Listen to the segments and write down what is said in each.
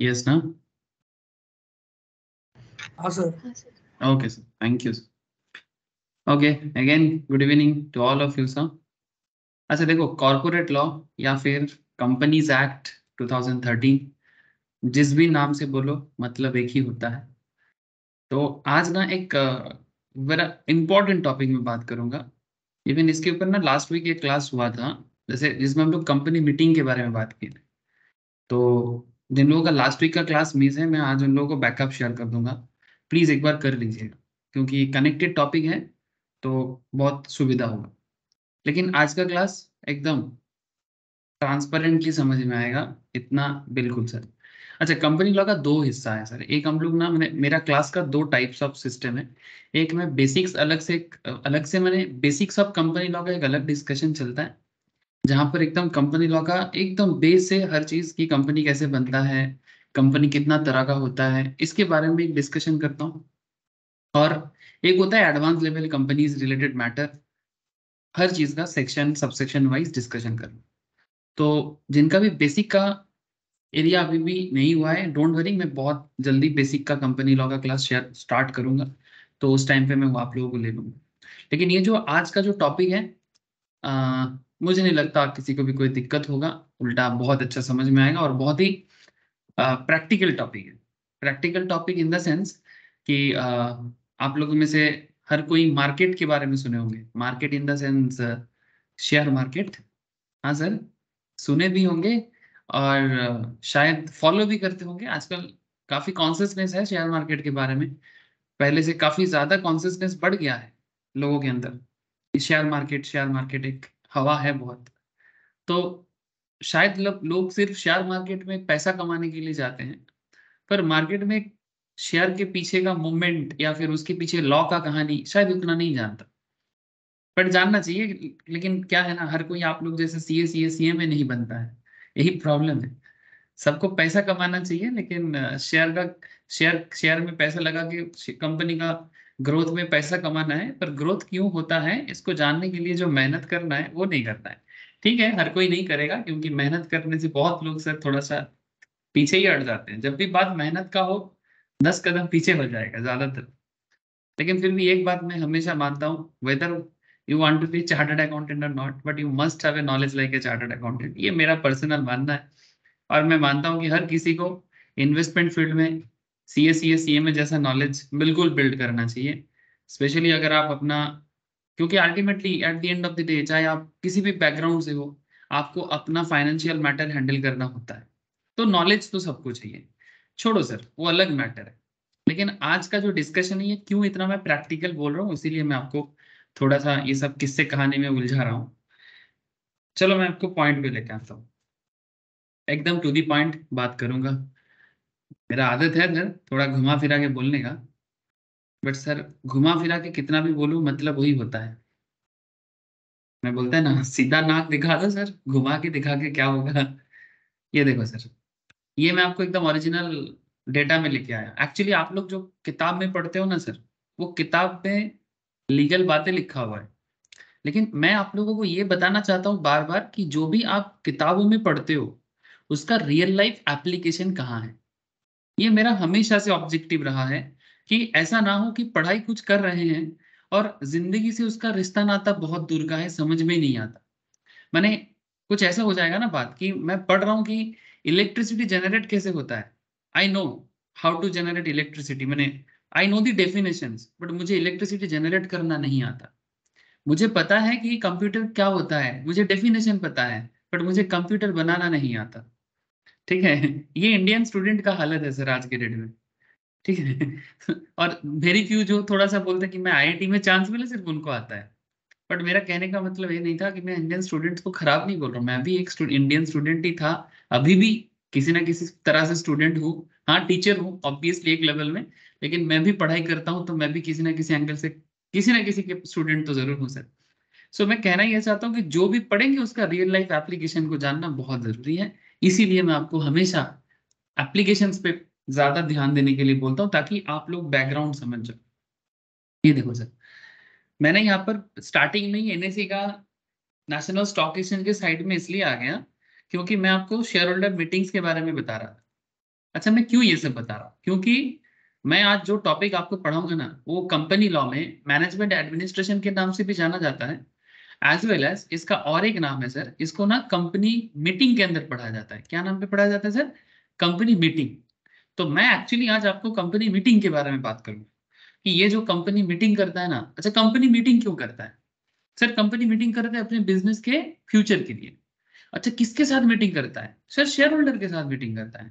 Yes, ना? हाँ sir. Okay, sir. Thank you, sir. Okay, again, good evening to all of you, sir. अच्छा देखो, corporate law या फिर कंपनीज एक्ट 2013, जिस भी नाम से बोलो मतलब एक ही होता है। तो आज ना एक बड़ा इम्पोर्टेंट टॉपिक में बात करूंगा। इवन इसके ऊपर ना लास्ट वीक एक क्लास हुआ था, जैसे जिसमें हम लोग कंपनी मीटिंग के बारे में बात की थी। तो जिन लोगों का लास्ट वीक का क्लास मिस है, मैं आज उन लोगों को बैकअप शेयर कर दूंगा। प्लीज एक बार कर लीजिएगा, क्योंकि कनेक्टेड टॉपिक है तो बहुत सुविधा होगा। लेकिन आज का क्लास एकदम ट्रांसपेरेंटली समझ में आएगा, इतना बिल्कुल सर। अच्छा, कंपनी लॉ का दो हिस्सा है सर। एक हम लोग ना, मेरा क्लास का दो टाइप्स ऑफ सिस्टम है। एक में बेसिक्स अलग से मैंने बेसिक्स ऑफ कंपनी लॉ का एक अलग डिस्कशन चलता है, जहां पर एकदम कंपनी लॉ का एकदम बेस से हर चीज की, कंपनी कैसे बनता है, कंपनी कितना तरह का होता है, इसके बारे में एक डिस्कशन करता हूँ। और एक होता है advance level companies related matter, हर चीज का सेक्शन सबसेक्शन वाइज डिस्कशन करना। तो जिनका भी बेसिक का एरिया अभी भी नहीं हुआ है, डोंट वरी, मैं बहुत जल्दी बेसिक का कंपनी लॉ का क्लास शेयर स्टार्ट करूंगा, तो उस टाइम पे मैं वो आप लोगों को ले लूंगा। लेकिन ये जो आज का जो टॉपिक है, आ, मुझे नहीं लगता किसी को भी कोई दिक्कत होगा, उल्टा बहुत अच्छा समझ में आएगा और बहुत ही प्रैक्टिकल टॉपिक है। Practical topic in the sense कि आप लोगों में से हर कोई मार्केट के बारे में सुने होंगे। Market in the sense share market. हाँ सर, सुने भी होंगे और शायद फॉलो भी करते होंगे। आजकल काफी कॉन्शियसनेस है शेयर मार्केट के बारे में, पहले से काफी ज्यादा कॉन्शियसनेस बढ़ गया है लोगों के अंदर। शेयर मार्केट एक हवा है बहुत। तो शायद लोग सिर्फ शेयर मार्केट में पैसा कमाने के लिए जाते हैं, पर मार्केट में शेयर के पीछे का मूवमेंट या फिर उसके पीछे लॉ का कहानी शायद उतना नहीं जानता। बट जानना चाहिए। लेकिन क्या है ना, हर कोई आप लोग जैसे सीए में नहीं बनता है, यही प्रॉब्लम है। सबको पैसा कमाना चाहिए, लेकिन शेयर में पैसा लगा के कंपनी का ग्रोथ में पैसा कमाना है, पर ग्रोथ क्यों होता है इसको जानने के लिए जो मेहनत करना है वो नहीं करना है। ठीक है, हर कोई नहीं करेगा, क्योंकि मेहनत करने से बहुत लोग सर थोड़ा सा पीछे ही हट जाते हैं। जब भी बात मेहनत का हो, 10 कदम पीछे हो जाएगा ज्यादातर। लेकिन फिर भी एक बात मैं हमेशा मानता हूँ, whether you want to be chartered accountant और not, but you must have a knowledge like a chartered accountant. ये मेरा पर्सनल मानना है। और मैं मानता हूँ कि हर किसी को इन्वेस्टमेंट फील्ड में सीए में जैसा नॉलेज बिल्कुल बिल्ड करना चाहिए। स्पेशली अगर आप अपना, क्योंकि ultimately at the end of the day, चाहे आप किसी भी बैकग्राउंड से हो, आपको अपना फाइनेंशियल मैटर हैंडल करना होता है। तो नॉलेज तो सबको चाहिए, छोड़ो सर वो अलग मैटर है। लेकिन आज का जो डिस्कशन है, ये क्यों इतना मैं प्रैक्टिकल बोल रहा हूँ, इसीलिए मैं आपको थोड़ा सा ये सब किस्से कहानी में उलझा रहा हूँ। चलो मैं आपको पॉइंट पे लेके आता हूँ, एकदम टू दी पॉइंट बात करूंगा। मेरा आदत है सर थोड़ा घुमा फिरा के बोलने का, बट सर घुमा फिरा के कितना भी बोलूं मतलब वही होता है। मैं बोलता है ना, सीधा नाक दिखा दो सर, घुमा के दिखा के क्या होगा। ये देखो सर, ये मैं आपको एकदम ओरिजिनल डेटा में लेके आया। एक्चुअली आप लोग जो किताब में पढ़ते हो ना सर, वो किताब में लीगल बातें लिखा हुआ है। लेकिन मैं आप लोगों को ये बताना चाहता हूँ बार बार कि जो भी आप किताबों में पढ़ते हो, उसका रियल लाइफ एप्लीकेशन कहाँ है। ये मेरा हमेशा से ऑब्जेक्टिव रहा है कि ऐसा ना हो कि पढ़ाई कुछ कर रहे हैं और जिंदगी से उसका रिश्ता नाता बहुत दूर का है, समझ में ही नहीं आता। मैंने कुछ ऐसा हो जाएगा ना बात, कि मैं पढ़ रहा हूँ कि इलेक्ट्रिसिटी जनरेट कैसे होता है। I know how to generate electricity, मैंने I know the definitions, but मुझे इलेक्ट्रिसिटी जनरेट करना नहीं आता। मुझे पता है कि कंप्यूटर क्या होता है, मुझे डेफिनेशन पता है, बट मुझे कंप्यूटर बनाना नहीं आता। ठीक है, ये इंडियन स्टूडेंट का हालत है सर आज के डेट में। ठीक है और वेरी फ्यू जो थोड़ा सा बोलते हैं कि मैं आईआईटी में चांस मिले, सिर्फ उनको आता है। बट मेरा कहने का मतलब ये नहीं था कि मैं इंडियन स्टूडेंट्स को खराब नहीं बोल रहा हूँ, मैं भी एक इंडियन स्टूडेंट ही था, अभी भी किसी ना किसी तरह से स्टूडेंट हूँ। हाँ, टीचर हूँ ऑब्वियसली एक लेवल में, लेकिन मैं भी पढ़ाई करता हूँ, तो मैं भी किसी ना किसी एंगल से किसी ना किसी के स्टूडेंट तो जरूर हूँ सर। सो मैं कहना ये चाहता हूँ कि जो भी पढ़ेंगे उसका रियल लाइफ एप्लीकेशन को जानना बहुत जरूरी है। इसीलिए मैं आपको हमेशा एप्लीकेशंस पे ज्यादा ध्यान देने के लिए बोलता हूँ, ताकि आप लोग बैकग्राउंड समझ जाओ। ये देखो सर, मैंने यहाँ पर स्टार्टिंग में ही एनएससी का, नेशनल स्टॉक एक्सचेंज के साइड में इसलिए आ गया क्योंकि मैं आपको शेयर होल्डर मीटिंग्स के बारे में बता रहा था। अच्छा, मैं क्यों ये सब बता रहा हूँ, क्योंकि मैं आज जो टॉपिक आपको पढ़ाऊंगा ना, वो कंपनी लॉ में मैनेजमेंट एडमिनिस्ट्रेशन के नाम से भी जाना जाता है, एज वेल एज इसका और एक नाम है सर, इसको ना कंपनी मीटिंग के अंदर पढ़ाया जाता है। क्या नाम पे पढ़ाया जाता है सर? Company meeting. तो मैं एक्चुअली आज आपको कंपनी मीटिंग के बारे में बात करूंगा कि ये जो कंपनी मीटिंग करता है ना, अच्छा कंपनी मीटिंग क्यों करता है सर? कंपनी मीटिंग करता है अपने बिजनेस के फ्यूचर के लिए। अच्छा, किसके साथ मीटिंग करता है सर? शेयर होल्डर के साथ मीटिंग करता है।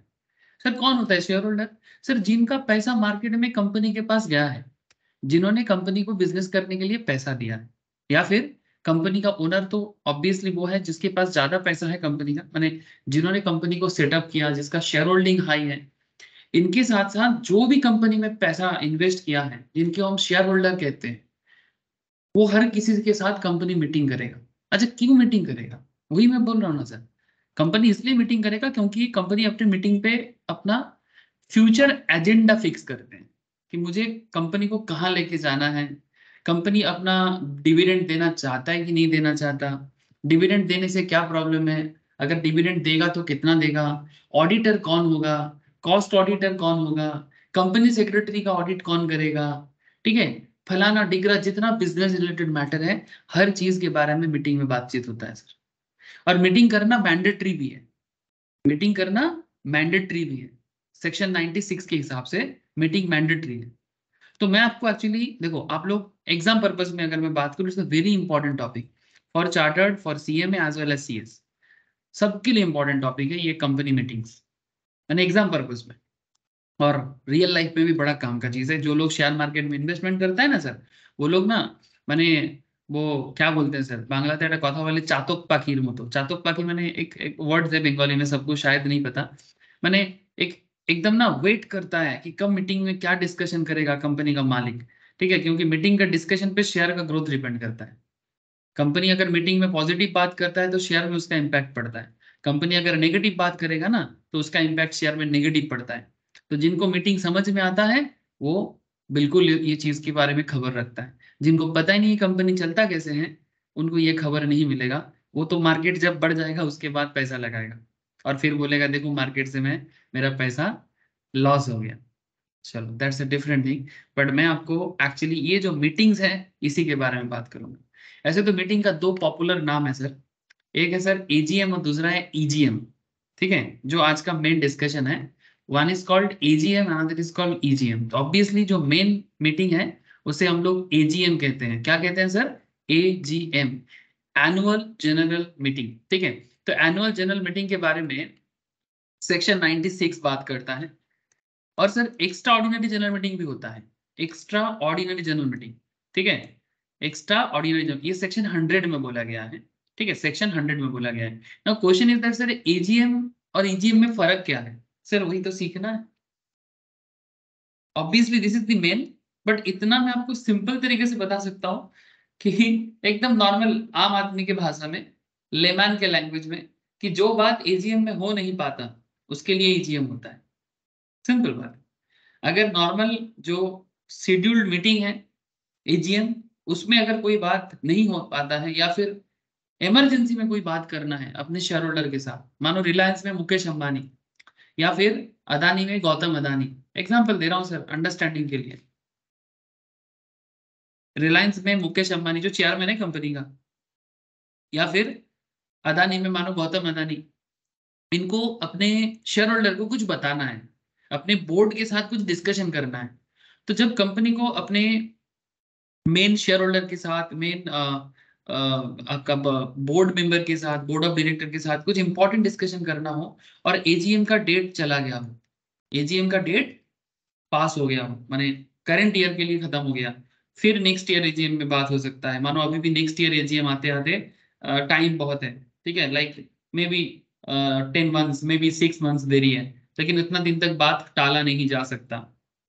सर कौन होता है शेयर होल्डर? सर जिनका पैसा मार्केट में कंपनी के पास गया है, जिन्होंने कंपनी को बिजनेस करने के लिए पैसा दिया है, या फिर कंपनी का ओनर तो ऑब्वियसली वो है जिसके पास ज्यादा पैसा है कंपनी का, माने जिन्होंने कंपनी को सेटअप किया, जिसका शेयर होल्डिंग हाई है। इनके साथ साथ जो भी कंपनी में पैसा इन्वेस्ट किया है, जिनको हम शेयर होल्डर कहते हैं, वो हर किसी के साथ कंपनी मीटिंग करेगा। अच्छा, क्यों मीटिंग करेगा? वही मैं बोल रहा हूँ ना सर, कंपनी इसलिए मीटिंग करेगा क्योंकि कंपनी अपनी मीटिंग पे अपना फ्यूचर एजेंडा फिक्स करते हैं कि मुझे कंपनी को कहाँ लेके जाना है, कंपनी अपना डिविडेंड देना चाहता है कि नहीं देना चाहता, डिविडेंड देने से क्या प्रॉब्लम है, अगर डिविडेंड देगा तो कितना देगा, ऑडिटर कौन होगा, कॉस्ट ऑडिटर कौन होगा, कंपनी सेक्रेटरी का ऑडिट कौन करेगा, ठीक है, फलाना डिगरा, जितना बिजनेस रिलेटेड मैटर है, हर चीज के बारे में मीटिंग में बातचीत होता है सर। और मीटिंग करना मैंडेटरी भी है, मीटिंग करना मैंडेटरी भी है, सेक्शन 96 के हिसाब से मीटिंग मैंडेटरी है। तो मैं आपको एक्चुअली देखो, आप लोग एग्जाम पर्पज में अगर मैं बात करूँ, it's a very important topic for chartered, for CMA as well as CS, सबके लिए इंपॉर्टेंट टॉपिक है ये कंपनी मीटिंग्स, यानी एग्जाम पर्पज में। और रियल लाइफ में भी बड़ा काम का चीज है। जो लोग शेयर मार्केट में इन्वेस्टमेंट करता है ना सर, वो लोग ना, माने वो क्या बोलते हैं सर, बांग्लाते একটা কথা বলে চাতক পাখির মতো। চাতক পাখি মানে एक वर्ड है बंगाली में, सबको शायद नहीं पता। माने एक एकदम ना वेट करता है कि कब मीटिंग में क्या डिस्कशन करेगा कंपनी का मालिक, ठीक है, क्योंकि मीटिंग का डिस्कशन पे शेयर का ग्रोथ डिपेंड करता है। कंपनी अगर मीटिंग में पॉजिटिव बात करता है तो शेयर में उसका इम्पैक्ट पड़ता है, कंपनी अगर नेगेटिव बात करेगा ना तो उसका इम्पैक्ट शेयर में नेगेटिव पड़ता है। तो जिनको मीटिंग समझ में आता है, वो बिल्कुल ये चीज के बारे में खबर रखता है। जिनको पता ही नहीं कंपनी चलता कैसे है, उनको ये खबर नहीं मिलेगा। वो तो मार्केट जब बढ़ जाएगा उसके बाद पैसा लगाएगा, और फिर बोलेगा देखो मार्केट से मैं, मेरा पैसा लॉस हो गया। चलो that's a different thing. But मैं आपको एक्चुअली ये जो मीटिंग्स है इसी के बारे में बात करूंगा। ऐसे तो मीटिंग का दो पॉपुलर नाम है सर, एक है सर एजीएम और दूसरा है ईजीएम। ठीक है, जो आज का मेन डिस्कशन है, one is called AGM, another is called EGM. तो ऑब्वियसली जो मेन मीटिंग है उसे हम लोग एजीएम कहते हैं। क्या कहते हैं sir? AGM, annual general meeting. ठीक है, तो एनुअल जनरल मीटिंग के बारे में सेक्शन 96 बात करता है। और sir extra ordinary general meeting भी होता है, एक्स्ट्रा ऑर्डिनरी जनरल मीटिंग। ठीक है, एक्स्ट्रा ऑर्डिनरी जनरल, ये सेक्शन 100 में बोला गया है। ठीक है, सेक्शन 100 में बोला गया है। Now question is that sir AGM और ईजीएम में फर्क क्या है? सर वही तो सीखना है, obviously this is the main. But इतना मैं आपको सिंपल तरीके से बता सकता हूँ कि एकदम नॉर्मल आम आदमी के भाषा में, लेमैन के लैंग्वेज में, कि जो बात एजीएम में हो नहीं पाता उसके लिए ईजीएम होता है। सिंपल बात। अगर नॉर्मल जो शेड्यूल्ड मीटिंग है एजीएम, उसमें अगर कोई बात नहीं हो पाता है, या फिर इमरजेंसी में कोई बात करना है अपने शेयर होल्डर के साथ, मानो रिलायंस में मुकेश अंबानी, या फिर अदानी में गौतम अदानी, एग्जांपल दे रहा हूं सर अंडरस्टैंडिंग के लिए। रिलायंस में मुकेश अंबानी जो चेयरमैन है कंपनी का, या फिर अदानी में मानो गौतम अदानी, इनको अपने शेयर होल्डर को कुछ बताना है, अपने बोर्ड के साथ कुछ डिस्कशन करना है। तो जब कंपनी को अपने मेन शेयर होल्डर के साथ, मेन आपका बोर्ड मेंबर के साथ, बोर्ड ऑफ डायरेक्टर के साथ कुछ इंपॉर्टेंट डिस्कशन करना हो, और एजीएम का डेट चला गया हो, एजीएम का डेट पास हो गया हो, माने करंट ईयर के लिए खत्म हो गया, फिर नेक्स्ट ईयर एजीएम में बात हो सकता है। मानो अभी भी नेक्स्ट ईयर एजीएम आते आते टाइम बहुत है, ठीक है, like may be 10 months, may be 6 months देरी है, लेकिन इतना दिन तक बात टाला नहीं जा सकता।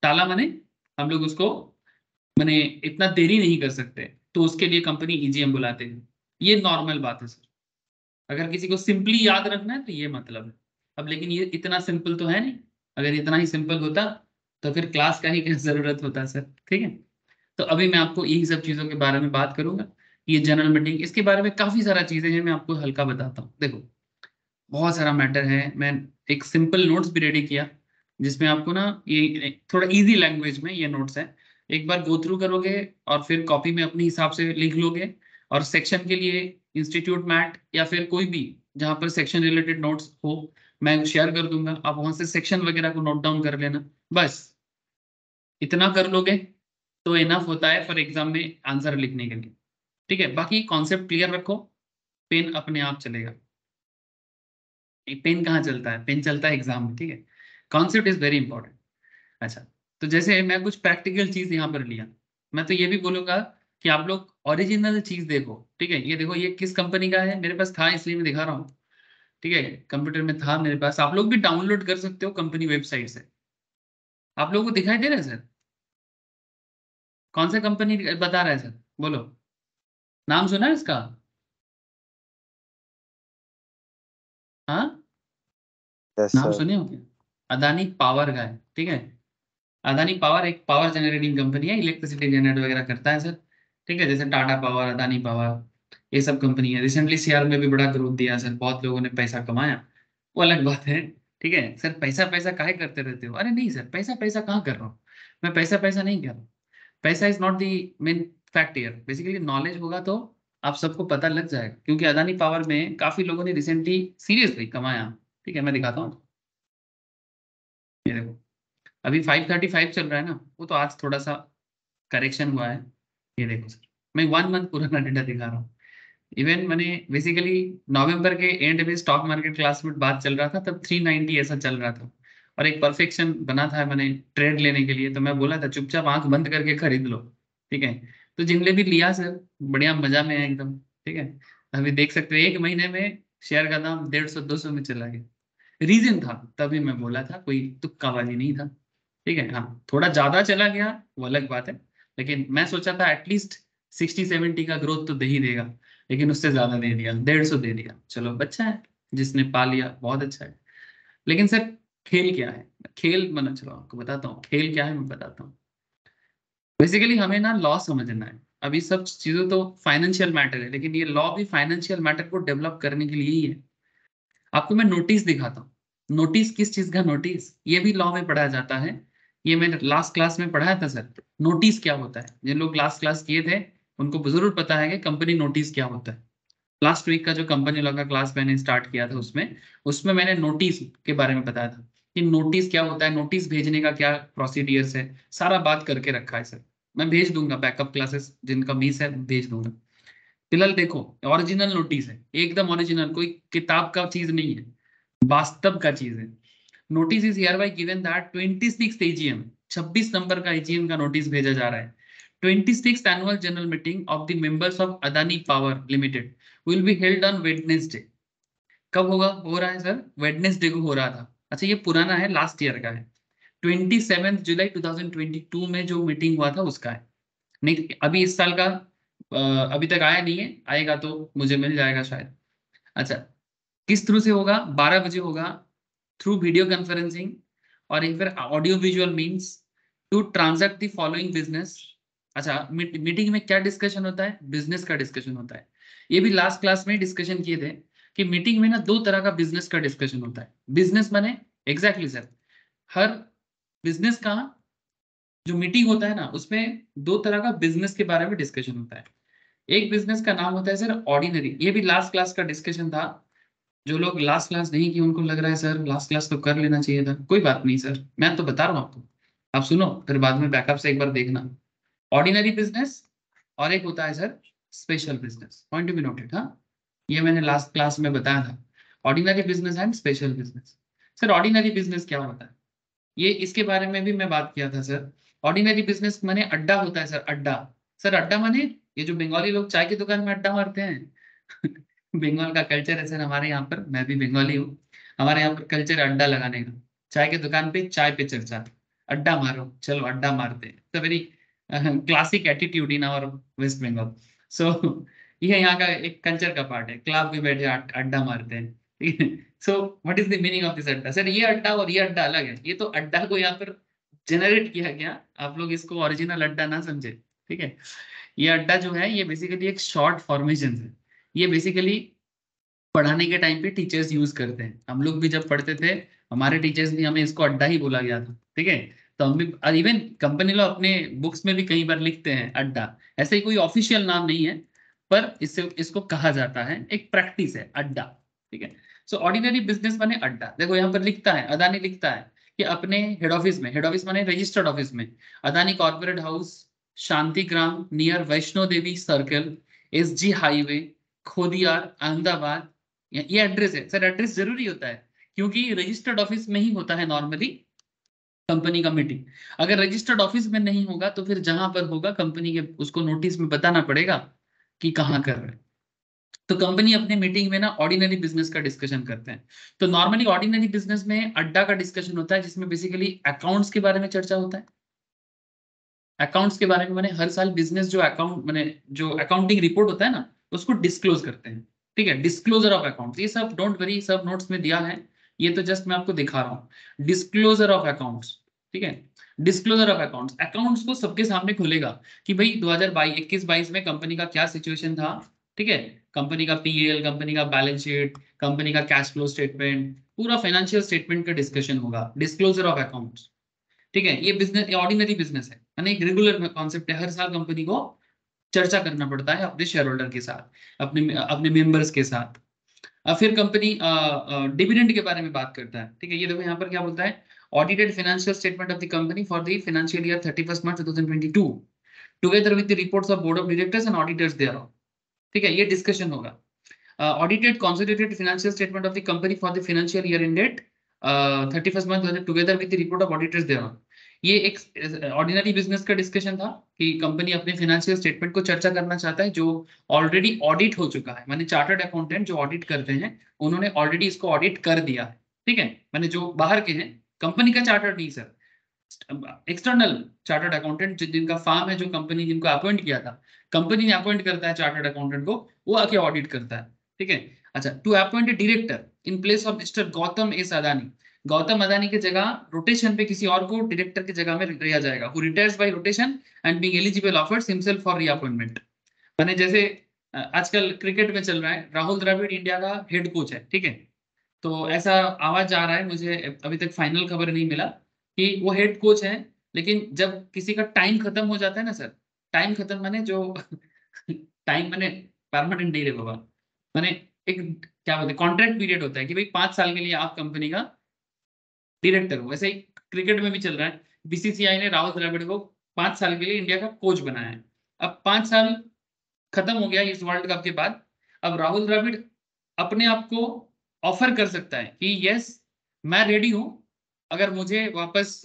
टाला माने हम लोग उसको, माने इतना देरी नहीं कर सकते, तो उसके लिए कंपनी ईजीएम बुलाते हैं। ये नॉर्मल बात है सर, अगर किसी को सिंपली याद रखना है तो ये मतलब है। अब लेकिन ये इतना सिंपल तो है नहीं, अगर इतना ही सिंपल होता तो फिर क्लास का ही क्या जरूरत होता सर। ठीक है, तो अभी मैं आपको यही सब चीजों के बारे में बात करूंगा। ये जनरल मीटिंग, इसके बारे में काफी सारा चीजें हैं, मैं आपको हल्का बताता हूँ। देखो बहुत सारा मैटर है, मैं एक सिंपल नोट्स भी रेडी किया, जिसमें आपको ना ये थोड़ा इजी लैंग्वेज में ये नोट्स है, एक बार गो थ्रू करोगे और फिर कॉपी में अपने हिसाब से लिख लोगे। और सेक्शन के लिए इंस्टीट्यूट मैट या फिर कोई भी जहाँ पर सेक्शन रिलेटेड नोट्स हो, मैं शेयर कर दूंगा, आप वहां से सेक्शन वगैरह को नोट डाउन कर लेना। बस इतना कर लोगे तो इनफ होता है फॉर एग्जाम में आंसर लिखने के लिए। ठीक है, बाकी कॉन्सेप्ट क्लियर रखो, पेन अपने आप चलेगा। पेन कहाँ चलता है? पेन चलता है एग्जाम में। ठीक है, कॉन्सेप्ट इज वेरी इंपॉर्टेंट। अच्छा, तो जैसे मैं कुछ प्रैक्टिकल चीज यहाँ पर लिया, मैं तो ये भी बोलूंगा कि आप लोग ओरिजिनल चीज देखो। ठीक है, ये देखो, ये किस कंपनी का है, मेरे पास था इसलिए मैं दिखा रहा हूँ। ठीक है, कंप्यूटर में था मेरे पास, आप लोग भी डाउनलोड कर सकते हो कंपनी वेबसाइट से। आप लोगों को दिखाई दे रहा है सर? कौन सा कंपनी बता रहा है सर? बोलो, नाम सुना है इसका? हाँ, यस नाम सर। सुने हो क्या? अदानी पावर का है। ठीक है, अदानी पावर एक पावर जनरेटिंग कंपनी है, इलेक्ट्रिसिटी जनरेट वगैरह करता है सर। ठीक है, जैसे टाटा पावर, अदानी पावर, ये सब कंपनी है। रिसेंटली शेयर में भी बड़ा ग्रोथ दिया सर, बहुत लोगों ने पैसा कमाया, वो अलग बात है। ठीक है सर, पैसा पैसा काहे करते रहते हो? अरे नहीं सर, पैसा पैसा कहाँ कर रहा हूँ मैं, पैसा पैसा नहीं कर रहा हूँ। पैसा is not the main fact here, basically knowledge होगा तो आप सबको पता लग जाएगा, क्योंकि अदानी पावर में काफी लोगों ने रिसेंटली सीरियसली कमाया। ठीक है, मैं दिखाता हूँ, ये देखो, अभी 535 चल रहा है ना, वो तो आज थोड़ा सा करेक्शन हुआ है। ये देखो सर, मैं 1 मंथ पुराना डेटा दिखा रहा हूँ। इवन मैंने बेसिकली नवंबर के एंड में स्टॉक मार्केट क्लास में बात चल रहा था, तब 390 ऐसा चल रहा था, और एक परफेक्शन बना था मैंने ट्रेड लेने के लिए, तो मैं बोला था चुपचाप आंख बंद करके खरीद लो। ठीक है, तो जिनने भी लिया सर, बढ़िया मजा में है एकदम। ठीक है, अभी देख सकते हो 1 महीने में शेयर का दाम 150-200 में चला गया। रीजन था, तभी मैं बोला था, कोई तुक्काबाजी नहीं था। ठीक है, हाँ थोड़ा ज्यादा चला गया वो अलग बात है, लेकिन मैं सोचा था एटलीस्ट 60-70 का ग्रोथ तो दे ही देगा, लेकिन उससे ज्यादा दे दिया, 150 दे दिया। चलो अच्छा है, जिसने पा लिया बहुत अच्छा है। लेकिन सर खेल क्या है? खेल मतलब, चलो आपको बताता हूँ खेल क्या है, मैं बताता हूँ। बेसिकली हमें ना लॉ समझना है। अभी सब चीजों तो फाइनेंशियल मैटर है, लेकिन ये लॉ भी फाइनेंशियल मैटर को डेवलप करने के लिए ही है। आपको मैं नोटिस दिखाता हूँ। नोटिस किस चीज का नोटिस, ये भी लॉ में पढ़ाया जाता है। ये मैंने लास्ट क्लास में पढ़ाया था सर। नोटिस क्या होता है, जिन लोग लास्ट क्लास किए थे उनको जरूर पता है कि कंपनी नोटिस क्या होता है। लास्ट वीक का जो कंपनी लॉ का क्लास मैंने स्टार्ट किया था, उसमें उसमें मैंने नोटिस के बारे में बताया था कि नोटिस क्या होता है, नोटिस भेजने का क्या प्रोसीडियर्स है, सारा बात करके रखा है सर। मैं भेज दूंगा बैकअप क्लासेस, जिनका मिस है भेज दूंगा। फिलहाल देखो, ओरिजिनल नोटिस है, एकदम ओरिजिनल, कोई किताब का चीज नहीं है, वास्तव का चीज है। Notice is here bye given that 26th AGM, 26 number का एजीएम का नोटिस भेजा जा रहा है। 26th annual general meeting of the members of Adani power limited will be held on Wednesday. कब होगा, हो रहा है सर, वेडनेसडे को हो रहा था। अच्छा, ये पुराना है, लास्ट ईयर का है। 27 जुलाई 2022 में जो मीटिंग हुआ था उसका है। नहीं, अभी इस साल का अभी तक आया नहीं है, आएगा तो मुझे मिल जाएगा शायद। अच्छा, किस थ्रू से होगा? 12 बजे होगा, थ्रू वीडियो कॉन्फ्रेंसिंग, और एक फिर audio visual means, to transact the following business. अच्छा, मीटिंग में क्या डिस्कशन होता है? बिजनेस का डिस्कशन होता है। ये भी लास्ट क्लास में डिस्कशन किए थे कि मीटिंग में ना दो तरह का बिजनेस का डिस्कशन होता है। बिजनेस माने एग्जैक्टली सर, हर बिजनेस का जो मीटिंग होता है ना, उसमें दो तरह का बिजनेस के बारे में डिस्कशन होता है। एक बिजनेस का नाम होता है सर ऑर्डिनरी, ये भी लास्ट क्लास का डिस्कशन था। जो लोग लास्ट क्लास नहीं किए उनको लग रहा है सर लास्ट क्लास तो कर लेना चाहिए था, कोई बात नहीं सर, मैं तो बता रहा हूँ आपको, आप सुनो फिर बाद में बैकअप से एक बार देखना। ऑर्डिनरी बिजनेस और एक होता है sir special business, point to be noted. हाँ, ये मैंने लास्ट क्लास में बताया था, ordinary business and special business. Sir ordinary business क्या होता है, ये इसके बारे में भी मैं बात किया था सर। ऑर्डिनरी बिजनेस माने अड्डा होता है सर, अड्डा। सर अड्डा माने, ये जो बंगाली लोग चाय की दुकान में अड्डा मारते हैं बंगाल का कल्चर है सर, हमारे यहाँ पर, मैं भी बंगाली हूँ, हमारे यहाँ पर कल्चर है अड्डा लगाने का। चाय की दुकान पे चाय पे चर्चा, अड्डा मारो, चलो अड्डा मारते हैं, तो very classic attitude in our West Bengal. So ये यहाँ का एक कल्चर का पार्ट है, क्लब में बैठे अड्डा मारते हैं। ठीक है, so what is the meaning of this अड्डा? सर ये अड्डा और ये अड्डा अलग है, ये तो अड्डा को यहाँ पर जनरेट किया गया, आप लोग इसको ओरिजिनल अड्डा ना समझे। ठीक है, ये अड्डा जो है ये बेसिकली एक शॉर्ट फॉर्मेशन है। ये बेसिकली पढ़ाने के टाइम पे टीचर्स यूज करते हैं। हम लोग भी जब पढ़ते थे, हमारे टीचर्स भी, हमें इसको अड्डा ही बोला गया था, ठीक है। तो हम भी, इवन कंपनी लोग अपने बुक्स में भी कई बार लिखते हैं अड्डा। ऐसे ही कोई ऑफिशियल नाम नहीं है, पर इससे इसको कहा जाता है, एक प्रैक्टिस है अड्डा, ठीक है। सो ऑर्डिनरी बिजनेस माने अड्डा। देखो यहाँ पर लिखता है, अदानी लिखता है कि अपने हेड ऑफिस में, हेड ऑफिस माने रजिस्टर्ड ऑफिस में, Adani corporate house, Shanti Gram near Vaishno Devi circle, SG highway, Khodiyar, Ahmedabad. ये एड्रेस है सर। एड्रेस जरूरी होता है क्योंकि रजिस्टर्ड ऑफिस में ही होता है नॉर्मली कंपनी का मीटिंग। अगर रजिस्टर्ड ऑफिस में नहीं होगा तो फिर जहां पर होगा कंपनी के, उसको नोटिस में बताना पड़ेगा कि कहाँ कर रहे हैं। तो कंपनी अपने मीटिंग में ना ऑर्डिनरी बिजनेस का डिस्कशन करते हैं। तो नॉर्मली ऑर्डिनरी बिजनेस में अड्डा का डिस्कशन होता है, जिसमें बेसिकली अकाउंट्स के बारे में चर्चा होता है। अकाउंट्स के बारे में मैंने हर साल बिजनेस जो अकाउंट मैंने जो अकाउंटिंग रिपोर्ट होता है ना, उसको डिस्क्लोज करते हैं, ठीक है। डिस्क्लोजर ऑफ अकाउंट्स, ये सब डोंट वरी, सब नोट्स में दिया है। ये तो जस्ट मैं आपको दिखा रहा हूँ, डिस्क्लोजर ऑफ अकाउंट्स, ठीक है। डिस्क्लोजर ऑफ अकाउंट्स, अकाउंट्स को सबके सामने खोलेगा कि भाई 2021-22 में कंपनी का क्या सिचुएशन था, ठीक है। कंपनी का पीएल, कंपनी का बैलेंस शीट, कंपनी का कैश फ्लो स्टेटमेंट, पूरा फाइनेंशियल स्टेटमेंट का डिस्कशन होगा, डिस्क्लोजर ऑफ अकाउंट्स, ठीक है। ये बिजनेस, ये ऑर्डिनरी बिजनेस है, यानी एक रेगुलर कॉन्सेप्ट है। हर साल कंपनी को चर्चा करना पड़ता है अपने शेयर होल्डर के साथ, अपने अपने मेंबर्स के साथ। अब फिर कंपनी डिविडेंड के बारे में बात करता है, ठीक है। ये देखो यहाँ पर क्या बोलता है, audited financial statement of the company for the financial year 31 March 2022 together with the reports of board of directors and auditors thereof, ठीक है। ये डिस्कशन होगा। Audited consolidated financial statement of the company for the financial year ended 31st month together with the report of auditors thereon। ये एक ordinary business का discussion था कि company अपने फाइनेंशियल स्टेटमेंट को चर्चा करना चाहता है जो ऑलरेडी ऑडिट हो चुका है, माने चार्टर्ड अकाउंटेंट जो ऑडिट करते हैं उन्होंने ऑलरेडी इसको ऑडिट कर दिया है, ठीक है। माने जो बाहर के हैं, कंपनी का चार्टर्ड नहीं सर, एक्सटर्नल चार्टर्ड अकाउंटेंट जिनका फार्म है, जो कंपनी जिनको अपॉइंट किया था, कंपनी ने अपॉइंट करता है चार्टर्ड अकाउंटेंट को, वो आके ऑडिट करता है, ठीक है। अच्छा, to appoint a director in place of mister Gautam S Adani, Gautam Adani की जगह रोटेशन पे किसी और को डायरेक्टर की जगह में लिया जाएगा, who retires bye rotation and being eligible offers himself for reappointment. माने जैसे आजकल क्रिकेट में चल रहा है, राहुल द्रविड़ इंडिया का हेड कोच है, ठीक है। तो ऐसा आवाज आ रहा है, मुझे अभी तक फाइनल खबर नहीं मिला कि वो हेड कोच है, लेकिन जब किसी का टाइम खत्म हो जाता है ना सर, टाइम खत्म माने जो टाइम माने परमानेंट नहीं रहे बाबा, माने एक क्या बोलते हैं कॉन्ट्रैक्ट पीरियड होता है कि भाई 5 साल के लिए आप कंपनी का डायरेक्टर हो। वैसे ही क्रिकेट में भी चल रहा है, बीसीसीआई ने राहुल द्रविड़ को 5 साल के लिए इंडिया का कोच बनाया है। अब 5 साल खत्म हो गया इस वर्ल्ड कप के बाद, अब राहुल द्रविड़ अपने आप को ऑफर कर सकता है कि यस, मैं रेडी हूं, अगर मुझे वापस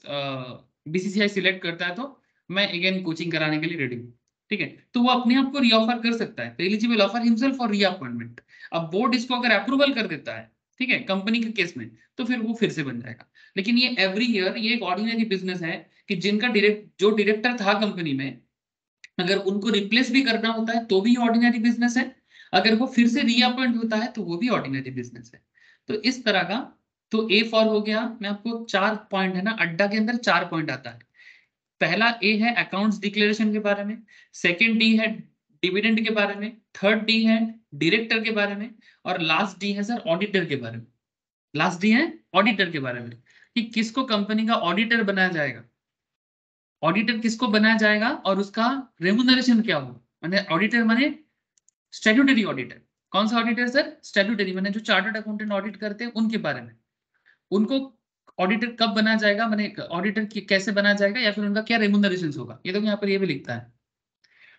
बीसीसीआई सिलेक्ट करता है तो मैं अगेन कोचिंग कराने के लिए रेडी हूँ, ठीक है। तो वो अपने आप को रीऑफर कर सकता है, तो eligible offer himself for reappointment. अब बोर्ड इसको अगर अप्रूवल कर देता है, ठीक है, कंपनी के केस में, तो फिर वो फिर से बन जाएगा। लेकिन ये एवरी ईयर ये एक ऑर्डिनरी बिजनेस है कि जिनका जो डायरेक्टर था कंपनी में, अगर उनको रिप्लेस भी करना होता है तो भी ऑर्डिनरी बिजनेस है, अगर वो फिर से रीअपॉइंट होता है तो वो भी ऑर्डिनरी बिजनेस है। तो इस तरह का, तो ए फॉर हो गया। मैं आपको 4 पॉइंट है ना, अड्डा के अंदर 4 पॉइंट आता है। पहला ए है अकाउंट्स डिक्लेरेशन के बारे में, सेकंड डी है डिविडेंड के बारे में, थर्ड डी है डायरेक्टर के बारे में, और लास्ट डी है सर ऑडिटर के बारे में। लास्ट डी है ऑडिटर के बारे में, कि किसको कंपनी का ऑडिटर बनाया जाएगा, ऑडिटर किसको बनाया जाएगा और उसका रेमुनरेशन क्या होगा। माने ऑडिटर माने स्टैट्यूटरी ऑडिटर। कौन सा ऑडिटर सर? स्टैट्यूटरी, माने जो चार्टर्ड अकाउंटेंट ऑडिट करते हैं उनके बारे में। उनको ऑडिटर कब बनाया जाएगा, माने ऑडिटर कैसे बनाया जाएगा, या फिर उनका क्या रेमुनरेशन होगा। ये देखो यहाँ पर ये भी लिखता है,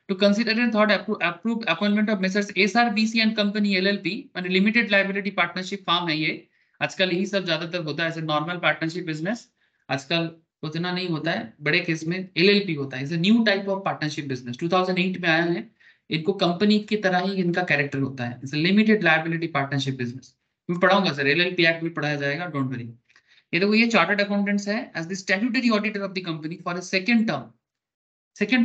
to consider and thought approve appointment of messrs SRBC and company LLP, माने लिमिटेड लायबिलिटी पार्टनरशिप फॉर्म है ये। आजकल यही सब ज्यादातर होता है, ऐसे नॉर्मल पार्टनरशिप बिजनेस आजकल उतना नहीं होता है, बड़े केस में एलएलपी होता है। It's a new type of partnership business, 2008 में आया है। इनको कंपनी की तरह ही इनका कैरेक्टर होता है, it's limited liability partnership business. मैं पढ़ाऊंगा सर, एलएलपी एक्ट भी पढ़ाया जाएगा, डोंट वरी। ये देखो, ये चार्टर्ड अकाउंटेंट्स है as the statutory auditor of the company for a second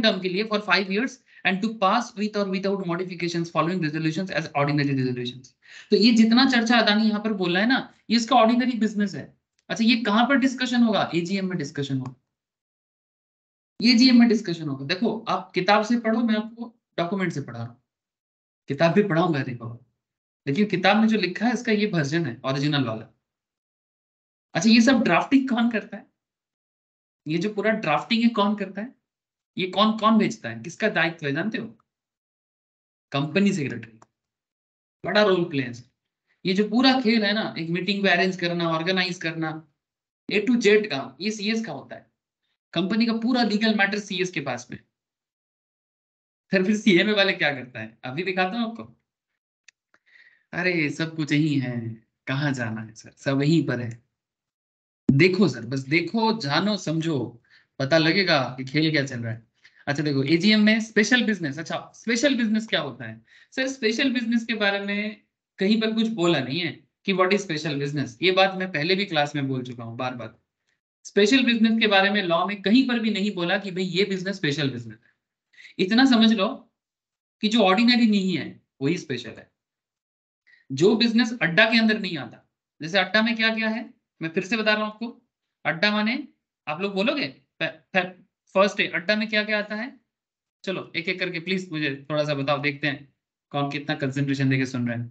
term के लिए for 5 years, and to pass with और without modifications following resolutions as ordinary resolutions. तो ये जितना चर्चा अदानी यहाँ पर बोल रहा है ना, ये इसका ऑर्डिनरी बिजनेस है। अच्छा, ये कहां पर डिस्कशन होगा? एजीएम में डिस्कशन होगा, एजीएम में डिस्कशन होगा। देखो, आप किताब से पढ़ो, मैं आपको डॉक्यूमेंट से पढ़ा रहा हूँ, किताब भी पढ़ाऊंगा, देखो। देखिए किताब में जो लिखा है इसका ये वर्जन है ओरिजिनल वाला। अच्छा ये सब ड्राफ्टिंग कौन करता है? ये जो पूरा ड्राफ्टिंग है कौन करता है? ये कौन कौन भेजता है? किसका दायित्व है जानते हो? Company secretary. बड़ा रोल प्ले है। ये जो पूरा खेल है ना, एक मीटिंग को अरेंज करना, ऑर्गेनाइज करना, ए टू जेड का ये सीएस का होता है। कंपनी का पूरा लीगल मैटर सीएस के पास में। फिर सीएमए वाले क्या करता है अभी दिखाता हूँ आपको। अरे सब कुछ यही है, कहाँ जाना है सर, सब यहीं पर है। देखो सर, बस देखो, जानो, समझो, पता लगेगा कि खेल क्या चल रहा है। अच्छा देखो एजीएम में स्पेशल बिजनेस। अच्छा स्पेशल बिजनेस क्या होता है? सर स्पेशल बिजनेस के बारे में कहीं पर कुछ बोला नहीं है कि व्हाट इज स्पेशल बिजनेस। ये बात मैं पहले भी क्लास में बोल चुका हूँ बार बार। स्पेशल बिजनेस के बारे में लॉ में कहीं पर भी नहीं बोला कि भाई ये बिजनेस स्पेशल बिजनेस है। इतना समझ लो कि जो ऑर्डिनरी नहीं है वही स्पेशल है। जो बिजनेस अड्डा के अंदर नहीं आता, जैसे अड्डा में क्या क्या है, मैं फिर से बता रहा हूं आपको। अड्डा माने, आप लोग बोलोगे फर्स्ट है अड्डा में क्या क्या आता है? चलो एक एक करके प्लीज मुझे थोड़ा सा बताओ, देखते हैं कौन कितना कंसंट्रेशन देके सुन रहे हैं।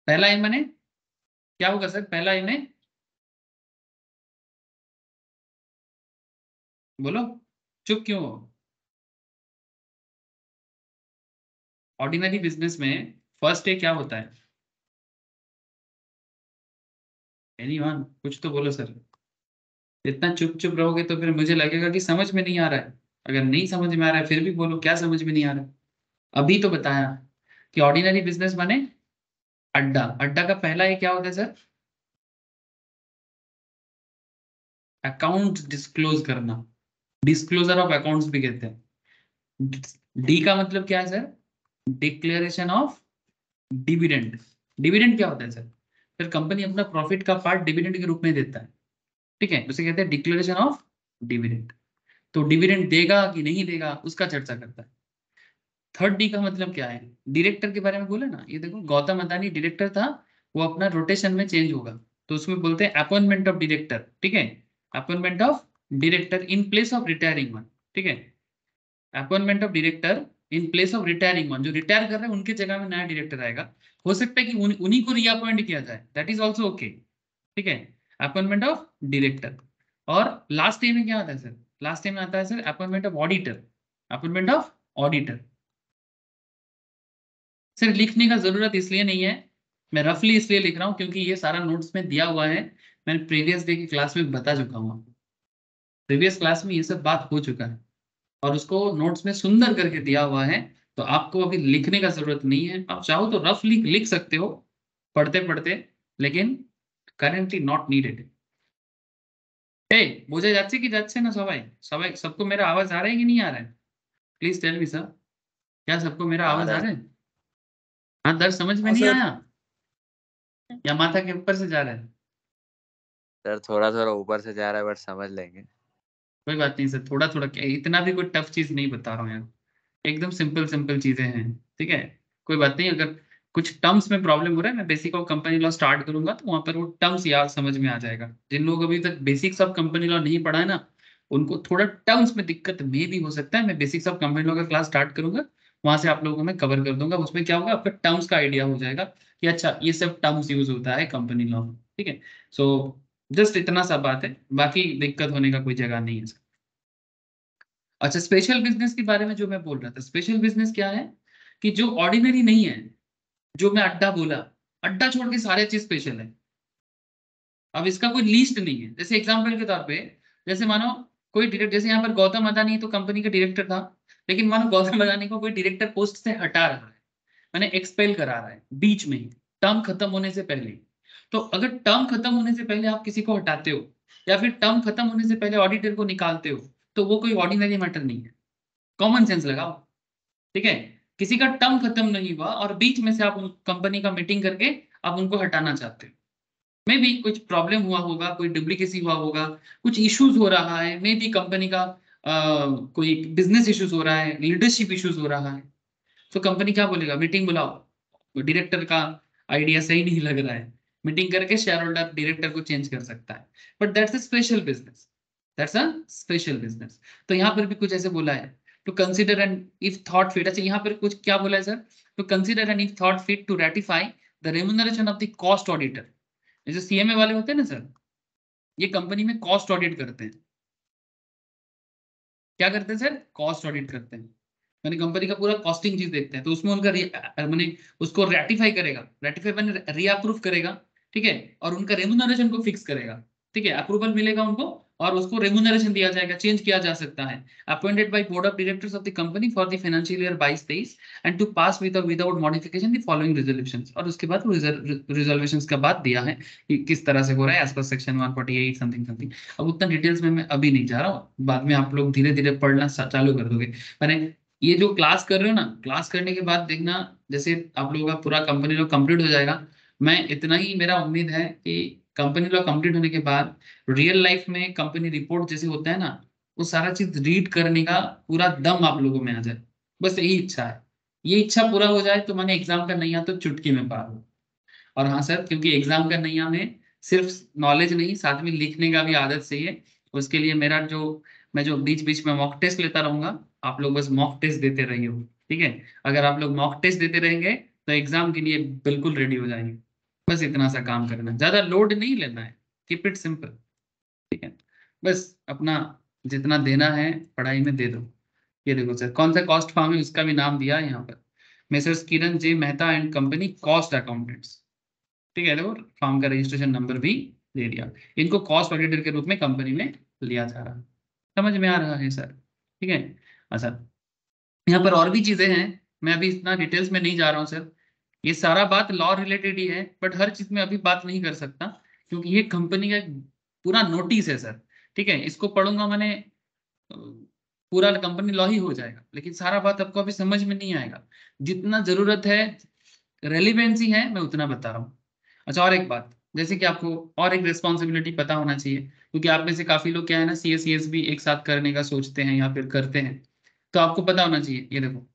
पहला ए माने क्या होगा सर? पहला ए में बोलो, चुप क्यों हो? ऑर्डिनरी बिजनेस में फर्स्ट डे क्या होता है? एनीवन कुछ तो बोलो सर। इतना चुप चुप रहोगे तो फिर मुझे लगेगा कि समझ में नहीं आ रहा है। अगर नहीं समझ में आ रहा है फिर भी बोलो क्या समझ में नहीं आ रहा है। अभी तो बताया कि ऑर्डिनरी बिजनेस माने अड्डा। अड्डा का पहला ये क्या होता है सर? अकाउंट डिस्क्लोज करना, डिस्क्लोजर ऑफ अकाउंट्स भी कहते हैं। डी का मतलब क्या है sir? Declaration of dividend. Dividend क्या होता है सर? फिर कंपनी अपना प्रॉफिट का पार्ट डिविडेंड के रूप में देता है। ठीक है, उसे कहते हैं डिक्लेरेशन ऑफ डिविडेंड। तो डिविडेंड देगा कि नहीं देगा उसका चर्चा करता है। थर्ड डी का मतलब क्या है? डायरेक्टर के बारे में बोले ना, ये देखो गौतम अदानी डायरेक्टर था, वो अपना रोटेशन में चेंज होगा, तो उसमें बोलते हैं अपॉइंटमेंट ऑफ डायरेक्टर। ठीक है, appointment of director in place of retiring one. ठीक है, appointment of director in place of retiring one, जो रिटायर कर रहे हैं उनकी जगह में नया डायरेक्टर आएगा। हो सकता है कि उन्हीं को रीअपॉइंट किया जाए, दैट इज ऑल्सो ओके। ठीक है, अपॉइंटमेंट ऑफ डायरेक्टर। और लास्ट टाइम में क्या आता है सर? लास्ट टाइम में आता है sir appointment of auditor. Appointment of auditor. सिर्फ लिखने का जरूरत इसलिए नहीं है, मैं रफली इसलिए लिख रहा हूँ क्योंकि ये सारा नोट्स में दिया हुआ है। मैंने प्रीवियस डे की क्लास में बता चुका हूँ आपको। प्रीवियस क्लास में ये सब बात हो चुका है और उसको नोट्स में सुंदर करके दिया हुआ है। तो आपको अभी लिखने का जरूरत नहीं है, आप चाहो तो रफली लिख सकते हो पढ़ते पढ़ते, लेकिन কারেন্টলি নট নিডেড। এই বোঝা যাচ্ছে কি যাচ্ছে না সবাই? সবাই सबको मेरा आवाज आ रहा है कि नहीं आ रहा है? प्लीज टेल मी सर, क्या सबको मेरा हाँ आवाज आ सर। रहा है? हाँ दर्द समझ में हाँ नहीं सर। आया या माथा के ऊपर से जा रहा है? सर थोड़ा थोड़ा ऊपर से जा रहा है बट समझ लेंगे। कोई बात नहीं सर, थोड़ा थोड़ा क्या, इतना भी कोई टफ चीज नहीं बता रहा हूँ यार, एकदम सिंपल सिंपल चीजें हैं। ठीक है, कोई बात नहीं। अगर कुछ टर्म्स में प्रॉब्लम हो रहा है, मैं basic of company law start करूंगा तो वहां पर वो टर्म्स याद समझ में आ जाएगा। जिन लोग अभी तक बेसिक्स ऑफ कंपनी लॉ नहीं पढ़ा है ना, उनको थोड़ा टर्म्स में दिक्कत में भी हो सकता है। मैं बेसिक्स ऑफ कंपनी लॉ का क्लास स्टार्ट करूंगा, वहां से आप लोगों को मैं कवर कर दूंगा। उसमें क्या होगा, आपका टर्म्स का आइडिया हो जाएगा कि अच्छा ये सब टर्म्स यूज होता है कंपनी लॉ में। ठीक है, सो जस्ट इतना सा बात है, बाकी दिक्कत होने का कोई जगह नहीं है। अच्छा स्पेशल बिजनेस के बारे में जो मैं बोल रहा था, स्पेशल बिजनेस क्या है कि जो ऑर्डिनरी नहीं है। जो मैं अड्डा बोला, अड्डा छोड़ के सारे चीज स्पेशल है। अब इसका कोई लिस्ट नहीं है। जैसे एग्जांपल के तौर पे, जैसे मानो कोई डायरेक्टर, जैसे यहाँ पर गौतम अदानी तो कंपनी का डायरेक्टर था, लेकिन मानो गौतम अदानी को कोई डायरेक्टर पोस्ट से हटा रहा है, मैंने एक्सपेल करा रहा है बीच में ही, टर्म खत्म होने से पहले। तो अगर टर्म खत्म होने से पहले आप किसी को हटाते हो या फिर टर्म खत्म होने से पहले ऑडिटर को निकालते हो, तो वो कोई ऑर्डिनरी मैटर नहीं है। कॉमन सेंस लगाओ। ठीक है, किसी का टर्म खत्म नहीं हुआ और बीच में से आप कंपनी का मीटिंग करके आप उनको हटाना चाहते हो, मे भी कुछ प्रॉब्लम हुआ होगा, कोई डुप्लीकेसी हुआ होगा, कुछ इश्यूज हो रहा है, मे भी कंपनी का कोई बिजनेस इश्यूज हो रहा है, लीडरशिप इश्यूज हो रहा है। तो कंपनी क्या बोलेगा, मीटिंग बुलाओ, डायरेक्टर का आइडिया सही नहीं लग रहा है, मीटिंग करके शेयर होल्डर डायरेक्टर को चेंज कर सकता है। But that's a special business, that's a special business. तो यहाँ पर भी कुछ ऐसे बोला है to consider an if thought fit. अच्छा यहाँ पर कुछ क्या बोला है sir, to consider an if thought fit to ratify the remuneration of the cost auditor. जैसे सीएमए वाले होते हैं ना सर, ये कंपनी में कॉस्ट ऑडिट करते हैं। क्या करते हैं सर, कॉस्ट ऑडिट करते हैं, मैंने कंपनी का पूरा कॉस्टिंग चीज देखते हैं, तो उसमें उनका मैंने उसको रेटिफाई करेगा, रेटिफाई मैंने रीअप्रूव करेगा, ठीक है, और उनका रेम्यूनरेशन को फिक्स करेगा, ठीक है, अप्रूवल मिलेगा उनको और उसको रेम्यूनरेशन दिया जाएगा, चेंज किया जा सकता है। Appointed by board of directors of the company for the financial year 22-23 and to pass without modification the following resolutions. और उसके बाद रिजोल्यूशंस का बाद दिया है कि किस तरह से हो रहा है as per section 148 something something. अब उतना डिटेल्स में मैं अभी नहीं जा रहा हूँ, बाद में आप लोग धीरे धीरे पढ़ना चालू कर दोगे। मैंने ये जो क्लास कर रहे हो ना, क्लास करने के बाद देखना जैसे आप लोगों का पूरा कंपनी लॉ कंप्लीट हो जाएगा, मैं इतना ही मेरा उम्मीद है कि कंपनी लॉ कंप्लीट होने के बाद रियल लाइफ में कंपनी रिपोर्ट जैसे होता है ना, वो सारा चीज रीड करने का पूरा दम आप लोगों में आ जाए, बस यही इच्छा है। ये इच्छा पूरा हो जाए तो मैंने एग्जाम का नैया तो चुटकी में पार हो। और हाँ सर, क्योंकि एग्जाम का नैया में सिर्फ नॉलेज नहीं, साथ में लिखने का भी आदत चाहिए। उसके लिए मेरा जो मैं जो बीच बीच में मॉक टेस्ट लेता रहूंगा, आप लोग बस मॉक टेस्ट देते रहिए, ठीक है। अगर आप लोग मॉक टेस्ट देते रहेंगे तो एग्जाम के लिए बिल्कुल रेडी हो जाएंगे। बस इतना सा काम करना है, ज्यादा लोड नहीं लेना है, कीप इट सिंपल, ठीक है। बस अपना जितना देना है पढ़ाई में दे दो। ये देखो सर, कौन सा कॉस्ट फॉर्म है उसका भी नाम दिया है यहाँ पर, Mrs Kiran J Mehta and company cost accountants, ठीक है। देखो फॉर्म का रजिस्ट्रेशन नंबर भी दे दिया। इनको कॉस्ट ऑडिटर के रूप में कंपनी में लिया जा रहा है। समझ में आ रहा है सर, ठीक है। अच्छा यहाँ पर और भी चीजें हैं, मैं अभी इतना डिटेल्स में नहीं जा रहा हूँ सर, ये सारा बात लॉ रिलेटेड ही है, बट हर चीज में अभी बात नहीं कर सकता क्योंकि ये कंपनी का एक पूरा नोटिस है सर, ठीक है। इसको पढ़ूंगा मैंने पूरा कंपनी लॉ ही हो जाएगा, लेकिन सारा बात आपको अभी समझ में नहीं आएगा। जितना जरूरत है, रेलिवेंसी है, मैं उतना बता रहा हूँ। अच्छा और एक बात, जैसे कि आपको और एक रिस्पॉन्सिबिलिटी पता होना चाहिए, क्योंकि आप में से काफी लोग क्या है ना, सीएस भी एक साथ करने का सोचते हैं या फिर करते हैं, तो आपको पता होना चाहिए। ये देखो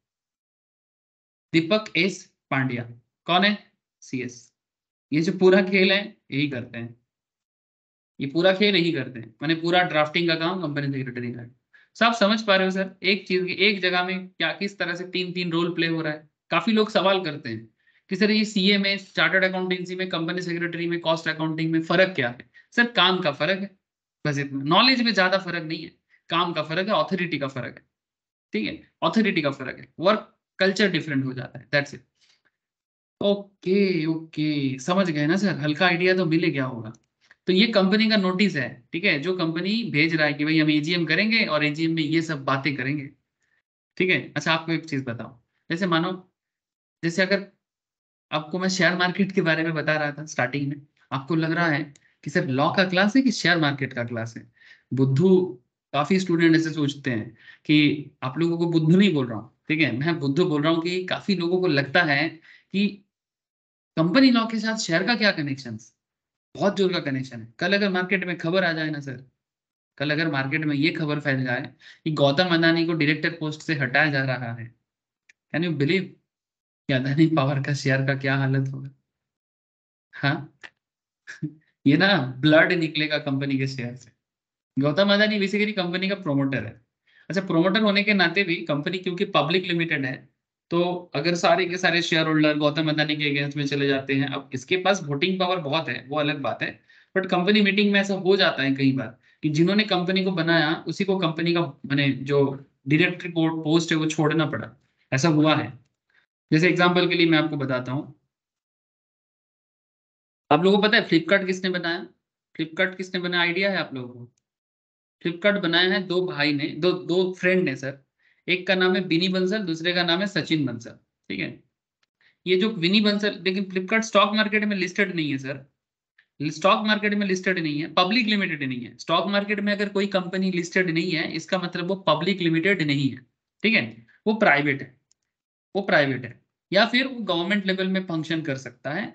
दीपक एस पांड्या कौन है, सीएस। ये जो पूरा खेल है यही करते हैं, ये पूरा खेल यही करते हैं, मैंने पूरा ड्राफ्टिंग का काम कंपनी सेक्रेटरी का है। सब समझ पा रहे हो सर, एक चीज एक जगह में क्या किस तरह से तीन तीन रोल प्ले हो रहा है। काफी लोग सवाल करते हैं कि सर ये सीए में, चार्टर्ड अकाउंटेंसी में, कंपनी सेक्रेटरी में, कॉस्ट अकाउंटिंग में फर्क क्या है। सर काम का फर्क है, बस इतना, नॉलेज में ज्यादा फर्क नहीं है, काम का फर्क है, ऑथोरिटी का फर्क है, ठीक है, ऑथोरिटी का फर्क है, वर्क कल्चर डिफरेंट हो जाता है, दैट्स इट। ओके ओके, समझ गए ना सर, हल्का आइडिया तो मिल गया होगा। तो ये कंपनी का नोटिस है, ठीक है, जो कंपनी भेज रहा है कि भाई हम एजीएम करेंगे और एजीएम में ये सब बातें करेंगे, ठीक है। अच्छा आपको एक चीज बताओ, जैसे मानो, जैसे अगर आपको मैं शेयर मार्केट के बारे में बता रहा था स्टार्टिंग में, आपको लग रहा है कि सर लॉ का क्लास है कि शेयर मार्केट का क्लास है। बुद्धू, काफी स्टूडेंट ऐसे सोचते हैं कि आप लोगों को बुद्धू नहीं बोल रहा हूँ, ठीक है, मैं बुद्धू बोल रहा हूँ कि काफी लोगों को लगता है कि कंपनी लॉ के साथ शेयर का क्या कनेक्शन, बहुत जोर का कनेक्शन है। कल अगर मार्केट में खबर आ जाए ना सर, कल अगर मार्केट में ये खबर फैल जाए कि गौतम अदानी को डायरेक्टर पोस्ट से हटाया जा रहा है, कैन यू बिलीव कि अदानी पावर का शेयर का क्या हालत होगा। हाँ ये ना ब्लड निकलेगा कंपनी के शेयर से। गौतम अदानी बेसिकली कंपनी का प्रोमोटर है। अच्छा प्रोमोटर होने के नाते भी कंपनी क्योंकि पब्लिक लिमिटेड है, तो अगर सारे के सारे शेयर होल्डर गौतम अदानी के अगेंस्ट में चले जाते हैं, अब इसके पास वोटिंग पावर बहुत है, वो अलग बात है, बट कंपनी मीटिंग में ऐसा हो जाता है कई बार कि जिन्होंने कंपनी को बनाया उसी को कंपनी का मैंने जो डायरेक्टर पोस्ट है वो छोड़ना पड़ा, ऐसा हुआ है। जैसे एग्जाम्पल के लिए मैं आपको बताता हूँ, आप लोगों को पता है फ्लिपकार्ट किसने बनाया, फ्लिपकार्ट किसने बनाया, आइडिया है आप लोगों को। फ्लिपकार्ट बनाया है दो भाई ने, दो दो फ्रेंड ने सर, एक का नाम है बिनी बंसल, दूसरे का नाम है सचिन बंसल, ठीक है। ये जो विनी बंसल, लेकिन फ्लिपकार्ट स्टॉक मार्केट में लिस्टेड नहीं है सर, स्टॉक मार्केट में लिस्टेड नहीं है, पब्लिक लिमिटेड नहीं है। स्टॉक मार्केट में अगर कोई कंपनी लिस्टेड नहीं है इसका मतलब वो पब्लिक लिमिटेड नहीं है, ठीक है, वो प्राइवेट है, वो प्राइवेट है, या फिर वो गवर्नमेंट लेवल में फंक्शन कर सकता है।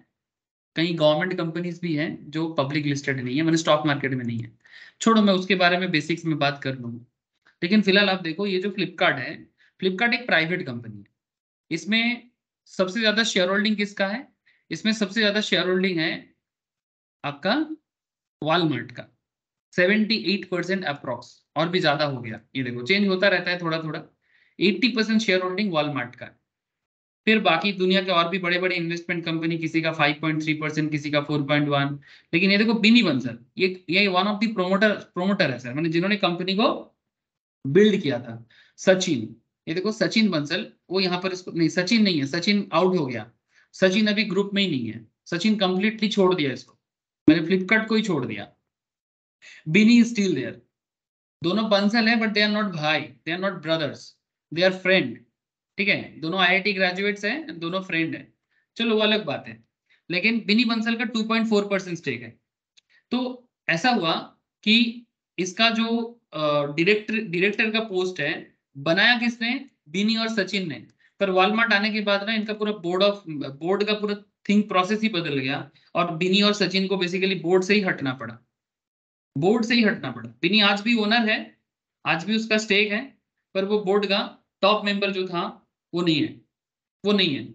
कई गवर्नमेंट कंपनीज भी हैं जो पब्लिक लिस्टेड नहीं है, मैंने स्टॉक मार्केट में नहीं है। छोड़ो, मैं उसके बारे में बेसिक्स में बात कर लूंगा, लेकिन फिलहाल आप देखो ये जो फ्लिपकार्ट है, फ्लिपकार्ट एक प्राइवेट कंपनी है। इसमें सबसे ज्यादा शेयर होल्डिंग किसका है, इसमें सबसे ज्यादा शेयर होल्डिंग है आपका वॉलमार्ट का, 78% अप्रॉक्स, और भी ज्यादा हो गया, ये देखो चेंज होता रहता है थोड़ा थोड़ा। 80% शेयर होल्डिंग वॉलमार्ट का। फिर बाकी दुनिया के और भी बड़े बड़े इन्वेस्टमेंट कंपनी, किसी का 5.3%, किसी का 4.1। लेकिन ये देखो बिनी बंसल, ये वन ऑफ द प्रोमोटर है सर, मैंने जिन्होंने कंपनी को बिल्ड किया था। सचिन, ये देखो सचिन बंसल, वो यहाँ पर इसको नहीं, सचिन नहीं है, सचिन आउट हो गया। सचिन अभी ग्रुप में ही नहीं है, सचिन कंप्लीटली छोड़ दिया इसको, मैंने फ्लिपकार्ट को ही छोड़ दिया। बिनी स्टिल देयर। दोनों बंसल है बट दे आर नॉट भाई, they are not brothers, they are friend. ठीक है, दोनों आईआईटी ग्रेजुएट्स हैं, दोनों फ्रेंड हैं, चलो वो अलग बात है। लेकिन बिनी बंसल का 2.4% स्टेक है। तो ऐसा हुआ कि इसका जो डायरेक्टर का पोस्ट है, बनाया किसने, बिनी और सचिन ने। पर वॉलमार्ट आने के बाद ना इनका पूरा बोर्ड का पूरा थिंक प्रोसेस ही बदल गया, और बिनी और सचिन को बेसिकली बोर्ड से ही हटना पड़ा, बोर्ड से ही हटना पड़ा। बिनी आज भी ओनर है, आज भी उसका स्टेक है, पर वो बोर्ड का टॉप मेंबर जो था वो नहीं है, वो नहीं है।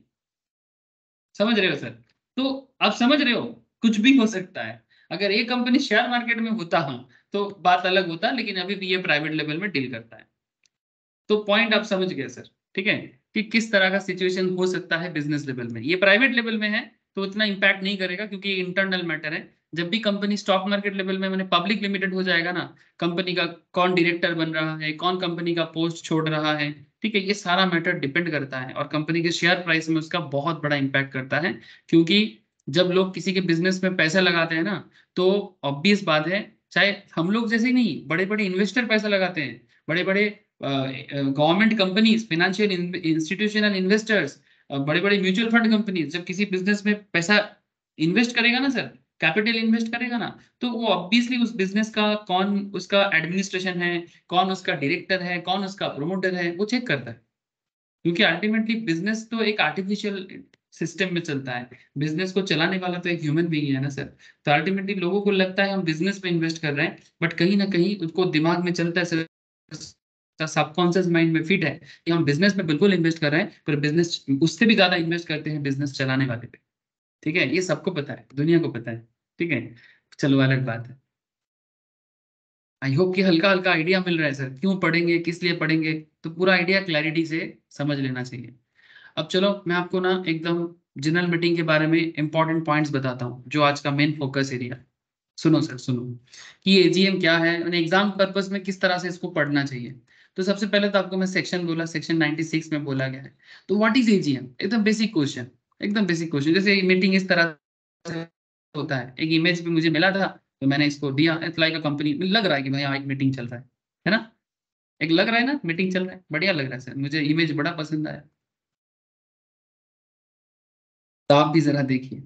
समझ रहे हो सर? तो आप समझ रहे हो, कुछ भी हो सकता है। अगर एक कंपनी शेयर मार्केट में होता हाँ तो बात अलग होता, लेकिन अभी भी ये प्राइवेट लेवल में डील करता है। तो पॉइंट आप समझ गए सर, ठीक है, कि किस तरह का सिचुएशन हो सकता है बिजनेस लेवल में। ये प्राइवेट लेवल में है तो उतना इंपैक्ट नहीं करेगा, क्योंकि ये इंटरनल मैटर है। जब भी कंपनी स्टॉक मार्केट लेवल में मैंने पब्लिक लिमिटेड हो जाएगा ना, कंपनी का कौन डायरेक्टर बन रहा है, कौन कंपनी का पोस्ट छोड़ रहा है, ठीक है, ये सारा मैटर डिपेंड करता है, और कंपनी के शेयर प्राइस में उसका बहुत बड़ा इंपैक्ट करता है। क्योंकि जब लोग किसी के बिजनेस में पैसा लगाते हैं ना, तो ऑब्वियस बात है, चाहे हम लोग जैसे ही नहीं, बड़े बड़े इन्वेस्टर पैसा लगाते हैं, बड़े बड़े government companies, financial institutional investors, बड़े बड़े म्यूचुअल फंड कंपनीज, जब किसी बिजनेस में पैसा इन्वेस्ट करेगा ना सर, कैपिटल इन्वेस्ट करेगा ना, तो वो ऑब्वियसली उस बिजनेस का कौन उसका एडमिनिस्ट्रेशन है, कौन उसका डायरेक्टर है, कौन उसका प्रोमोटर है, वो चेक करता है। क्योंकि अल्टीमेटली बिजनेस तो एक आर्टिफिशियल सिस्टम में चलता है, बिजनेस को चलाने वाला तो एक ह्यूमन बीइंग है ना सर। तो अल्टीमेटली लोगों को लगता है हम बिजनेस में इन्वेस्ट कर रहे हैं, बट कहीं ना कहीं उनको दिमाग में चलता है सर, सबकॉन्शियस माइंड में फिट है कि हम बिजनेस में बिल्कुल इन्वेस्ट कर रहे हैं, पर बिजनेस उससे भी ज्यादा इन्वेस्ट करते हैं बिजनेस चलाने वाले पे। ठीक है, ये सबको पता है, दुनिया को पता है। ठीक है, चलो अलग बात है। आई होप कि हल्का हल्का आइडिया मिल रहा है सर, क्यों पढ़ेंगे, किस लिए पढ़ेंगे, तो पूरा आइडिया क्लैरिटी से समझ लेना चाहिए। अब चलो मैं आपको ना एकदम जनरल मीटिंग के बारे में इंपॉर्टेंट पॉइंट्स बताता हूँ, जो आज का मेन फोकस एरिया। सुनो सर सुनो, कि एजीएम क्या है, एग्जाम पर्पस में किस तरह से इसको पढ़ना चाहिए। तो सबसे पहले तो आपको मैं सेक्शन बोला, सेक्शन 96 में बोला गया है। तो व्हाट इज एजीएम, एकदम बेसिक क्वेश्चन, एकदम बेसिक क्वेश्चन। जैसे मीटिंग इस तरह से होता है, एक इमेज भी मुझे मिला था तो मैंने इसको दिया, इट्स लाइक अ कंपनी, लग रहा है कि भाई हाँ एक मीटिंग चल रहा है ना, एक लग रहा है ना मीटिंग चल रहा है, बढ़िया लग रहा है सर, मुझे इमेज बड़ा पसंद आया। तो आप भी जरा देखिए।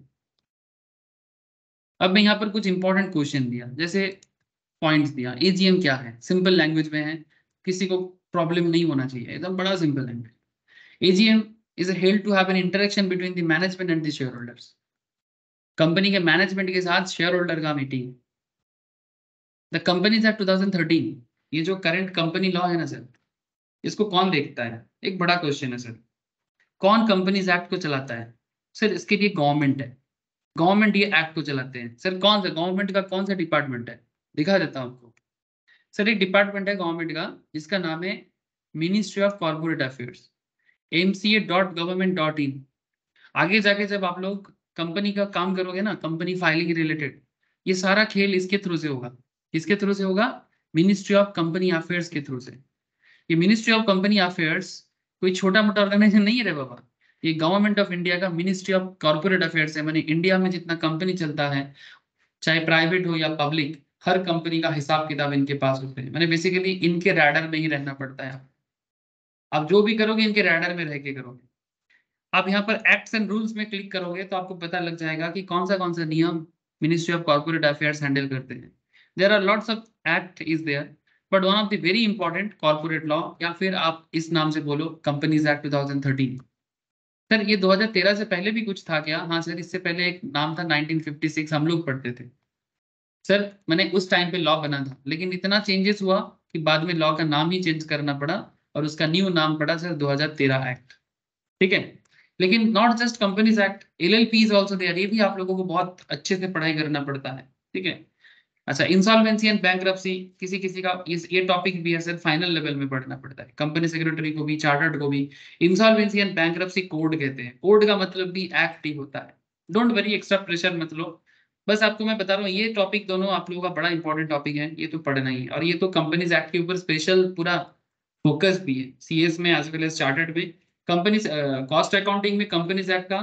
अब मैं यहाँ पर कुछ इंपॉर्टेंट क्वेश्चन दिया, जैसे पॉइंट्स दिया, एजीएम क्या है, सिंपल लैंग्वेज में है, किसी को प्रॉब्लम नहीं होना चाहिए, एकदम बड़ा simple language. AGM is held to have an interaction between the management and the share holders. Company के मैनेजमेंट के साथ शेयर होल्डर का मीटिंग। द कंपनीज एक्ट 2013, ये जो करंट कंपनी लॉ है ना सर, इसको कौन देखता है, एक बड़ा क्वेश्चन है सर। कौन कंपनीज एक्ट को चलाता है? सर इसके लिए गवर्नमेंट है, गवर्नमेंट ये एक्ट को चलाते हैं सर। कौन सा गवर्नमेंट का कौन सा डिपार्टमेंट है, दिखा देता हूँ आपको। सर एक डिपार्टमेंट है गवर्नमेंट का, जिसका नाम है ministry of corporate affairs, mca.government.in। आगे जाके जब आप लोग कंपनी का काम करोगे ना, कंपनी फाइलिंग रिलेटेड, ये सारा खेल इसके थ्रू से होगा। किसके थ्रू से होगा? मिनिस्ट्री ऑफ कंपनी अफेयर्स के थ्रू से। ये मिनिस्ट्री ऑफ कंपनी अफेयर्स कोई छोटा मोटा ऑर्गेनाइजेशन नहीं है रे बाबा, ये गवर्नमेंट ऑफ इंडिया का मिनिस्ट्री ऑफ कॉर्पोरेट अफेयर्स है। मैंने इंडिया में जितना कंपनी चलता है, चाहे प्राइवेट हो या पब्लिक, हर कंपनी का हिसाब किताब इनके पास होते हैं। मैंने बेसिकली इनके रैडर में ही रहना पड़ता है। आप जो भी करोगे इनके रैडर में रह के करोगे। आप यहाँ पर एक्ट्स एंड रूल्स में क्लिक करोगे तो आपको पता लग जाएगा कि कौन सा नियम ministry of corporate affairs handle करते हैं। There are lots of act is there, but one of the very important corporate law, या फिर आप इस नाम से बोलो कंपनीज एक्ट 2013। सर ये 2013 से पहले भी कुछ था क्या? हाँ सर, इससे पहले एक नाम था 1956, हम लोग पढ़ते थे सर। मैंने उस टाइम पे लॉ बना था, लेकिन इतना चेंजेस हुआ कि बाद में लॉ का नाम ही चेंज करना पड़ा, और उसका न्यू नाम पड़ा सर 2013 एक्ट। ठीक है, लेकिन not just companies act, LLP is also there, ये भी आप लोगों को बहुत अच्छे से पढ़ाई करना पड़ता है। ठीक है, अच्छा, इंसॉल्वेंसी एंड बैंक्रप्सी किसी किसी का ये टॉपिक भी है सर, फाइनल लेवल में पढ़ना पड़ता है, कंपनी सेक्रेटरी को भी, चार्टर्ड को भी। इंसॉल्वेंसी एंड बैंक्रप्सी कोड कहते हैं, कोड का मतलब भी एक्ट ही होता है। डोंट वरी, एक्स्ट्रा प्रेशर मत लो, बस आपको मैं बता रहा हूँ ये टॉपिक दोनों आप लोगों का बड़ा इंपॉर्टेंट टॉपिक है, ये तो पढ़ना ही है। और ये तो कंपनीज एक्ट के ऊपर स्पेशल पूरा फोकस भी है, सीएस में एज वेल एज चार्टर्ड में। कंपनी कॉस्ट अकाउंटिंग में कंपनीज एक्ट का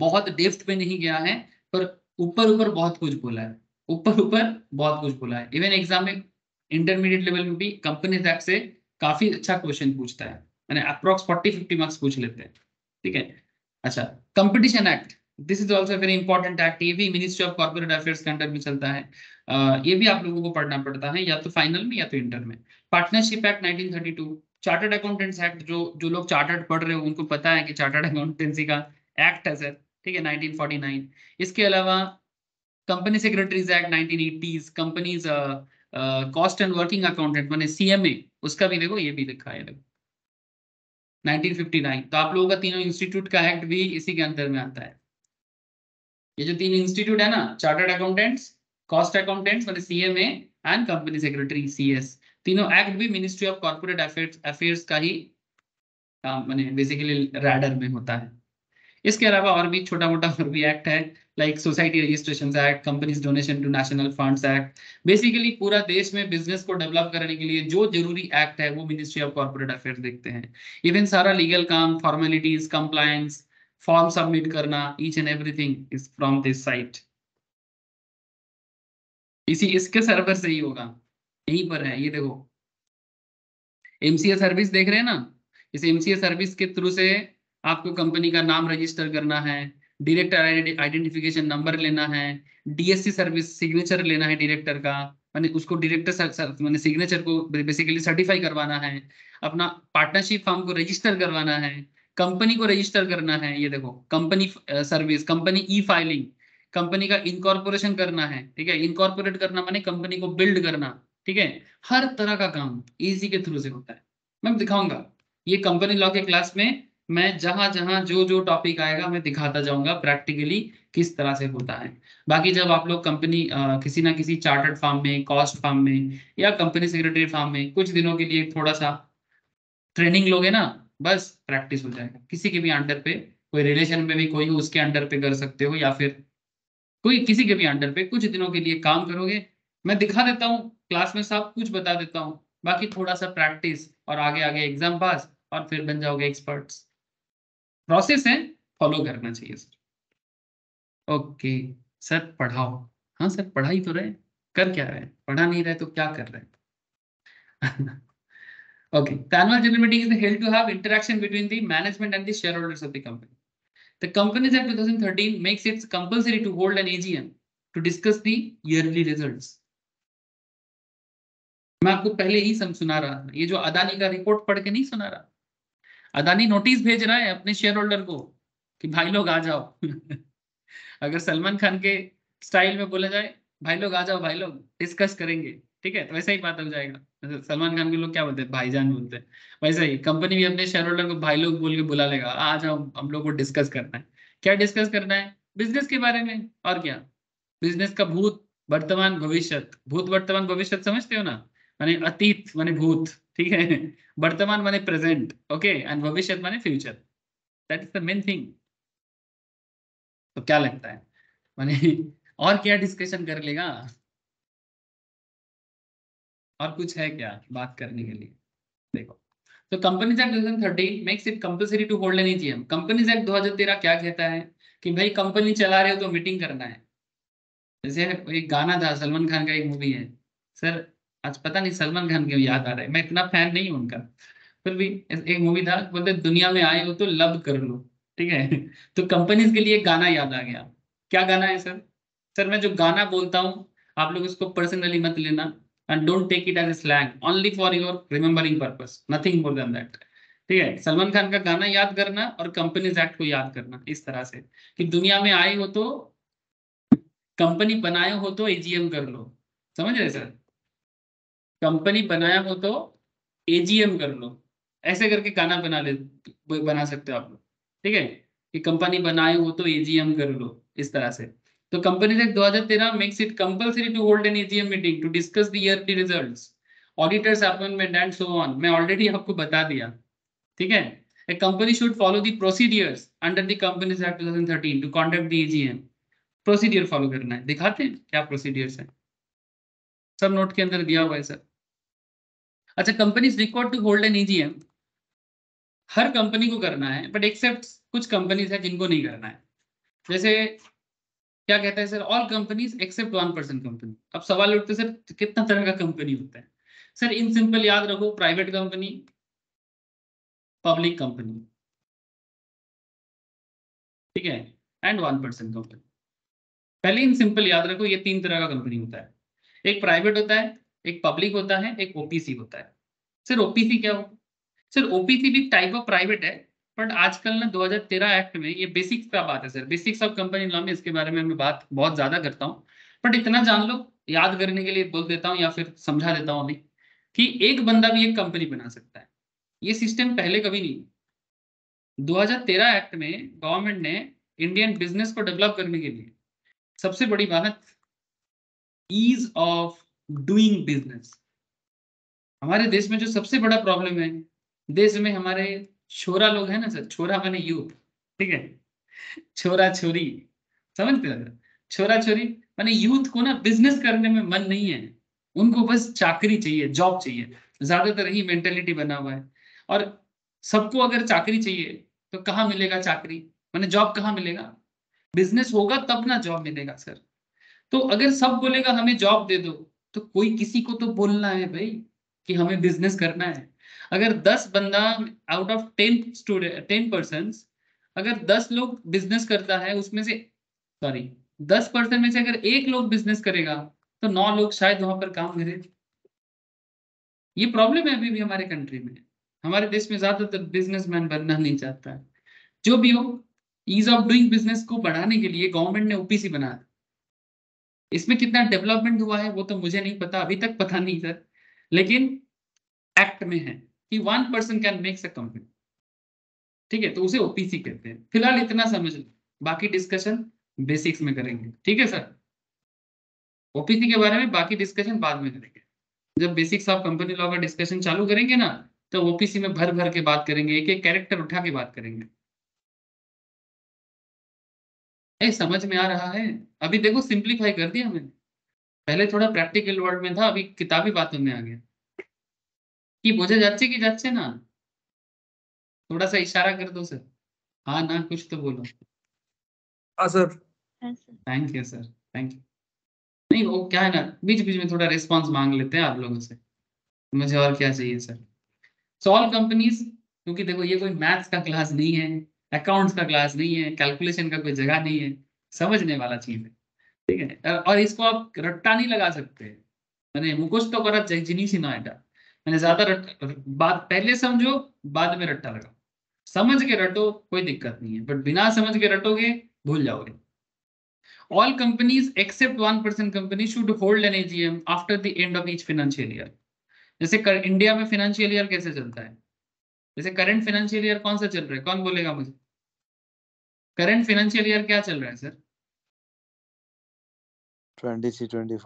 बहुत डेप्थ में नहीं गया है, पर ऊपर ऊपर बहुत कुछ बोला है, ऊपर ऊपर बहुत कुछ बोला है। इवन एग्जाम में इंटरमीडिएट लेवल में भी कंपनीज एक्ट से काफी अच्छा क्वेश्चन पूछता है, मैंने अप्रोक्स 40-50 मार्क्स पूछ लेते हैं, ठीक है। अच्छा, competition act, this is also very important act, ये भी मिनिस्ट्री ऑफ कॉर्पोरेट अफेयर्स के अंडर में चलता है। ये भी आप लोगों को पढ़ना पड़ता है, या तो फाइनल में या तो इंटर में। Partnership act 1932, chartered accountants act, जो जो लोग चार्टर्ड पढ़ रहे हो उनको पता है कि चार्टर्ड अकाउंटेंसी का एक्ट है सर, ठीक है, 1949। इसके अलावा company secretaries act 1980, companies cost and working accountant माने सीएमए, उसका भी देखो, ये भी लिखा है देखो 1959। तो आप लोगों का तीनों इंस्टीट्यूट का एक्ट भी इसी के अंदर में आता है। ये जो तीन इंस्टीट्यूट है ना, चार्टर्ड अकाउंटेंट्स, कॉस्ट अकाउंटेंट्स माने CMA and company secretary CS, तीनों एक्ट भी मिनिस्ट्री ऑफ कॉर्पोरेट अफेयर्स का ही माने बेसिकली रैडर में होता है। इसके अलावा और भी छोटा मोटा और भी एक्ट है, like society registration act, companies donation to national funds act. Basically पूरा देश में बिजनेस को डेवलप करने के लिए जो जरूरी एक्ट है वो मिनिस्ट्री ऑफ कॉर्पोरेट अफेयर्स देखते हैं। इवन सारा लीगल काम, फॉर्मेलिटीज, कंप्लायंस, फॉर्म सबमिट करना, each and everything is from this site, इसी इसके सर्वर से ही होगा, यहीं पर है। ये देखो एमसीए सर्विस देख रहे हैं ना, इस एमसीए सर्विस के थ्रू से आपको कंपनी का नाम रजिस्टर करना है, डायरेक्टर आइडेंटिफिकेशन नंबर लेना है, डीएससी सर्विस सिग्नेचर लेना है डायरेक्टर का, माने उसको डायरेक्टर माने सिग्नेचर को बेसिकली सर्टिफाई करवाना है, अपना पार्टनरशिप फॉर्म को रजिस्टर करवाना है, कंपनी को रजिस्टर करना है। ये देखो कंपनी सर्विस, कंपनी ई फाइलिंग, कंपनी का इनकॉर्पोरेशन करना है, ठीक है, इनकॉर्पोरेट करना माने कंपनी को बिल्ड करना, ठीक है। हर तरह का काम इजी के थ्रू से होता है, मैं दिखाऊंगा ये कंपनी लॉ के क्लास में। मैं जहां जहां जो जो टॉपिक आएगा मैं दिखाता जाऊंगा प्रैक्टिकली किस तरह से होता है। बाकी जब आप लोग कंपनी किसी ना किसी चार्टर्ड फर्म में, कॉस्ट फर्म में या कंपनी सेक्रेटरी फर्म में कुछ दिनों के लिए थोड़ा सा ट्रेनिंग लोगे ना, बस प्रैक्टिस हो जाएगा। किसी के भी अंडर पे, कोई रिलेशन में भी कोई हो उसके अंडर पे कर सकते हो, या फिर कोई किसी के भी अंडर पे कुछ दिनों के लिए काम करोगे। मैं दिखा देता हूँ क्लास में, सब कुछ बता देता हूँ, बाकी थोड़ा सा प्रैक्टिस और आगे आगे एग्जाम पास, और फिर बन जाओगे एक्सपर्ट्स। प्रोसेस है, फॉलो करना चाहिए सर। ओके सर, पढ़ाओ। हाँ सर, पढ़ाई तो रहे, कर क्या रहे, पढ़ा नहीं रहे तो क्या कर रहे हैं। Okay, the annual general meeting is held to have interaction between the management and the shareholders of the company. The Companies Act 2013 makes it compulsory to hold an AGM to discuss the yearly results. मैं आपको पहले ही सुना रहा था, ये जो अदानी का report पढ़ के नहीं सुना रहा, अदानी नोटिस भेज रहा है अपने शेयर होल्डर को कि भाई लोग आ जाओ। अगर सलमान खान के स्टाइल में बोला जाए, भाई लोग आ जाओ, भाई लोग डिस्कस करेंगे, ठीक है, तो वैसा ही बात हो जाएगा। जैसे सलमान खान के लोग क्या बोलते हैं, भाईजान बोलते हैं, वैसा ही कंपनी भी अपने शेयर होल्डर को भाई लोग बोल के बुला लेगा, आ जाओ हम लोग को डिस्कस करना है। क्या डिस्कस करना है? बिजनेस के बारे में, और क्या, बिजनेस का भूत वर्तमान भविष्य, भूत वर्तमान भविष्य समझते हो ना, माने अतीत माने भूत, ठीक है, वर्तमान माने प्रेजेंट, ओके, एंड भविष्य माने future, that is the main thing. तो क्या लगता है माने और क्या डिस्कशन कर लेगा, और कुछ है क्या बात करने के लिए? देखो, तो companies act 2013 makes it compulsory to hold an AGM. Companies act 2013 क्या कहता है कि भाई कंपनी चला रहे हो तो मीटिंग करना है। जैसे एक गाना था सलमान खान का, एक मूवी है सर, आज पता नहीं सलमान खान क्यों याद आ रहा है, मैं इतना फैन नहीं हूं उनका, फिर भी एक मूवी था, बोलते दुनिया में आए हो तो लब कर लो, ठीक है। तो कंपनीज के लिए एक गाना याद आ गया। क्या गाना है सर? सर मैं जो गाना बोलता हूँ आप लोग उसको पर्सनली मत लेना, and don't take it as slang, only for your remembering purpose, nothing more than that, ठीक है। सलमान खान का गाना याद करना और कंपनीज एक्ट को याद करना इस तरह से कि दुनिया में आए हो तो, कंपनी बनाए हो तो एजीएम कर लो, समझ रहे सर, कंपनी बनाया हो तो एजीएम कर लो, ऐसे करके गाना बना सकते हो आप लोग, ठीक है, कि कंपनी बनाए हो तो एजीएम कर लो, इस तरह से। तो companies act 2013 makes it compulsory to hold an AGM meeting to discuss the yearly results, auditors appointment and so on. मैं ऑलरेडी आपको बता दिया, ठीक है। A company should follow the procedures under the Companies Act 2013 to conduct the AGM। Procedure follow करना है, दिखाते हैं क्या प्रोसीडियर्स है, सब नोट के अंदर दिया हुआ है सर। अच्छा, companies record to hold an AGM, हर कंपनी को करना है, बट एक्सेप्ट कुछ कंपनीज है जिनको नहीं करना है। जैसे क्या कहता है sir, all companies except 1% company. अब सवाल उठते सर कितना तरह का कंपनी होता है। सर इन सिंपल याद रखो, प्राइवेट कंपनी, पब्लिक कंपनी, ठीक है, एंड 1% कंपनी। पहले इन सिंपल याद रखो, ये 3 तरह का कंपनी होता है। एक प्राइवेट होता है, एक पब्लिक होता है, एक ओपीसी होता है। सर ओपीसी क्या हो? सर ओपीसी भी टाइप ऑफ प्राइवेट है, बट आजकल ना 2013 एक्ट में ये बेसिक्स का बात है sir, basics of company law में इसके बारे में मैं बात बहुत ज्यादा करता हूँ। बट इतना जान लो, याद करने के लिए बोल देता हूँ या फिर समझा देता हूँ अभी, कि एक बंदा भी एक कंपनी बना सकता है। ये सिस्टम पहले कभी नहीं। 2013 एक्ट में गवर्नमेंट ने इंडियन बिजनेस को डेवलप करने के लिए सबसे बड़ी बात, ईज ऑफ डूइंग बिजनेस। हमारे देश में जो सबसे बड़ा प्रॉब्लम है, देश में हमारे छोरा लोग हैं ना सर, छोरा माने यूथ, ठीक है, छोरा छोरी, समझते हो सर? छोरा छोरी माने यूथ को ना बिजनेस करने में मन नहीं है, उनको बस चाकरी चाहिए, जॉब चाहिए। ज्यादातर यही मेंटेलिटी बना हुआ है। और सबको अगर चाकरी चाहिए तो कहाँ मिलेगा चाकरी, माने जॉब कहाँ मिलेगा? बिजनेस होगा तब ना जॉब मिलेगा सर। तो अगर सब बोलेगा हमें जॉब दे दो, तो कोई किसी को तो बोलना है भाई कि हमें बिजनेस करना है। अगर 10 बंदा आउट ऑफ 10 स्टूडेंट 10% अगर 10 लोग बिजनेस करता है, उसमें से सॉरी 10% में से अगर एक लोग बिजनेस करेगा, तो 9 लोग शायद वहां पर काम करें। ये प्रॉब्लम है अभी भी हमारे कंट्री में। हमारे देश में ज्यादातर बिजनेसमैन बनना नहीं चाहता है। जो भी हो, ईज ऑफ डूइंग बिजनेस को बढ़ाने के लिए गवर्नमेंट ने ओपीसी बनाया। इसमें कितना डेवलपमेंट हुआ है वो तो मुझे नहीं पता, अभी तक पता नहीं सर, लेकिन एक्ट में है कि 1% कैन मेक्स अ कंपनी, ठीक है, तो उसे ओपीसी कहते हैं। फिलहाल इतना समझ लो, बाकी डिस्कशन बेसिक्स में करेंगे, ठीक है सर। ओपीसी के बारे में बाकी डिस्कशन बाद में करेंगे, जब बेसिक्स ऑफ कंपनी लॉ का डिस्कशन चालू करेंगे ना, तो ओपीसी में भर भर के बात करेंगे, एक एक कैरेक्टर उठा के बात करेंगे। समझ में आ रहा है? अभी देखो सिंप्लीफाई कर दिया मैंने, पहले थोड़ा प्रैक्टिकल वर्ड में था, अभी किताबी बातों में आ गया। कि বোঝা যাচ্ছে কি যাচ্ছে না? थोड़ा सा इशारा कर दो सर, हाँ ना कुछ तो बोलो। हाँ sir. Thank you sir, thank you. नहीं वो क्या है ना, बीच बीच में थोड़ा रिस्पांस मांग लेते हैं आप लोगों से, मुझे और क्या चाहिए सर। सो ऑल कंपनीज, क्योंकि देखो ये कोई मैथ्स का क्लास नहीं है, अकाउंट्स का क्लास नहीं है, कैलकुलेशन का कोई जगह नहीं है, समझने वाला चीज है, ठीक है। और इसको आप रट्टा नहीं लगा सकते, मैंने मुकुश तो करा जिनिस ही ना आएगा। मैंने ज्यादा बात पहले समझो, बाद में रट्टा लगा। समझ के रटो कोई दिक्कत नहीं है, बट बिना समझ के रटोगे भूल जाओगे। All companies except 1% company should hold an AGM after the end of each financial year। जैसे इंडिया में फाइनेंशियल ईयर कैसे चलता है, जैसे करंट फाइनेंशियल ईयर कौन सा चल रहा है, कौन बोलेगा मुझे? करंट फाइनेंशियल ईयर क्या चल रहा है सर? 23-24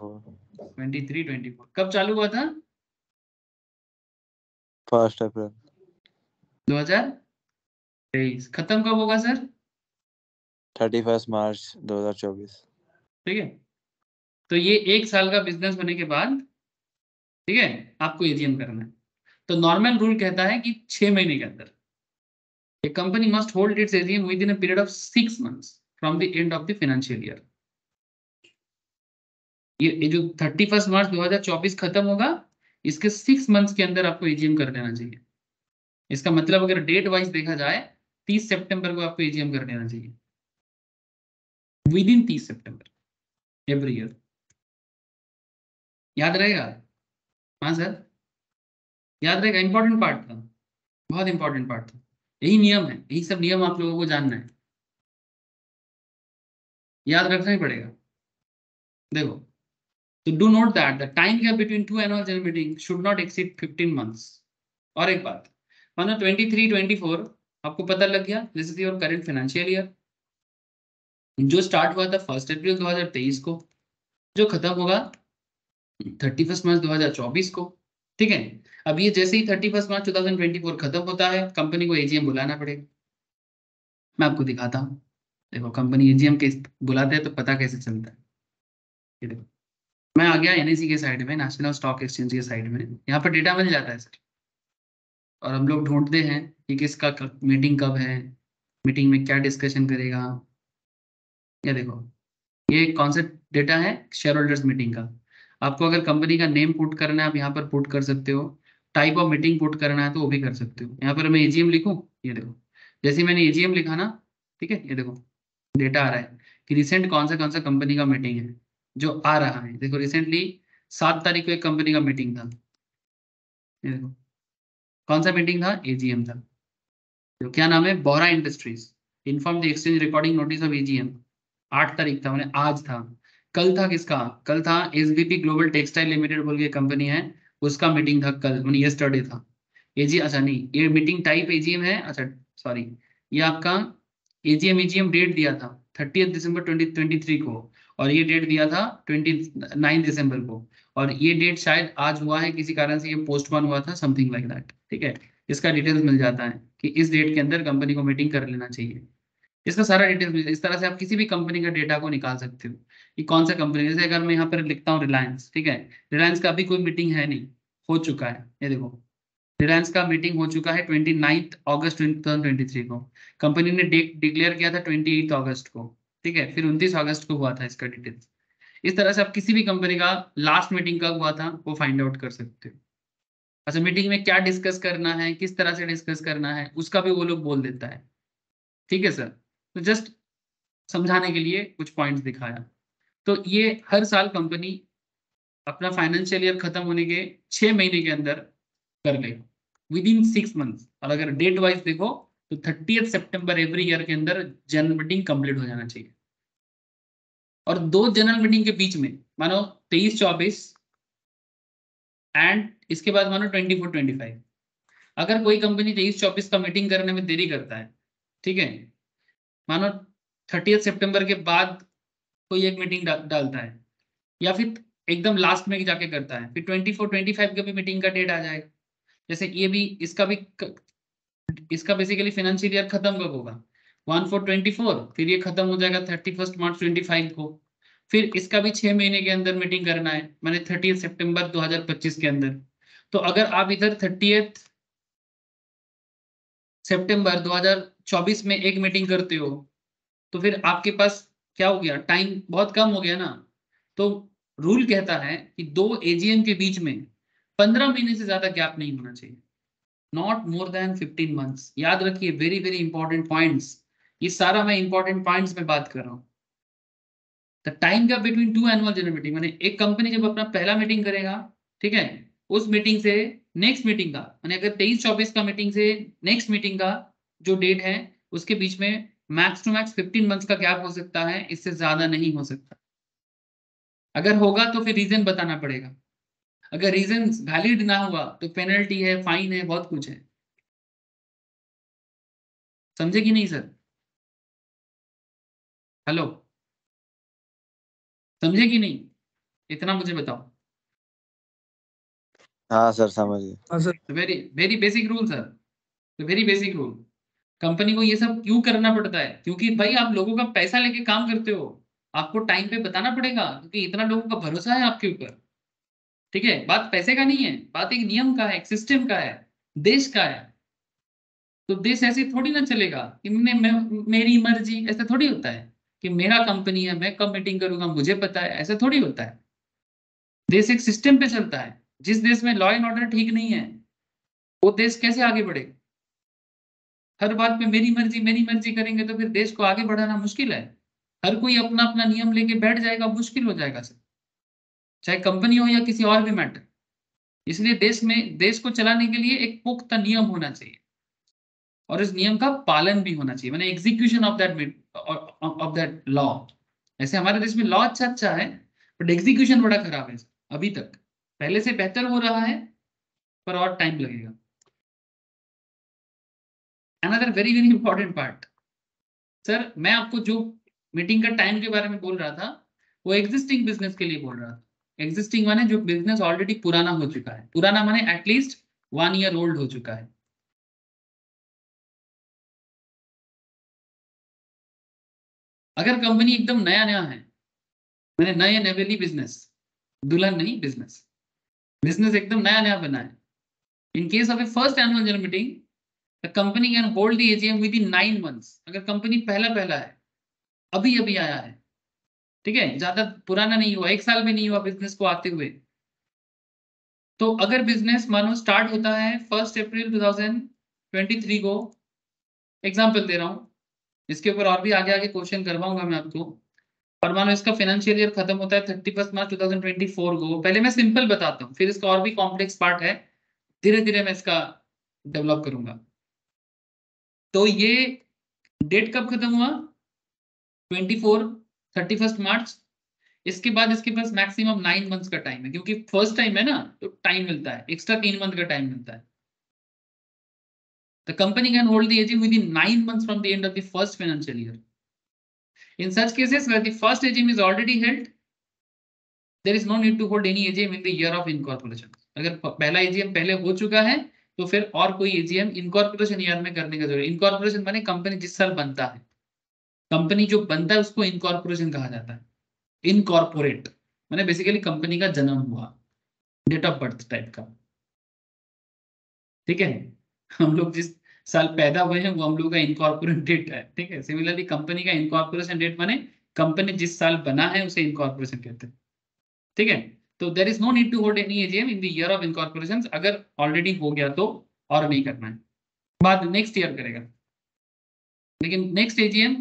23-24 कब चालू हुआ था? 1 अप्रैल 2023। खत्म कब होगा सर? 31 मार्च 2024। ठीक है, तो ये 1 साल का बिजनेस होने के बाद, ठीक है, आपको एजीएम करना है। तो नॉर्मल रूल कहता है कि 6 महीने के अंदर a company must hold its AGM within a period of 6 months from the end of the financial year। ये जो 31 मार्च 2024 खत्म होगा, इसके 6 मंथ्स के अंदर आपको एजीएम कर लेना चाहिए। इसका मतलब अगर डेट वाइज देखा जाए, 30 सितंबर को आपको एजीएम कर लेना चाहिए, with in 30 September every year. याद रहेगा? हाँ सर, याद रहेगा, इंपॉर्टेंट पार्ट था, बहुत इंपॉर्टेंट पार्ट था। यही नियम है, यही सब नियम आप लोगों को जानना है, याद रखना ही पड़ेगा। देखो, तो do not that the time gap between 2 annual general meeting should not exceed 15 months. और एक बात, मानो 23-24 आपको पता लग गया, this is your current financial year, जो स्टार्ट हुआ था 1 अप्रैल 2023 को, जो खत्म होगा 31 मार्च 2024 को। ठीक है, अब ये जैसे ही 31 मार्च 2024 खत्म होता है, कंपनी को एजीएम बुलाना पड़ेगा। मैं आपको दिखाता हूँ। देखो कंपनी एजीएम के बुलाते हैं तो पता कैसे चलता है। ये देखो, मैं आ गया एनएसी के साइड में, नेशनल स्टॉक एक्सचेंज के साइड में। यहाँ पर डेटा मिल जाता है सर, और हम लोग ढूंढते हैं कि किसका मीटिंग कब है, मीटिंग में क्या डिस्कशन करेगा। ये देखो, ये कौन सा डेटा है, शेयर होल्डर्स मीटिंग का। आपको अगर कंपनी का नेम पुट करना है, आप यहाँ पर पुट कर सकते हो। टाइप ऑफ मीटिंग पुट करना है तो वो भी कर सकते हो। यहाँ पर मैं एजीएम लिखूं, ये देखो, जैसे मैंने एजीएम लिखा ना, ठीक है, ये देखो डेटा आ रहा है कि रिसेंट कौन सा कंपनी का मीटिंग है जो आ रहा है। देखो रिसेंटली 7 तारीख को एक कंपनी का मीटिंग था। ये देखो कौन सा मीटिंग था, एजीएम था। तो क्या नाम है, Bora industries inform the exchange recording notice of AGM. 8 तारीख था, मैंने आज था। कल था किसका, कल था एसबीपी ग्लोबल टेक्सटाइल लिमिटेड बोल के कंपनी है, उसका मीटिंग था कल, मैंने यस्टरडे था। एजी अच्छा नहीं, ये मीटिंग टाइप एजीएम है, अच्छा सॉरी, ये आपका एजीएम डेट दिया था 30 दिसंबर 2023 को, और ये डेट दिया था 29 दिसंबर को, और ये डेट शायद आज हुआ है, किसी कारण से ये पोस्टपोन हुआ था, समथिंग लाइक दैट। ठीक है, इसका डिटेल्स मिल जाता है कि इस डेट के अंदर कंपनी को मीटिंग कर लेना चाहिए। इसका सारा डिटेल्स मिल, इस तरह से आप किसी भी कंपनी का डेटा को निकाल सकते हो कि कौन सा कंपनी। जैसे अगर मैं यहाँ पर लिखता हूँ रिलायंस, ठीक है, रिलायंस का अभी कोई मीटिंग है नहीं, हो चुका है। ये देखो रिलायंस का मीटिंग हो चुका है 29 अगस्त 2023 को। कंपनी ने डेट डिक्लेयर किया था 28 अगस्त को। ठीक है, फिर 29 अगस्त को हुआ था इसका डिटेल्स। इस तरह से आप किसी भी कंपनी का लास्ट मीटिंग कब हुआ था वो फाइंड आउट कर सकते हो। अच्छा, मीटिंग में क्या डिस्कस करना है, किस तरह से डिस्कस करना है, उसका भी वो लोग बोल देता है। ठीक है सर, तो जस्ट समझाने के लिए कुछ पॉइंट्स दिखाया। तो ये हर साल कंपनी अपना फाइनेंशियल ईयर खत्म होने के 6 महीने के अंदर कर ले, विद इन 6 मंथ्स। और अगर डेट वाइज देखो तो 30 सितंबर एवरी ईयर के अंदर जनरल मीटिंग कंप्लीट हो जाना चाहिए। और 2 जनरल मीटिंग के बीच में मानो 23-24 एंड इसके बाद मानो 24-25, अगर कोई कंपनी 23-24 का मीटिंग करने में देरी करता है, ठीक है, मानो 30 सितंबर के बाद कोई एक मीटिंग डालता है, या फिर एकदम लास्ट में जाके करता है, फिर 24-25 का भी मीटिंग का डेट आ जाएगा। जैसे ये भी, इसका बेसिकली फाइनेंशियल ईयर खत्म कब होगा, 1/4/24, फिर ये खत्म हो जाएगा 31 मार्च 25 को। फिर इसका भी 6 महीने के अंदर मीटिंग करना है, मैंने 30 सितंबर 2025 के अंदर। तो अगर आप इधर 30 सितंबर 2024 में एक मीटिंग करते हो, तो फिर आपके पास क्या हो गया, टाइम बहुत कम हो गया ना। तो रूल कहता है कि 2 एजीएम के बीच में 15 महीने से ज्यादा गैप नहीं होना चाहिए, नॉट मोर देन 15 मंथ्स। याद रखिए, वेरी वेरी इंपॉर्टेंट पॉइंट्स, ये सारा मैं इंपॉर्टेंट पॉइंट्स में बात कर रहा हूँ। The time gap between 2 annual general meeting, माने एक कंपनी जब अपना पहला मीटिंग करेगा, ठीक है, उस मीटिंग से नेक्स्ट मीटिंग का, माने अगर 23-24 का मीटिंग से नेक्स्ट मीटिंग का जो डेट है, उसके बीच में मैक्स टू मैक्स 15 मंथ्स का गैप हो सकता है, इससे ज्यादा नहीं हो सकता। अगर होगा तो फिर रीजन बताना पड़ेगा। अगर रीजन वैलिड ना हुआ तो पेनल्टी है, फाइन है, बहुत कुछ है। समझे कि नहीं सर? हेलो, समझे कि नहीं, इतना मुझे बताओ। हाँ सर, समझ गए। हाँ sir. Very very basic rule sir, very basic rule. Company को ये सब क्यों करना पड़ता है, क्योंकि भाई आप लोगों का पैसा लेके काम करते हो, आपको टाइम पे बताना पड़ेगा, क्योंकि इतना लोगों का भरोसा है आपके ऊपर। ठीक है, बात पैसे का नहीं है, बात एक नियम का है, एक सिस्टम का है, देश का है। तो देश ऐसे थोड़ी ना चलेगा कि मेरी मर्जी, ऐसा थोड़ी होता है कि मेरा कंपनी है, मैं कब मीटिंग करूंगा मुझे पता है, ऐसा थोड़ी होता है। देश एक सिस्टम पे चलता है। जिस देश में लॉ एंड ऑर्डर ठीक नहीं है, वो देश कैसे आगे बढ़ेगा? हर बात पे मेरी मर्जी करेंगे तो फिर देश को आगे बढ़ाना मुश्किल है। हर कोई अपना अपना नियम लेके बैठ जाएगा, मुश्किल हो जाएगा सर, चाहे कंपनी हो या किसी और भी मैटर। इसलिए देश को चलाने के लिए एक पुख्ता नियम होना चाहिए, और इस नियम का पालन भी होना चाहिए, मैंने एग्जीक्यूशन ऑफ दैट लॉ। ऐसे हमारे देश में लॉ अच्छा अच्छा है, बट एग्जीक्यूशन बड़ा खराब है अभी तक। पहले से बेहतर हो रहा है, पर और टाइम लगेगा। Another very very important part, sir मैं आपको जो मीटिंग का टाइम के बारे में बोल रहा था, वो एग्जिस्टिंग बिजनेस के लिए बोल रहा था। एग्जिस्टिंग माने जो बिजनेस ऑलरेडी पुराना हो चुका है, पुराना माने एटलीस्ट 1 ईयर ओल्ड हो चुका है। अगर कंपनी एकदम नया नया है, मैंने नए नवेली बिजनेस, दुल्हन नहीं बिजनेस, बिजनेस एकदम नया नया बना है, in case of A first annual general meeting the company can hold the AGM with in 9 months। अगर कंपनी पहला पहला है, अभी अभी आया है, ठीक है, ज्यादा पुराना नहीं हुआ, 1 साल भी नहीं हुआ बिजनेस को आते हुए, तो अगर बिजनेस मानो स्टार्ट होता है 1 अप्रैल 2023 को, एग्जाम्पल दे रहा हूँ, इसके ऊपर और भी आगे आगे क्वेश्चन करवाऊंगा मैं आपको, और मानो इसका फाइनेंशियल ईयर खत्म होता है 31 मार्च 2024 को। पहले मैं सिंपल बताता हूँ, फिर इसका और भी कॉम्प्लेक्स पार्ट है, धीरे धीरे मैं इसका डेवलप करूंगा। तो ये डेट कब खत्म हुआ? 31 मार्च। इसके बाद इसके पास मैक्सिमम 9 months का टाइम है, क्योंकि फर्स्ट टाइम है ना, तो टाइम मिलता है, एक्स्ट्रा 3 month का टाइम मिलता है। The company can hold the AGM within 9 months from the end of the first financial year. In such cases where the first AGM is already held, there is no need to hold any AGM in the year of incorporation. अगर पहला AGM पहले हो चुका है तो फिर और कोई AGM इनकॉर्पोरेशन ईयर में करने का जरूरत। इनकॉर्पोरेशन माने कंपनी जिस साल बनता है, कंपनी जो बनता है उसको इनकॉर्पोरेशन कहा जाता है। इनकॉर्पोरेट माने बेसिकली कंपनी का जन्म हुआ, डेट ऑफ बर्थ टाइप का, ठीक है। हम लोग जिस साल पैदा हुए हैं वो हम लोग का इनकॉर्पोरेट डेट है, ठीक है। सिमिलरली कंपनी का इनकॉर्पोरेशन डेट माने कंपनी जिस साल बना है उसे इनकॉर्पोरेशन कहते हैं, ठीक है। तो there is no need to hold any AGM in the year of incorporation, अगर ऑलरेडी हो गया तो और नहीं करना है, बाद नेक्स्ट ईयर करेगा। लेकिन नेक्स्ट एजीएम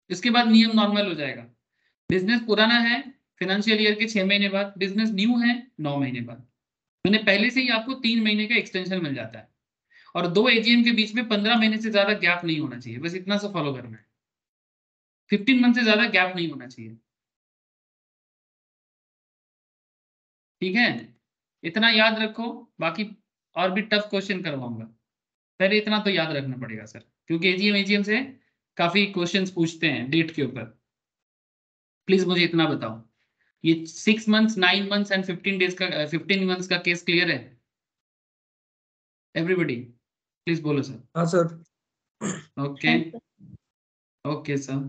इसके बाद नियम नॉर्मल हो जाएगा। बिजनेस पुराना है फाइनेंशियल ईयर के 6 महीने बाद, बिजनेस न्यू है 9 महीने बाद, मैंने पहले से ही आपको 3 महीने का एक्सटेंशन मिल जाता है, और 2 एजीएम के बीच में 15 महीने से ज्यादा गैप नहीं होना चाहिए, बस इतना सा फॉलो करना है। 15 मंथ से ज्यादा गैप नहीं होना चाहिए, ठीक है। इतना याद रखो, बाकी और भी टफ क्वेश्चन करवाऊंगा, पहले इतना तो याद रखना पड़ेगा सर, क्योंकि एजीएम से काफी क्वेश्चंस पूछते हैं डेट के ऊपर। प्लीज मुझे इतना बताओ, ये 6 months 9 months एंड 15 डेज का 15 months का केस क्लियर है? एवरीबॉडी प्लीज बोलो सर। हाँ sir. Okay okay sir.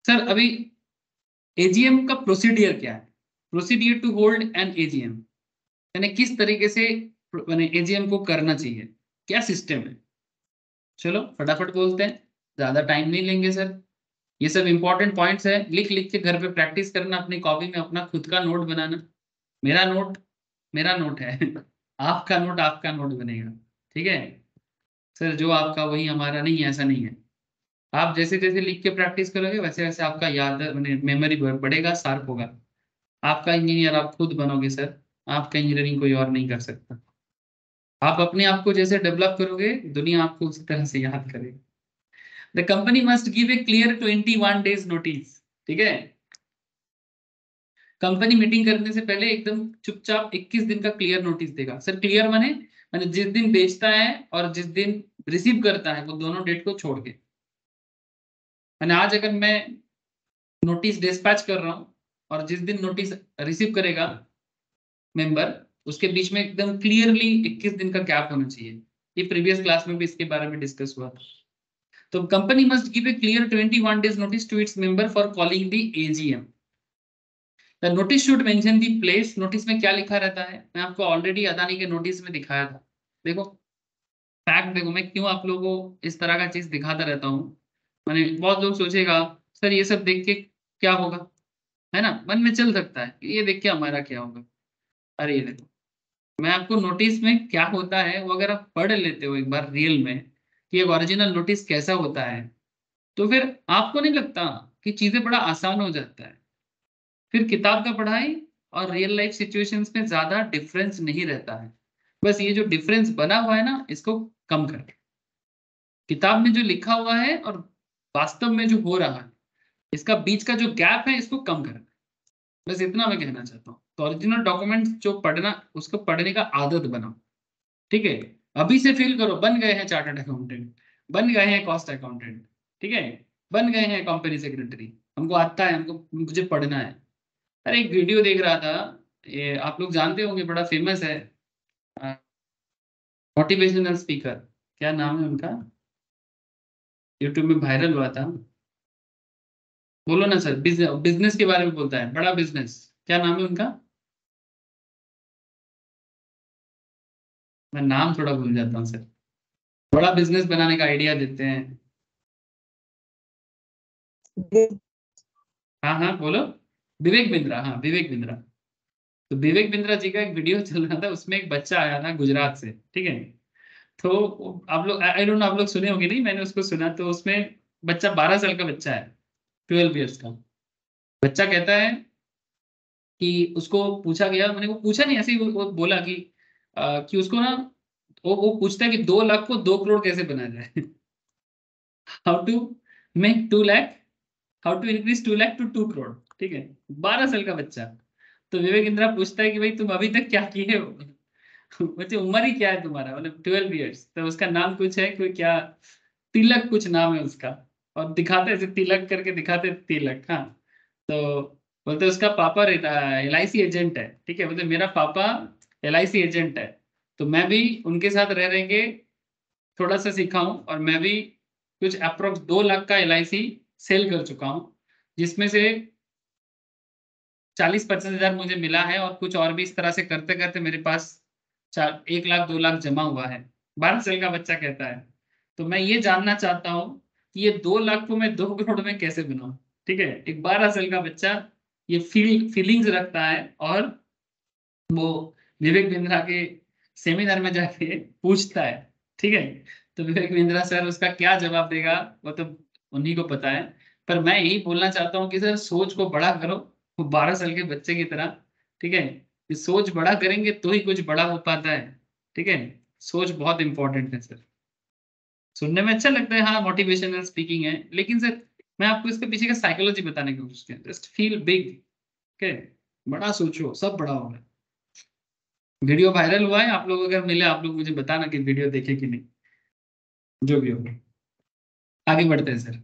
Sir अभी एजीएम का प्रोसीडियर क्या है? Procedure to hold an AGM, यानी किस तरीके से एजीएम को करना चाहिए, क्या सिस्टम है? चलो फटाफट बोलते हैं, ज्यादा टाइम नहीं लेंगे सर। ये सब इंपॉर्टेंट पॉइंट्स है, लिख लिख के घर पे प्रैक्टिस करना, अपनी कॉपी में अपना खुद का नोट बनाना। मेरा नोट है आपका नोट बनेगा, ठीक है सर। जो आपका वही हमारा नहीं है, ऐसा नहीं है। आप जैसे जैसे लिख के प्रैक्टिस करोगे वैसे वैसे आपका याद मेमोरी बढ़ेगा, शार्प होगा। आपका इंजीनियर आप खुद बनोगे सर, आपका इंजीनियरिंग कोई और नहीं कर सकता। आप अपने आप को जैसे डेवलप करोगे, दुनिया आपको उसी तरह से याद करेगी। The company must give a clear 21 days notice, ठीक है। कंपनी मीटिंग करने से पहले एकदम चुपचाप 21 दिन का क्लियर नोटिस देगा। सर क्लियर माने जिस दिन बेचता है और जिस दिन रिसीव करता है, वो दोनों डेट को छोड़ के। मैंने आज अगर मैं नोटिस डिस्पैच कर रहा हूँ और जिस दिन नोटिस रिसीव करेगा मेंबर, उसके बीच में एकदम क्लियरली 21 दिन का गैप होना चाहिए। ये प्रीवियस क्लास में भी इसके बारे में डिस्कस हुआ था। तो company must give a clear 21 days notice to its member for calling the AGM. The notice should mention the place. Notice में क्या लिखा रहता है, मैं आपको ऑलरेडी अदानी के नोटिस में दिखाया था। देखो फैक्ट देखो, मैं क्यों आप लोगों को इस तरह का चीज दिखाता रहता हूँ। मैंने बहुत लोग सोचेगा सर ये सब देख के क्या होगा, है ना, मन में चल सकता है कि ये देख के हमारा क्या होगा। अरे ये देखो, मैं आपको नोटिस में क्या होता है वो अगर आप पढ़ लेते हो एक बार रियल में कि एक ओरिजिनल नोटिस कैसा होता है, तो फिर आपको नहीं लगता कि चीजें बड़ा आसान हो जाता है। फिर किताब का पढ़ाई और रियल लाइफ सिचुएशंस में ज्यादा डिफरेंस नहीं रहता है। बस ये जो डिफरेंस बना हुआ है ना, इसको कम कर, किताब में जो लिखा हुआ है और वास्तव में जो हो रहा है, इसका बीच का जो गैप है इसको कम करना। बस इतना मैं कहना चाहता हूँ। तो ओरिजिनल डॉक्यूमेंट्स जो पढ़ना, उसको पढ़ने का आदत बनाओ, ठीक है। अभी से फील करो बन गए हैं चार्टर्ड अकाउंटेंट, बन गए हैं कॉस्ट अकाउंटेंट, ठीक है, बन गए हैं कंपनी सेक्रेटरी, हमको आता है, हमको मुझे पढ़ना है। अरे एक वीडियो देख रहा था, ये आप लोग जानते होंगे, बड़ा फेमस है, मोटिवेशनल स्पीकर, क्या नाम है उनका, यूट्यूब में वायरल हुआ था, बोलो ना सर, बिजनेस के बारे में बोलता है, बड़ा बिजनेस, क्या नाम है उनका, मैं नाम थोड़ा भूल जाता हूँ सर, बड़ा बिजनेस बनाने का आइडिया देते हैं। हाँ हाँ बोलो, विवेक बिंद्रा, हाँ विवेक बिंद्रा। तो विवेक बिंद्रा जी का एक वीडियो चल रहा था, उसमें एक बच्चा आया था गुजरात से, ठीक है, तो आप लोग, आई डोंट नो आप लोग सुने होंगे, नहीं मैंने उसको सुना, तो उसमें बच्चा 12 साल का बच्चा है, 12 ईयर्स का बच्चा, कहता है कि उसको पूछा गया, मैंने वो पूछा नहीं, ऐसे ही वो बोला कि उसको ना, वो पूछता है कि 2 लाख को 2 करोड़ कैसे बनाया जाए, how to make 2 lakh, how to increase 2 lakh to 2 crore, ठीक है, 12 साल का बच्चा। तो विवेक इंद्रा पूछता है कि भाई तुम अभी तक क्या किए हो, बच्चे उम्र ही क्या है तुम्हारा, मतलब 12 ईयर्स, तो उसका नाम कुछ है, कोई क्या, तिलक कुछ नाम है उसका, और दिखाते ऐसे तिलक करके दिखाते, तिलक, हाँ। तो बोलते उसका पापा रहता है LIC एजेंट है, ठीक है, बोलते मेरा पापा LIC एजेंट है, तो मैं भी उनके साथ रह रह के थोड़ा सा सीखा हूँ, और मैं भी कुछ अप्रोक्स 2 लाख का LIC सेल कर चुका हूँ, जिसमें से 40-50 हजार मुझे मिला है, और कुछ और भी इस तरह से करते करते मेरे पास 1 लाख 2 लाख जमा हुआ है। 12 साल का बच्चा कहता है। तो मैं ये जानना चाहता हूँ कि ये 2 लाख को मैं 2 करोड़ में कैसे बनाऊं, ठीक है, एक 12 साल का बच्चा ये फीलिंग्स रखता है, और वो विवेक बिंद्रा के सेमिनार में जाके पूछता है, ठीक है, तो विवेक बिंद्रा सर उसका क्या जवाब देगा वो तो उन्हीं को पता है, पर मैं यही बोलना चाहता हूँ कि सर सोच को बड़ा करो, वो 12 साल के बच्चे की तरह, ठीक है, ये सोच बड़ा करेंगे तो ही कुछ बड़ा हो पाता है, ठीक है, सोच बहुत इंपॉर्टेंट है सर। सुनने में अच्छा लगता है, हाँ मोटिवेशनल स्पीकिंग है, लेकिन सर मैं आपको इसके पीछे का साइकोलॉजी बताने की कोशिश किया, जस्ट फील बिग, ठीक है, बड़ा सोचो, सब बड़ा होगा। वीडियो वायरल हुआ है, आप लोग अगर मिले, आप लोग मुझे बताना कि वीडियो देखे कि नहीं, जो भी होगा। आगे बढ़ते हैं सर।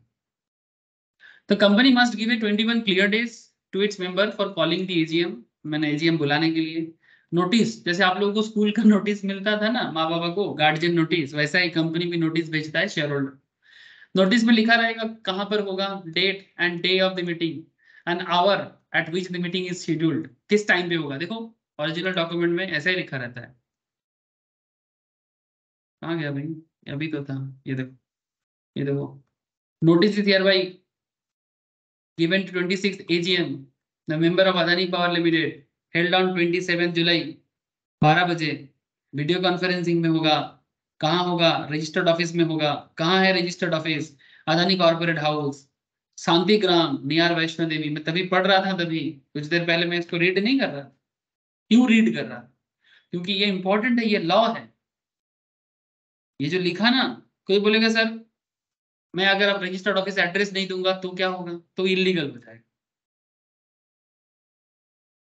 तो company must give a 21 clear days to its member for calling the AGM, मैंने AGM बुलाने के लिए। नोटिस, जैसे आप लोगों को स्कूल का नोटिस मिलता था ना माँ बाबा को, गार्जियन नोटिस, वैसा ही कंपनी भी नोटिस भेजता है शेयर होल्डर। नोटिस में लिखा रहेगा कहाँ पर होगा, date and day of the meeting, an hour at which the meeting is scheduled, किस टाइम पे होगा, देखो ओरिजिनल डॉक्यूमेंट में ऐसा ही लिखा रहता है। कहाँ गया भाई, अभी तो था, ये देखो, ये देखो, notice is hereby given to 26th AGM, the member of Adani Power Limited, held on 27 जुलाई 12 बजे, वीडियो कॉन्फ्रेंसिंग में होगा, कहाँ होगा, रजिस्टर्ड ऑफिस में होगा, कहाँ है registered office, Adani corporate house, Shanti Gram near Vaishno Devi. मैं तभी पढ़ रहा था, तभी कुछ देर पहले मैं इसको रीड नहीं कर रहा, क्यों रीड कर रहा, क्योंकि ये इंपॉर्टेंट है, ये लॉ है, ये जो लिखा ना, कोई बोलेगा सर मैं अगर आप रजिस्टर्ड ऑफिस एड्रेस नहीं दूंगा तो क्या होगा, तो इलीगल हो जाएगा,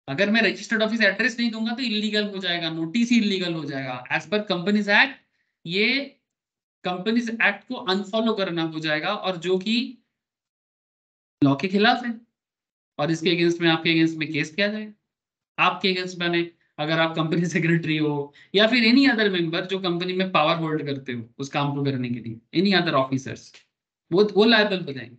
अगर मैं रजिस्टर्ड ऑफिस एड्रेस नहीं दूंगा तो इलीगल हो जाएगा, नोटिस ही इलीगल हो जाएगा, एज पर कंपनीज एक्ट, ये कंपनीज एक्ट को अनफॉलो करना हो जाएगा, और जो कि लॉ के खिलाफ है, और इसके अगेंस्ट में, आपके अगेंस्ट में केस किया जाएगा, आपके अगेंस्ट बने, अगर आप कंपनी सेक्रेटरी हो, या फिर एनी अदर मेंबर जो कंपनी में पावर होल्ड करते हो उस काम को करने के लिए, एनी अदर ऑफिसर्स, वो लायबल हो जाएंगे।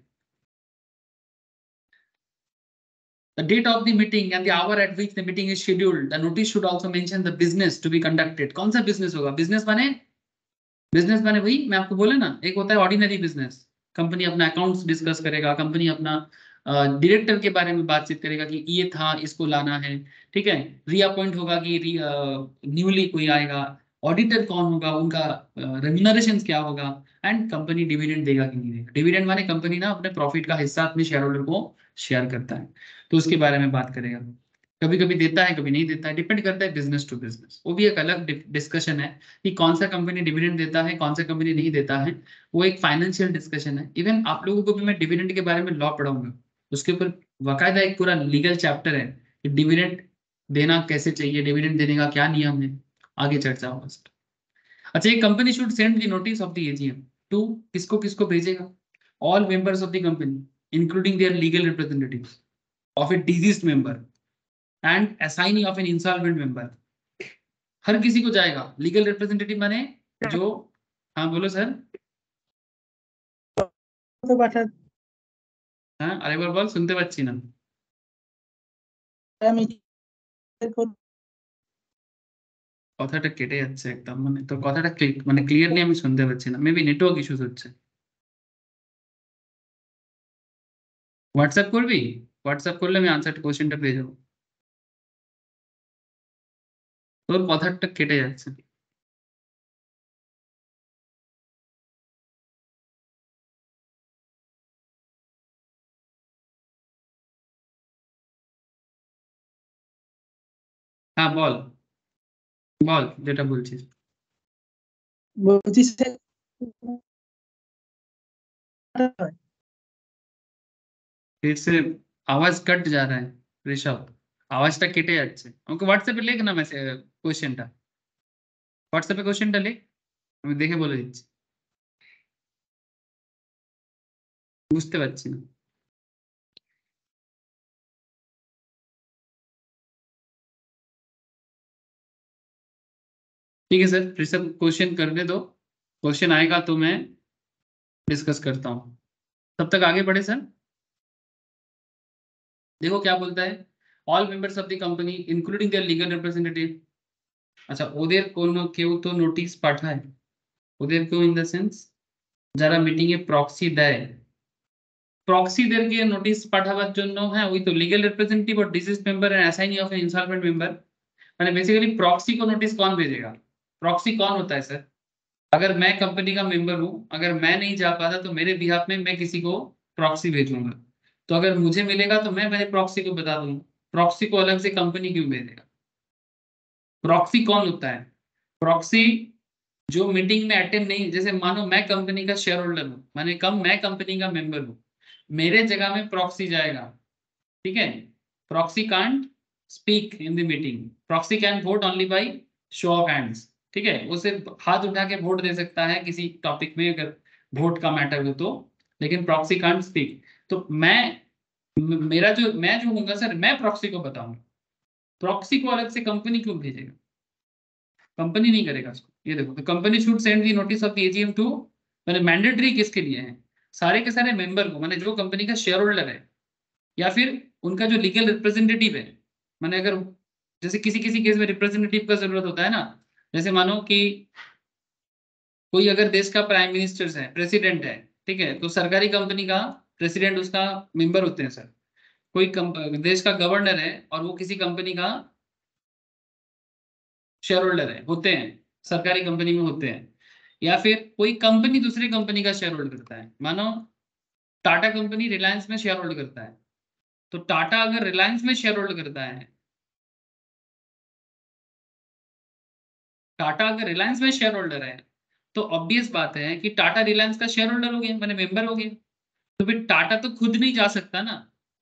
The date of the meeting and the hour at which the meeting is scheduled. The notice should also mention the business to be conducted. कौन सा बिजनेस होगा, बिजनेस माने वही मैं आपको बोले ना, एक होता है ऑर्डिनरी बिजनेस, कंपनी अपना अकाउंट्स डिस्कस करेगा, कंपनी अपना डायरेक्टर के बारे में बातचीत करेगा कि ये था, इसको लाना है, ठीक है, रीअपॉइंट होगा कि न्यूली कोई आएगा, ऑडिटर कौन होगा, उनका रेम्यूनरेशन क्या होगा, एंड कंपनी डिविडेंड देगा कि नहीं देगा। डिविडेंड माने कंपनी ना अपने प्रॉफिट का हिस्सा अपने शेयर होल्डर को शेयर करता है, तो उसके बारे में बात करेगा। कभी कभी देता है, कभी नहीं देता है, डिपेंड करता है बिजनेस टू बिजनेस, वो भी एक अलग डिस्कशन है कि कौन सा कंपनी डिविडेंड देता है, कौन सा कंपनी नहीं देता है, वो एक फाइनेंशियल डिस्कशन है। इवन आप लोगों को भी मैं डिविडेंड के बारे में लॉ पढ़ाऊंगा, उसके ऊपर बाकायदा एक पूरा लीगल चैप्टर है कि डिविडेंड देना कैसे चाहिए, डिविडेंड देने का क्या नियम है, आगे चर्चा होगा। अच्छा, एक company should send the notice of the AGM, to किसको किसको भेजेगा? All members of the company including their legal representatives of a deceased member and assignee of an insolvent member. हर किसी को जाएगा। लीगल रिप्रेजेंटेटिव माने जो, हाँ बोलो सर। तो पाठा हाँ আরেকবার বল, শুনতে পাচ্ছি না। আমি কথাটা কেটে যাচ্ছে একদম, মানে তো কথাটা মানে ক্লিয়ারলি আমি শুনতে পাচ্ছি না, মেবি নেটওয়ার্ক ইস্যুস হচ্ছে। হোয়াটসঅ্যাপ করবি? হোয়াটসঅ্যাপ করলে আমি আনসার কোশ্চেনটা পেয়ে যাবো। তোর কথাটা কেটে যাচ্ছে। হ্যাঁ বল বল যেটা বলছিস। বলছি স্যার फिर से आवाज कट जा रहा है ऋषभ, আওয়াজটা কেটে যাচ্ছে। আমাকে হোয়াটসঅ্যাপে লেখ না মেসেজ কোশ্চেনটা, হোয়াটসঅ্যাপে কোশ্চেনটা লেখ, আমি দেখে বলে দিচ্ছি। বুঝতে পারছি না। ठीक है सर, ऋषभ क्वेश्चन करने दो, क्वेश्चन आएगा तो मैं डिस्कस करता हूँ। तब तक आगे बढ़े सर। देखो क्या बोलता है, all members of the company including their legal representative. আচ্ছা ওদের কোনো কেউ তো নোটিশ পাঠায়, ওদের কেউ ইন দ্য সেন্স যারা মিটিং এ প্রক্সি দেয়, প্রক্সিদেরকে নোটিশ পাঠাবার জন্য, হ্যাঁ ওই তো लीगल रिप्रेजेंटेटिव और disease member and assignee of an insolvent member. मैंने बेसिकली प्रॉक्सी को नोटिस कौन भेजेगा? प्रॉक्सी कौन होता है सर? अगर मैं कंपनी का मेंबर हूं, अगर मैं नहीं जा पाता तो मेरे बिहाफ में मैं किसी को प्रॉक्सी भेजूंगा। तो अगर मुझे मिलेगा तो मैं मेरे प्रॉक्सी को बता दूंगा। प्रॉक्सी को अलग से कंपनी क्यों भेजेगा? प्रॉक्सी कौन होता है? प्रॉक्सी जो मीटिंग में अटेंड नहीं, जैसे मानो मैं कंपनी का शेयर होल्डर हूँ, माने मैं कंपनी का मेंबर हूँ, मेरे जगह में प्रॉक्सी जाएगा, ठीक है। Proxy can't speak in the meeting, proxy can vote only by show of hands, ठीक है। वो सिर्फ हाथ उठा के वोट दे सकता है किसी टॉपिक में अगर वोट का मैटर हो तो, लेकिन प्रॉक्सी कांट स्पीक। तो मेरा जो मैं जो होगा सर, मैं प्रॉक्सी को बताऊंगा। प्रॉक्सी को अलग से कंपनी क्यों भेजेगा? कंपनी नहीं करेगा उसको। ये देखो, company should send the notice of the AGM to, मैंने मैंडेटरी किसके लिए है? सारे के सारे मेंबर को, मैंने जो कंपनी का शेयर होल्डर है या फिर उनका जो लीगल रिप्रेजेंटेटिव है। मैंने अगर जैसे किसी किसी केस में रिप्रेजेंटेटिव का जरूरत होता है ना, जैसे मानो कि कोई अगर देश का प्राइम मिनिस्टर है, प्रेसिडेंट है, ठीक है, तो सरकारी कंपनी का प्रेसिडेंट उसका मेंबर होते हैं सर। कोई देश का गवर्नर है और वो किसी कंपनी का शेयर होल्डर है, होते हैं, सरकारी कंपनी में होते हैं। या फिर कोई कंपनी दूसरी कंपनी का शेयर होल्ड करता है, मानो टाटा कंपनी रिलायंस में शेयर होल्ड करता है, तो टाटा अगर रिलायंस में शेयर होल्ड करता है, टाटा अगर रिलायंस में शेयर होल्डर है, तो ऑब्वियस बात है कि टाटा रिलायंस का शेयर होल्डर हो गया, मैंने मेंबर हो गया। तो फिर टाटा तो खुद नहीं जा सकता ना,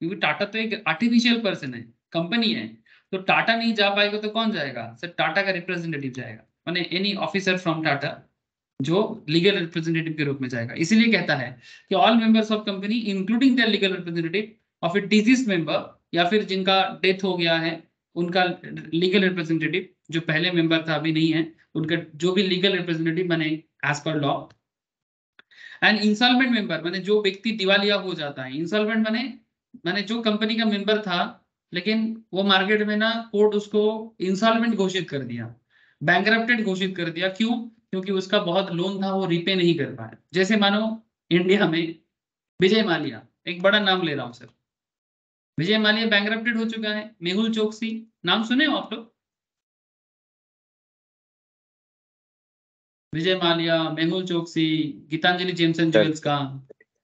क्योंकि टाटा तो एक आर्टिफिशियल पर्सन है, कंपनी है। तो टाटा नहीं जा पाएगा तो कौन जाएगा सर? टाटा का रिप्रेजेंटेटिव जाएगा, माने एनी ऑफिसर फ्रॉम टाटा जो लीगल रिप्रेजेंटेटिव के रूप में जाएगा। इसीलिए कहता है कि all members of company including their legal representative of a disease member, या फिर जिनका डेथ हो गया है उनका लीगल रिप्रेजेंटेटिव, जो पहले मेंबर था अभी नहीं है, उनका जो भी लीगल रिप्रेजेंटेटिव बने as per law. And insolvent member माने जो व्यक्ति दिवालिया हो जाता है। इंसॉल्वेंट माने जो कंपनी का मेंबर था लेकिन वो मार्केट में ना कोर्ट उसको इंसॉल्वेंट घोषित कर दिया, बैंकरप्टेड घोषित कर दिया। क्यों? क्योंकि उसका बहुत लोन था, वो रिपे नहीं कर पाया। जैसे मानो इंडिया में विजय माल्या, एक बड़ा नाम ले रहा हूं सर, विजय माल्या बैंकरप्टेड हो चुका है। मेहुल चोकसी, नाम सुने हो आप लोग? Vijay Mallya, Mehul Choksi, Gitanjali gems and jewels का,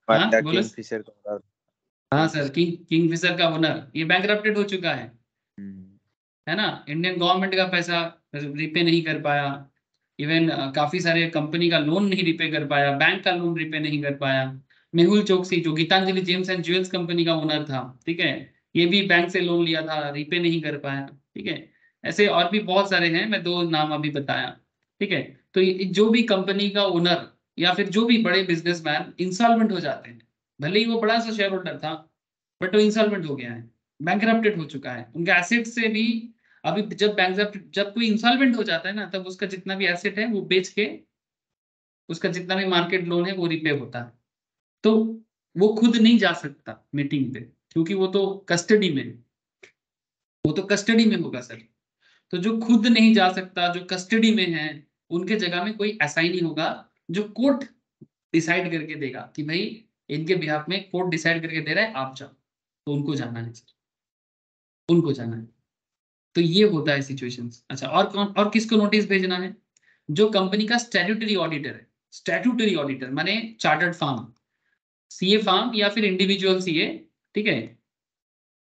हाँ बोलो। किंगफिशर का, हाँ सर, किंगफिशर का ओनर ये बैंकरप्टेड हो चुका है ना। इंडियन गवर्नमेंट का पैसा रिपे नहीं कर पाया, इवन काफी सारे कंपनी का लोन नहीं रिपे कर पाया, बैंक का लोन रिपे नहीं कर पाया। मेहुल चोकसी जो Gitanjali gems and jewels company का ओनर था, ठीक है, ये भी बैंक से लोन लिया था, रिपे नहीं कर पाया, ठीक है। ऐसे और भी बहुत सारे हैं, मैं दो नाम अभी बताया, ठीक है। तो जो भी कंपनी का ओनर या फिर जो भी बड़े बिजनेसमैन इंसॉल्वेंट हो जाते हैं, भले ही वो बड़ा सा शेयर होल्डर था बट वो इंसॉल्वेंट हो गया है, बैंकरप्टेड हो चुका है, उनके एसेट से भी अभी जब कोई इंसॉल्वेंट हो जाता है ना, तब उसका जितना भी एसेट है वो बेच के उसका जितना भी मार्केट लोन है वो रिपे होता है। तो वो खुद नहीं जा सकता मीटिंग पे, क्योंकि वो तो कस्टडी में होगा सर। तो जो खुद नहीं जा सकता, जो कस्टडी में है, उनके जगह में कोई असाइनी होगा जो कोर्ट डिसाइड करके देगा कि भाई इनके बिहाफ में कोर्ट डिसाइड करके दे रहा है, आप जाओ, तो उनको जाना है सर, उनको जाना है। तो ये होता है सिचुएशंस। अच्छा, और कौन और किसको नोटिस भेजना है? जो कंपनी का स्टैट्यूटरी ऑडिटर है। स्टैट्यूटरी ऑडिटर माने चार्टर्ड फार्म, सीए फार्म या फिर इंडिविजुअल सीए, ठीक है,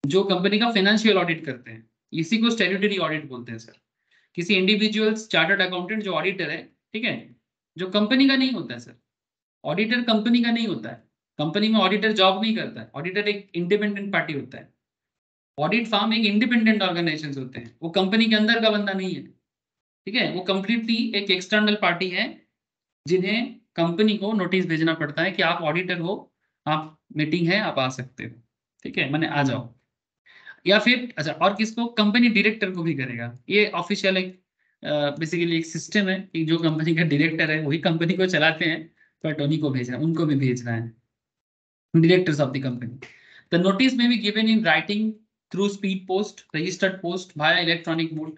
जो कंपनी का फाइनेंशियल ऑडिट करते हैं, इसी को स्टैट्यूटरी ऑडिट बोलते हैं सर। किसी इंडिविजुअल चार्टर्ड अकाउंटेंट जो ऑडिटर है, ठीक है, जो कंपनी का नहीं होता है सर। ऑडिटर कंपनी का नहीं होता है, कंपनी में ऑडिटर जॉब नहीं करता है, ऑडिटर एक इंडिपेंडेंट पार्टी होता है। ऑडिट फार्म एक इंडिपेंडेंट ऑर्गेनाइजेशन होते हैं, वो कंपनी के अंदर का बंदा नहीं है, ठीक है, वो कंप्लीटली एक एक्सटर्नल पार्टी है जिन्हें कंपनी को नोटिस भेजना पड़ता है कि आप ऑडिटर हो, आप मीटिंग है, आप आ सकते हो, ठीक है, मैंने आ जाओ। या फिर अच्छा, और किसको? कंपनी डायरेक्टर को भी करेगा। ये ऑफिशियल एक बेसिकली एक सिस्टम है कि जो कंपनी का डायरेक्टर है वही कंपनी को चलाते हैं, बट उन्हीं को भेजना, उनको भी भेजना है, directors of the company. The notice may be given in writing through speed post, registered post via electronic mode.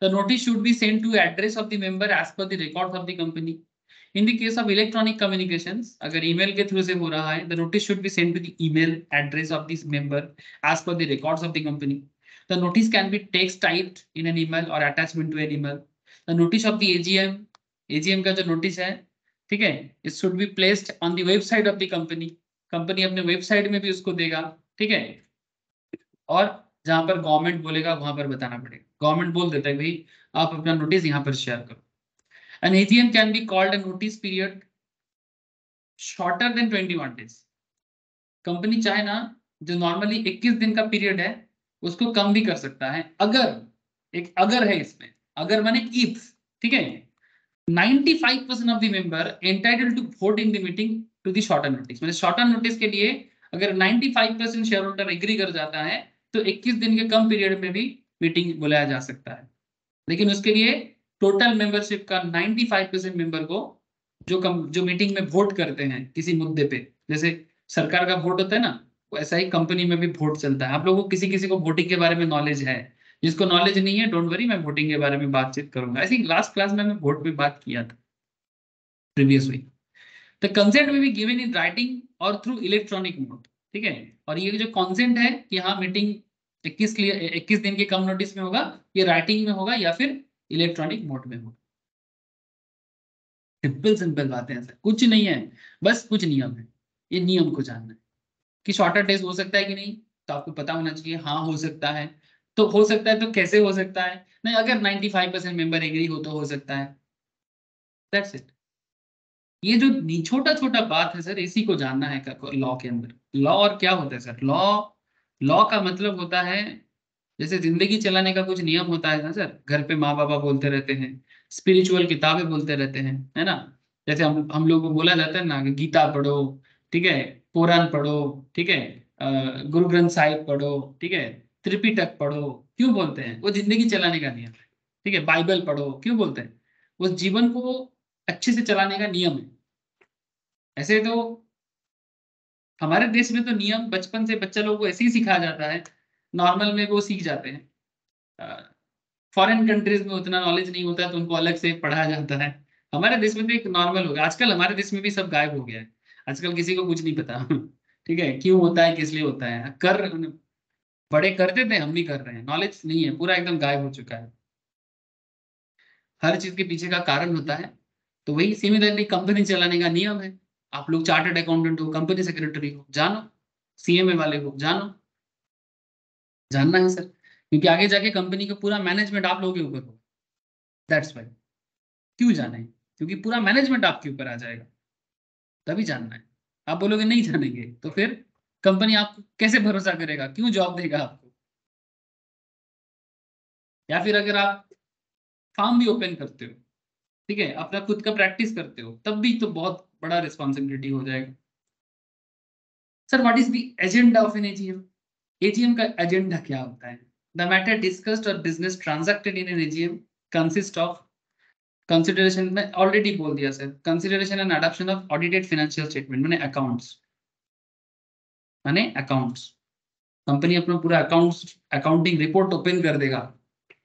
The notice should be sent to address of the member as per the records of the company. In the case of electronic communications, अगर email के through से हो रहा है, the notice should be sent to the email address of this member as per the records of the company. The notice can be text typed in an email or attachment to an email. The notice of the AGM का जो notice है, ठीक है, it should be placed on the website of the company. Company अपने website में भी उसको देगा, ठीक है, और जहां पर गवर्नमेंट बोलेगा वहां पर बताना पड़ेगा। गवर्नमेंट बोल देता है भाई आप अपना नोटिस यहाँ पर शेयर करो। An AGM can be called a notice period shorter than 21 days. Company चाहे ना, जो नॉर्मली 21 दिन का पीरियड है उसको कम भी कर सकता है, अगर है इसमें, अगर माने इफ, ठीक है, 95% of the member entitled to vote in the meeting to the shorter notice। मतलब शॉर्टर नोटिस के लिए अगर 95% शेयर होल्डर एग्री कर जाता है तो 21 दिन के कम पीरियड में भी मीटिंग बुलाया जा सकता है। लेकिन उसके लिए टोटल मेंबरशिप का 95% मेंबर को जो मीटिंग में वोट करते हैं किसी मुद्दे पे, जैसे सरकार का वोट होता है ना, वैसा ही कंपनी में भी वोट चलता है। आप लोगों को किसी को वोटिंग के बारे में नॉलेज है, जिसको नॉलेज नहीं है डोंट वरी, मैं वोटिंग के बारे में बातचीत करूंगा। आई थिंक लास्ट क्लास में मैं वोट पे बात किया था प्रीवियस वीक। द कंसेंट में भी गिवन इन राइटिंग और थ्रू इलेक्ट्रॉनिक मोड, ठीक है, और ये जो कंसेंट है कि हाँ मीटिंग 21 दिन के कम नोटिस में होगा, ये राइटिंग में होगा या फिर इलेक्ट्रॉनिक मोड में होगा। सिंपल बातें हैं सर, कुछ नहीं है, बस कुछ नियम है, ये नियम को जानना है कि शॉर्टर टेस्ट हो सकता है कि नहीं, तो आपको पता होना चाहिए। हाँ हो सकता है, तो हो सकता है तो कैसे हो सकता है, नहीं अगर 95% मेंबर एग्री हो तो हो सकता है, दैट्स इट। ये जो छोटा छोटा बात है सर, इसी को जानना है लॉ के अंदर। लॉ और क्या होता है सर? लॉ का मतलब होता है जैसे जिंदगी चलाने का कुछ नियम होता है ना सर, घर पे माँ बाबा बोलते रहते हैं, स्पिरिचुअल किताबें बोलते रहते हैं, है ना, जैसे हम लोग को बोला जाता है ना कि गीता पढ़ो, ठीक है, पुराण पढ़ो, ठीक है, गुरु ग्रंथ साहिब पढ़ो, ठीक है, त्रिपिटक पढ़ो। क्यों बोलते हैं? वो जिंदगी चलाने का नियम है, ठीक है, बाइबल पढ़ो, क्यों बोलते हैं? वो जीवन को अच्छे से चलाने का नियम है। ऐसे तो हमारे देश में तो नियम बचपन से बच्चा लोगों को ऐसे ही सिखाया जाता है, नॉर्मल में वो सीख जाते हैं। फॉरेन कंट्रीज में उतना नॉलेज नहीं होता है तो उनको अलग से पढ़ाया जाता है। हमारे देश में तो एक नॉर्मल हो गया। आजकल हमारे देश में भी सब गायब हो गया है, आजकल किसी को कुछ नहीं पता ठीक है, क्यों होता है, किस लिए होता है, बड़े करते थे, हम भी कर रहे हैं, नॉलेज नहीं है, पूरा एकदम गायब हो चुका है। हर चीज के पीछे का कारण होता है। तो वही सिमिलरली कंपनी चलाने का नियम है। आप लोग चार्टर्ड अकाउंटेंट हो, कंपनी सेक्रेटरी हो, जानो, सीएमए वाले हो, जानो, जानना है सर, क्योंकि आगे जाके कंपनी का पूरा मैनेजमेंट आप लोगों के ऊपर हो। That's why. क्यों जाना है? क्योंकि पूरा मैनेजमेंट आपके ऊपर आ जाएगा, तभी जानना है। आप बोलोगे नहीं जानेंगे तो फिर कंपनी आपको कैसे भरोसा करेगा, क्यों जॉब देगा आपको? या फिर अगर आप फार्म भी ओपन करते हो, ठीक है, अपना खुद का प्रैक्टिस करते हो तब भी तो बहुत बड़ा रिस्पॉन्सिबिलिटी हो जाएगा। Sir what is the agenda of an AGM? AGM का एजेंडा क्या होता है? द मैटर डिस्कस्ड और business transacted in an AGM consist of consideration में ऑलरेडी बोल दिया sir, consideration and adoption of audited financial statement माने अकाउंट्स। कंपनी अपना पूरा अकाउंटिंग रिपोर्ट ओपन कर देगा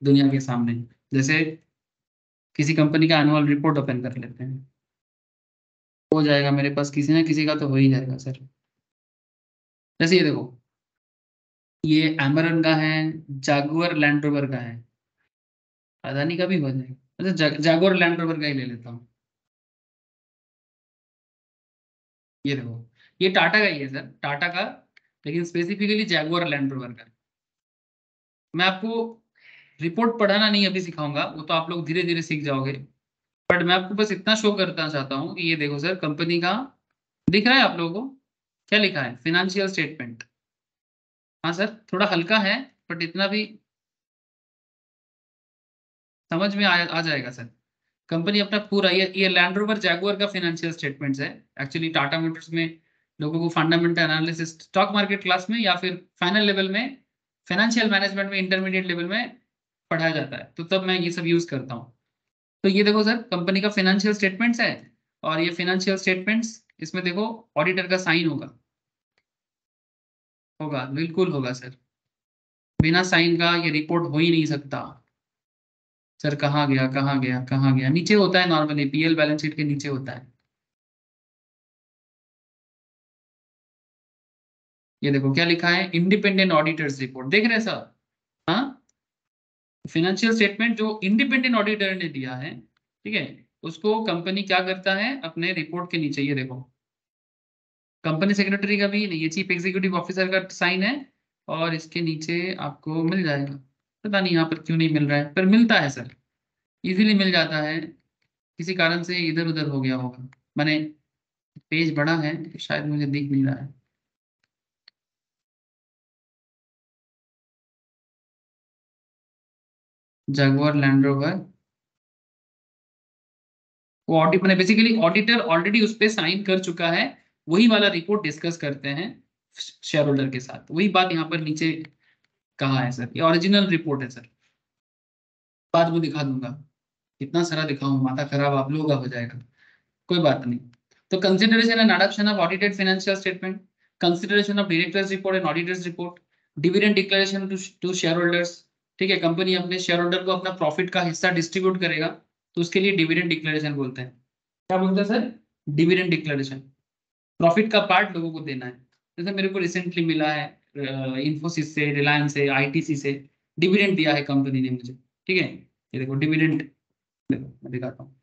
दुनिया के सामने। जैसे किसी कंपनी का एनुअल रिपोर्ट ओपन कर लेते हैं, हो जाएगा मेरे पास, किसी ना किसी का तो हो ही जाएगा सर। जैसे ये देखो, ये एमरन का है, जागुआर लैंड रोवर का है, अदानी का भी हो जाएगा। अच्छा जागुआर लैंड रोवर का ही ले लेता हूँ। ये देखो, ये टाटा का ही है सर, टाटा का, लेकिन स्पेसिफिकली जैगुआर लैंड रोवर का। मैं आपको रिपोर्ट पढ़ाना नहीं अभी सिखाऊंगा, वो तो आप लोग धीरे धीरे सीख जाओगे। बट मैं आपको बस इतना शो करना चाहता हूँ कि ये देखो सर, कंपनी का दिख रहा है आप लोगों को, क्या लिखा है? Financial statement. हाँ सर, थोड़ा हल्का है बट इतना भी समझ में आ जाएगा सर। कंपनी अपना पूरा, ये लैंड रोवर जैगुआर का फाइनेंशियल स्टेटमेंट्स है। एक्चुअली टाटा मोटर्स में लोगों को fundamental analysis stock market class में या फिर फाइनल लेवल में फाइनेंशियल मैनेजमेंट में इंटरमीडिएट लेवल में पढ़ाया जाता है, तो तब मैं ये सब यूज करता हूँ। तो ये देखो सर, कंपनी का फाइनेंशियल स्टेटमेंट्स है, और ये फाइनेंशियल स्टेटमेंट्स, इसमें देखो ऑडिटर का साइन होगा, बिल्कुल होगा सर। बिना साइन का ये रिपोर्ट हो ही नहीं सकता सर। कहाँ गया कहाँ गया कहाँ गया? नीचे होता है, नॉर्मली पीएल बैलेंस शीट के नीचे होता है। ये देखो क्या लिखा है, इंडिपेंडेंट ऑडिटर्स रिपोर्ट, देख रहे हैं सर? हाँ, फाइनेंशियल स्टेटमेंट जो इंडिपेंडेंट ऑडिटर ने दिया है, ठीक है, उसको कंपनी क्या करता है अपने रिपोर्ट के नीचे, ये देखो कंपनी सेक्रेटरी का भी नहीं, ये चीफ एग्जीक्यूटिव ऑफिसर का साइन है, और इसके नीचे आपको मिल जाएगा। पता नहीं यहाँ पर क्यों नहीं मिल रहा है, पर मिलता है सर, इजीली मिल जाता है। किसी कारण से इधर उधर हो गया होगा, मैंने पेज बड़ा है तो शायद मुझे दिख नहीं रहा है। जगुआर लैंड रोवर, वो ऑडिट मैंने बेसिकली ऑडिटर ऑलरेडी उस पर साइन कर चुका है, वही वाला रिपोर्ट डिस्कस करते हैं शेयर होल्डर के साथ। वही बात यहाँ पर नीचे कहा है सर, ये ओरिजिनल रिपोर्ट है सर। बाद में दिखा दूंगा, इतना सारा दिखाऊं माथा खराब आप लोगों का हो जाएगा, कोई बात नहीं। तो consideration and adoption of audited financial statement, consideration of directors report and auditors report, dividend declaration to share holders. ठीक है, कंपनी अपने शेयर होल्डर को अपना प्रॉफिट का हिस्सा डिस्ट्रीब्यूट करेगा, तो उसके लिए डिविडेंड डिक्लेरेशन बोलते हैं। क्या बोलते हैं सर? Dividend declaration. प्रॉफिट का पार्ट लोगों को देना है। जैसे मेरे को रिसेंटली मिला है इन्फोसिस से, रिलायंस से, आईटीसी से डिविडेंड दिया है कंपनी ने मुझे। ठीक है, ये देखो डिविडेंड, देखो मैं दिखाता हूँ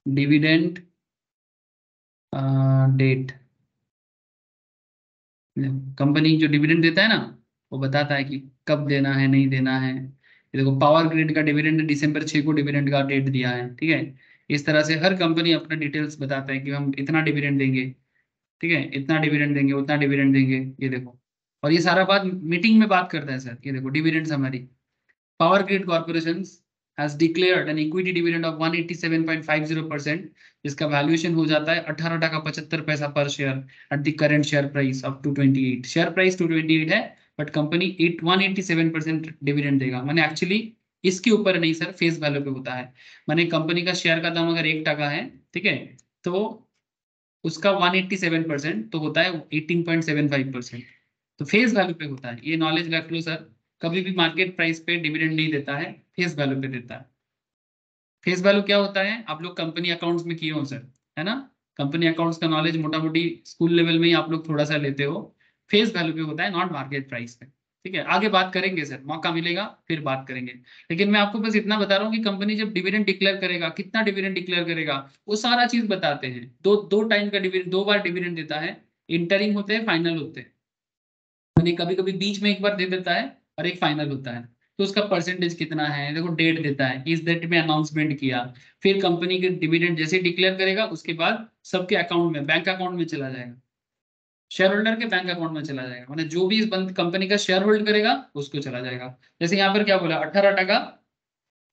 डिविडेंड डेट। कंपनी जो डिविडेंड देता है ना, वो बताता है कि कब देना है, नहीं देना है। ये देखो पावर ग्रिड का डिविडेंड दिसंबर 6 को डिविडेंड का डेट दिया है। ठीक है, इस तरह से हर कंपनी अपना डिटेल्स बताता है कि हम इतना डिविडेंड देंगे, ठीक है, इतना डिविडेंड देंगे, उतना डिविडेंड देंगे। ये देखो, और ये सारा बात मीटिंग में बात करता है सर। ये देखो डिविडेंड्स हमारी, power grid corporation has declared an equity dividend of 187.50%, जिसका वैल्यूएशन हो जाता है 18.75 पर share at the current share price of 228। Share price 228 है, बट कंपनी 187% डिविडेंड देगा। मैंने एक्चुअली इसके ऊपर नहीं सर, फेस वैल्यू पे होता है। मैंने कंपनी का शेयर का दाम अगर 1 टका है, ठीक है, तो उसका 187% तो होता है 18.75%, तो फेस वैल्यू पे होता है। ये नॉलेज रख लो सर, कभी भी मार्केट प्राइस पे डिविडेंड नहीं देता है, फेस वैल्यू पे देता है। फेस वैल्यू क्या होता है, आप लोग कंपनी अकाउंट्स में किए हो सर, है ना? कंपनी अकाउंट्स का नॉलेज मोटा मोटी स्कूल लेवल में ही आप लोग थोड़ा सा लेते हो। फेस वैल्यू पे होता है, नॉट मार्केट प्राइस पे। ठीक है, आगे बात करेंगे सर, मौका मिलेगा फिर बात करेंगे। लेकिन मैं आपको बस इतना बता रहा हूँ कि कंपनी जब डिविडेंड डिक्लेयर करेगा, कितना डिविडेंड डिक्लेयर करेगा, वो सारा चीज बताते हैं। दो दो टाइम का डिविडेंड, 2 बार डिविडेंड देता है, इंटरिंग होते हैं, फाइनल होते हैं। कभी कभी बीच में एक बार दे देता है और एक फाइनल होता है। तो उसका परसेंटेज कितना है, देखो डेट देता है, इस डेट में अनाउंसमेंट किया। फिर कंपनी के डिविडेंड जैसे डिक्लेयर करेगा, उसके बाद सबके अकाउंट में, बैंक अकाउंट में चला जाएगा, शेयर होल्डर के बैंक अकाउंट में चला जाएगा। मतलब जो भी इस कंपनी का शेयर होल्ड करेगा उसको चला जाएगा। जैसे यहाँ पर क्या बोला, 18 टका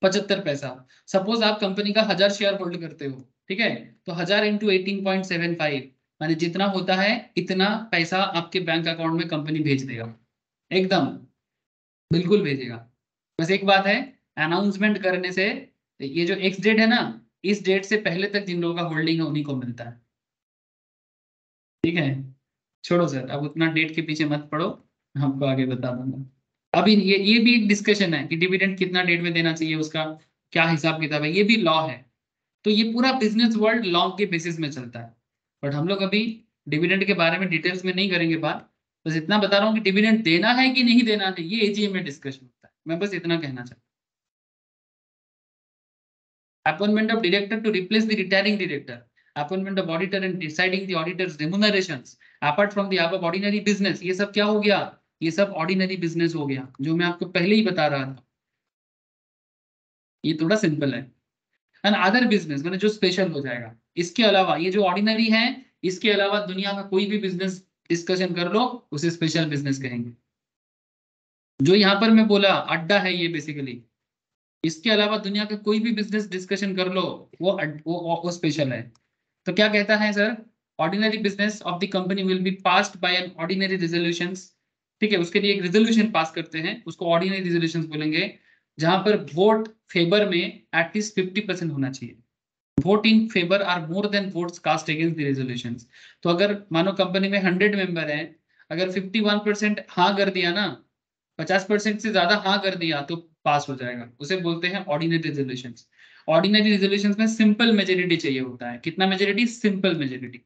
75 पैसा। सपोज आप कंपनी का 1000 शेयर होल्ड करते हो, ठीक है, तो 1000 इंटू 18.75 माने जितना होता है इतना पैसा आपके बैंक अकाउंट में कंपनी भेज देगा, एकदम बिल्कुल भेजेगा। बस एक बात है, अनाउंसमेंट करने से ये जो एक्स डेट है ना, इस डेट से पहले तक जिन लोगों का होल्डिंग है उन्हीं को मिलता है, ठीक है। छोड़ो सर, अब उतना डेट के पीछे मत पड़ो, आपको आगे बता दूंगा। अभी ये भी एक डिस्कशन है कि डिविडेंड कितना डेट में देना चाहिए, उसका क्या हिसाब किताब है, ये भी लॉ है। तो ये पूरा बिजनेस वर्ल्ड लॉ के बेसिस में चलता है, बट हम लोग अभी डिविडेंड के बारे में डिटेल्स में नहीं करेंगे बात। बस इतना बता रहा हूँ कि डिविडेंड देना है कि नहीं देना है, ये एजीएम में डिस्कशन होता है। मैं बस इतना कहना चाहता हूँ। Appointment of director to replace the retiring director, appointment of auditor and deciding the auditors remunerations apart from the above ordinary business, ये सब क्या हो गया, ये सब ऑर्डिनरी बिजनेस हो गया, जो मैं आपको पहले ही बता रहा था। ये थोड़ा सिंपल है। एंड अदर बिजनेस मैंने जो स्पेशल हो जाएगा, इसके अलावा ये जो ऑर्डिनरी है, इसके अलावा दुनिया का कोई भी बिजनेस डिस्कशन कर लो, उसे स्पेशल बिजनेस कहेंगे। जो यहाँ पर मैं बोला अड्डा है ये बेसिकली, इसके अलावा दुनिया का कोई भी बिजनेस डिस्कशन कर लो, वो स्पेशल है। तो क्या कहता है sir, ordinary business of the company will be passed by an ordinary resolutions, ठीक है, उसके लिए एक रेजोल्यूशन पास करते हैं, उसको ऑर्डिनरी रेजोल्यूशंस बोलेंगे, जहां पर वोट फेवर में एटलीस्ट 50% होना चाहिए। Vote in favour are more than votes cast against the resolutions. तो अगर मानो कंपनी में 100 मेंबर हैं, अगर 51% हाँ कर दिया ना, 50% से ज्यादा हाँ कर दिया तो पास हो जाएगा, उसे बोलते हैं ऑर्डिनरी रेजोल्यूशंस। ऑर्डिनरी रेजोल्यूशंस में सिंपल मेजोरिटी चाहिए होता है। कितना मेजोरिटी, सिंपल मेजोरिटी।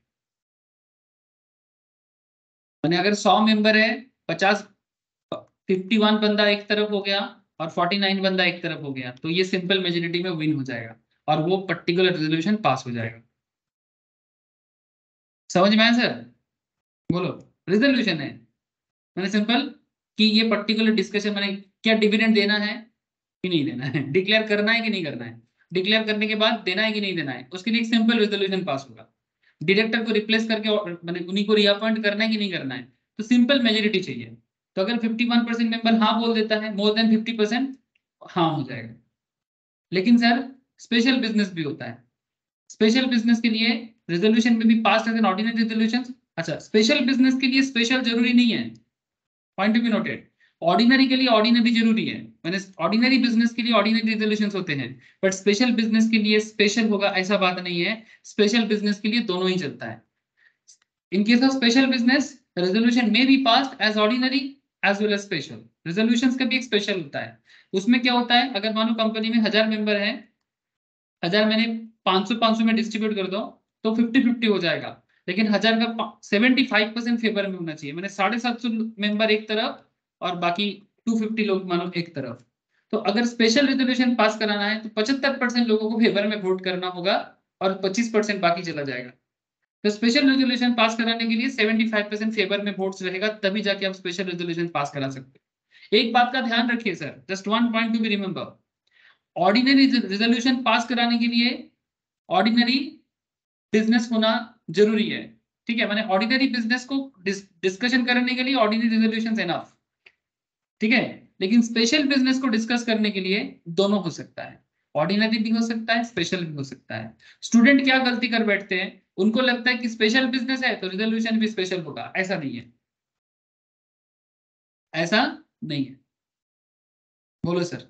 मैंने अगर 100 मेंबर है, 50 51 बंदा एक तरफ हो गया और 49 बंदा एक तरफ हो गया, तो ये सिंपल मेजोरिटी में विन हो जाएगा और वो पर्टिकुलर रेजोल्यूशन पास हो जाएगा। समझ में आया सर? बोलो, रेजोल्यूशन है मैंने सिंपल कि ये पर्टिकुलर डिस्कशन मैंने, क्या डिविडेंड देना है कि नहीं देना है, डिक्लेयर करना है कि नहीं करना है, डिक्लेयर करने के बाद देना है कि नहीं देना है, उसके लिए एक सिंपल रेजोल्यूशन पास होगा। डायरेक्टर को रिप्लेस करके मैंने उन्हीं को रीअपॉइंट करना है कि नहीं करना है, तो सिंपल मेजोरिटी चाहिए। तो अगर 51% मेंबर हाँ बोल देता है, मोर देन 50% हाँ हो जाएगा। लेकिन सर स्पेशल बिजनेस भी होता है, स्पेशल बिजनेस के लिए रेजोल्यूशन में भी पास एज एन ऑर्डिनरी रेजोल्यूशन। अच्छा, स्पेशल बिजनेस के लिए स्पेशल जरूरी नहीं है, point to be noted. Ordinary के लिए ऑर्डिनरी जरूरी है, मैंने ऑर्डिनरी बिजनेस के लिए ऑर्डिनरी रेजोल्यूशंस होते हैं, बट स्पेशल बिजनेस के लिए स्पेशल होगा ऐसा बात नहीं है। स्पेशल बिजनेस के लिए दोनों ही चलता है। In case of special business, resolution में be passed as ordinary as well as special. Resolutions का भी एक स्पेशल होता है। उसमें क्या होता है, अगर मानो कंपनी में 1000 मेंबर है, 1000 मैंने 500 में डिस्ट्रीब्यूट कर दो तो 50-50 हो जाएगा, लेकिन 1000 का 75% फेवर में होना चाहिए, मैंने 750 मेंबर एक तरफ और बाकी 250 लोग मानो एक तरफ। तो अगर स्पेशल रेजोल्यूशन पास कराना है तो 75% लोगों को फेवर में वोट करना होगा और 25% बाकी चला जाएगा। तो स्पेशल रेजोल्यूशन पास कराने के लिए 75% फेवर में वोट्स रहेगा, तभी जाके आप स्पेशल रेजोल्यूशन पास करा सकते हैं। एक बात का ध्यान रखिए sir, just one point to be remember, ordinary resolution pass कराने के लिए ऑर्डिनरी बिजनेस होना जरूरी है, ठीक है, मैंने ऑर्डिनरी बिजनेस को डिस्कशन करने के लिए ऑर्डिनरी रेजोल्यूशन एनफ, ठीक है, लेकिन स्पेशल बिजनेस को डिस्कस करने के लिए दोनों हो सकता है, ऑर्डिनरी भी हो सकता है, स्पेशल भी हो सकता है। स्टूडेंट क्या गलती कर बैठते हैं, उनको लगता है कि स्पेशल बिजनेस है तो रेजोल्यूशन भी स्पेशल होगा, ऐसा नहीं है, ऐसा नहीं है। बोलो सर,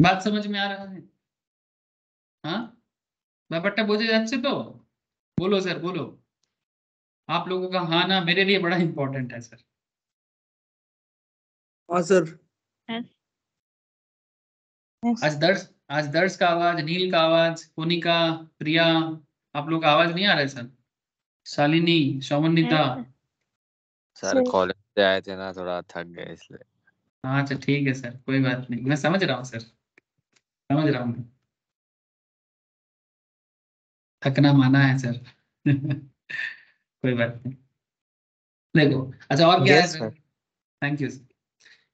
बात समझ में आ रहा है? हाँ, ব্যাপারটা বোঝা যাচ্ছে তো? बोलो सर बोलो, आप लोगों का हाँ ना मेरे लिए बड़ा इंपॉर्टेंट है सर। हाँ सर। आज दर्श का आवाज, नील का आवाज, कोनिका, प्रिया, आप लोग का आवाज नहीं आ रहा है सर। शालिनी, शौमनिता, सर कॉलेज से आए थे ना, थोड़ा थक गए इसलिए। हाँ अच्छा ठीक है सर, कोई बात नहीं, मैं समझ रहा हूँ सर, समझ रहा हूँ, थकना माना है सर। कोई बात नहीं। देखो अच्छा, और क्या है Yes, sir? sir. Thank you sir.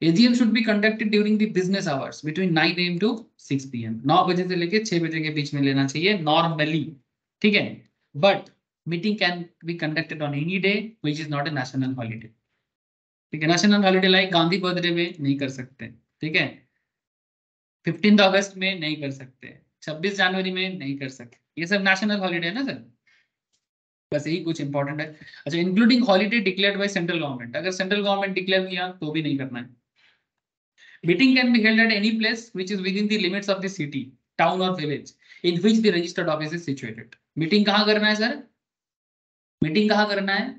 AGM should be conducted during the business hours between 9 AM to 6 PM। 9 बजे से लेके 6 बजे के बीच में लेना चाहिए नॉर्मली, ठीक है, but meeting can be conducted on any day which is not a national holiday, ठीक है, national holiday like Gandhi birthday में नहीं कर सकते, ठीक है। 15 अगस्त में नहीं कर सकते, 26 जनवरी में नहीं कर सकते, ये सब नेशनल हॉलीडे है ना सर, बस यही कुछ इंपॉर्टेंट है। अच्छा, including holiday declared by central government, अगर सेंट्रल गवर्नमेंट डिक्लेयर किया तो भी नहीं करना है। Meeting can be held at any place which is within the limits of the city, town और village in which the registered office is situated. Meeting कहाँ करना है सर? मीटिंग कहाँ करना है?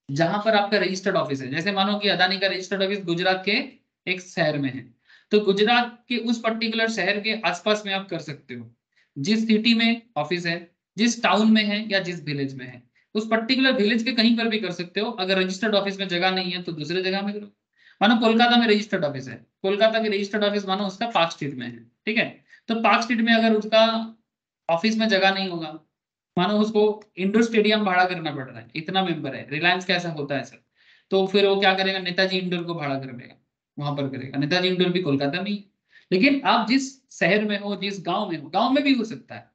जहां पर आपका रजिस्टर्ड ऑफिस है। जैसे मानो कि अदानी का रजिस्टर्ड ऑफिस गुजरात के एक शहर में है, तो गुजरात के उस पर्टिकुलर शहर के आसपास में आप कर सकते हो। जिस सिटी में ऑफिस है, जिस टाउन में है या जिस विलेज में है, उस पर्टिकुलर विलेज के कहीं पर भी कर सकते हो। अगर रजिस्टर्ड ऑफिस में जगह नहीं है तो दूसरे जगह में करो। मानो कोलकाता में रजिस्टर्ड ऑफिस है, कोलकाता के रजिस्टर्ड ऑफिस मानो उसका पार्क स्ट्रीट में है, ठीक है, तो पार्क स्ट्रीट में अगर उसका ऑफिस में जगह नहीं होगा, मानो उसको इंडोर स्टेडियम भाड़ा करना पड़ रहा है, इतना मेंबर है, रिलायंस का ऐसा होता है सर, तो फिर वो क्या करेगा, नेताजी इंडोर को भाड़ा कर लेगा, वहां पर करेगा। नेताजी इंडोर भी कोलकाता में ही, लेकिन आप जिस शहर में हो, जिस गांव में हो, गांव में भी हो सकता है,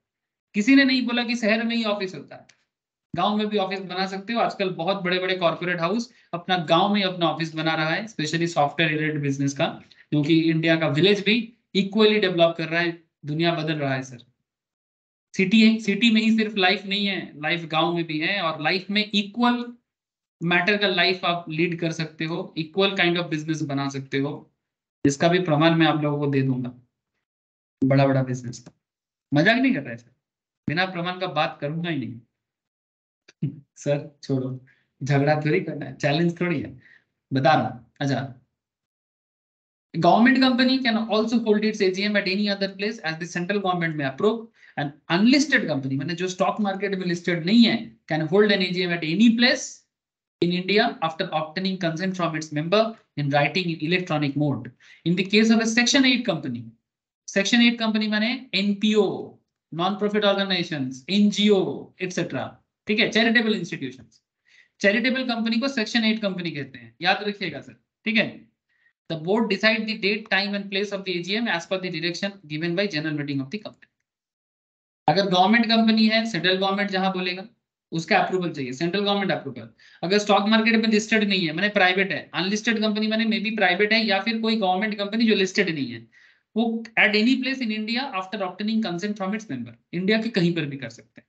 किसी ने नहीं बोला कि शहर में ही ऑफिस होता है, गांव में भी ऑफिस बना सकते हो। आजकल बहुत बड़े बड़े कॉर्पोरेट हाउस अपना गांव में अपना ऑफिस बना रहा है, स्पेशली सॉफ्टवेयर रिलेटेड बिजनेस का, क्योंकि इंडिया का विलेज भी इक्वली डेवलप कर रहा है, दुनिया बदल रहा है सर। सिटी है, सिटी में ही सिर्फ लाइफ नहीं है, लाइफ गांव में भी है, और लाइफ में इक्वल मैटर का लाइफ आप लीड कर सकते हो, इक्वल काइंड ऑफ बिजनेस बना सकते हो, जिसका भी प्रमाण मैं आप लोगों को दे दूंगा। बड़ा बड़ा बिजनेस, मजाक नहीं कर रहा है सर, बिना प्रमाण का बात करूंगा ही नहीं सर, छोड़ो, झगड़ा थोड़ी करना है, चैलेंज थोड़ी है, बता रहा हूं। अच्छा, government company can also hold its AGM at any other place as the central government may approve. An unlisted company, माने जो stock market में listed नहीं है, can hold an AGM at any place in India after obtaining consent from its member in writing in electronic mode. In the case of a Section 8 company, Section 8 company माने NPO, non-profit organizations, NGO, etc. ठीक है, charitable institutions. Charitable company को Section 8 company कहते हैं, याद रखिएगा sir, ठीक है। The board decide the date, time and place of the AGM as per the direction given by general meeting of the company. अगर गवर्नमेंट कंपनी है, central government जहां बोलेगा उसका अप्रूवल चाहिए, सेंट्रल गवर्नमेंट अप्रूवल। अगर stock market में listed नहीं है, मैंने प्राइवेट है, अनलिस्टेड कंपनी मैंने मे बी प्राइवेट है या फिर कोई गवर्नमेंट कंपनी जो लिस्टेड नहीं है, वो eight any place in India after obtaining consent from its member, India के कहीं पर भी कर सकते हैं,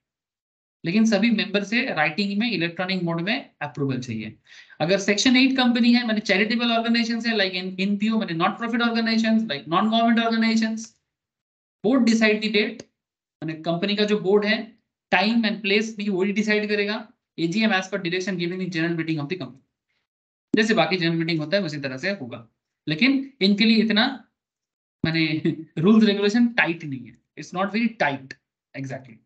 लेकिन सभी मेंबर से राइटिंग में इलेक्ट्रॉनिक मोड में अप्रूवल चाहिए। अगर सेक्शन 8 कंपनी है, मैंने चैरिटेबल ऑर्गेनाइजेशंस है लाइक एनपीओ, मैंने not profit organisations like non government organisations, board decide the date, मैंने कंपनी का जो बोर्ड है टाइम एंड प्लेस भी वही डिसाइड करेगा, AGM as per direction given in general meeting of the company, जैसे बाकी जनरल मीटिंग होता है उसी तरह से होगा, लेकिन इनके लिए इतना मैंने रूल्स रेगुलेशन टाइट नहीं है, it's not very tight exactly.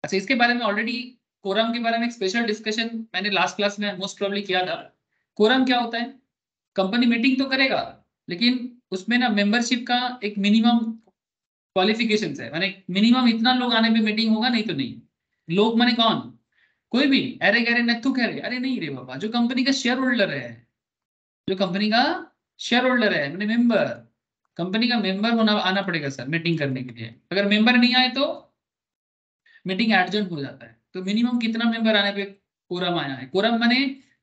अच्छा, इसके बारे में ऑलरेडी कोरम के बारे में एक स्पेशल डिस्कशन मैंने लास्ट क्लास में मोस्ट प्रोबेबली किया था। कोरम क्या होता है? कंपनी मीटिंग तो करेगा, लेकिन उसमें ना मेंबरशिप का एक मिनिमम क्वालिफिकेशंस है, माने मिनिमम इतना लोग आने पे मीटिंग होगा, नहीं तो नहीं। लोग माने कौन? कोई भी, अरे गहरे नथु कह रहे, अरे नहीं रे बाबा, जो कंपनी का शेयर होल्डर है, जो कंपनी का शेयर होल्डर है, मैंने मेंबर, कंपनी का मेंबर होना आना पड़ेगा सर मीटिंग करने के लिए। अगर मेंबर नहीं आए तो मीटिंग एडजर्न हो जाता है। तो मिनिमम कितना मेंबर आने पे कोरम आया है? कोरम माने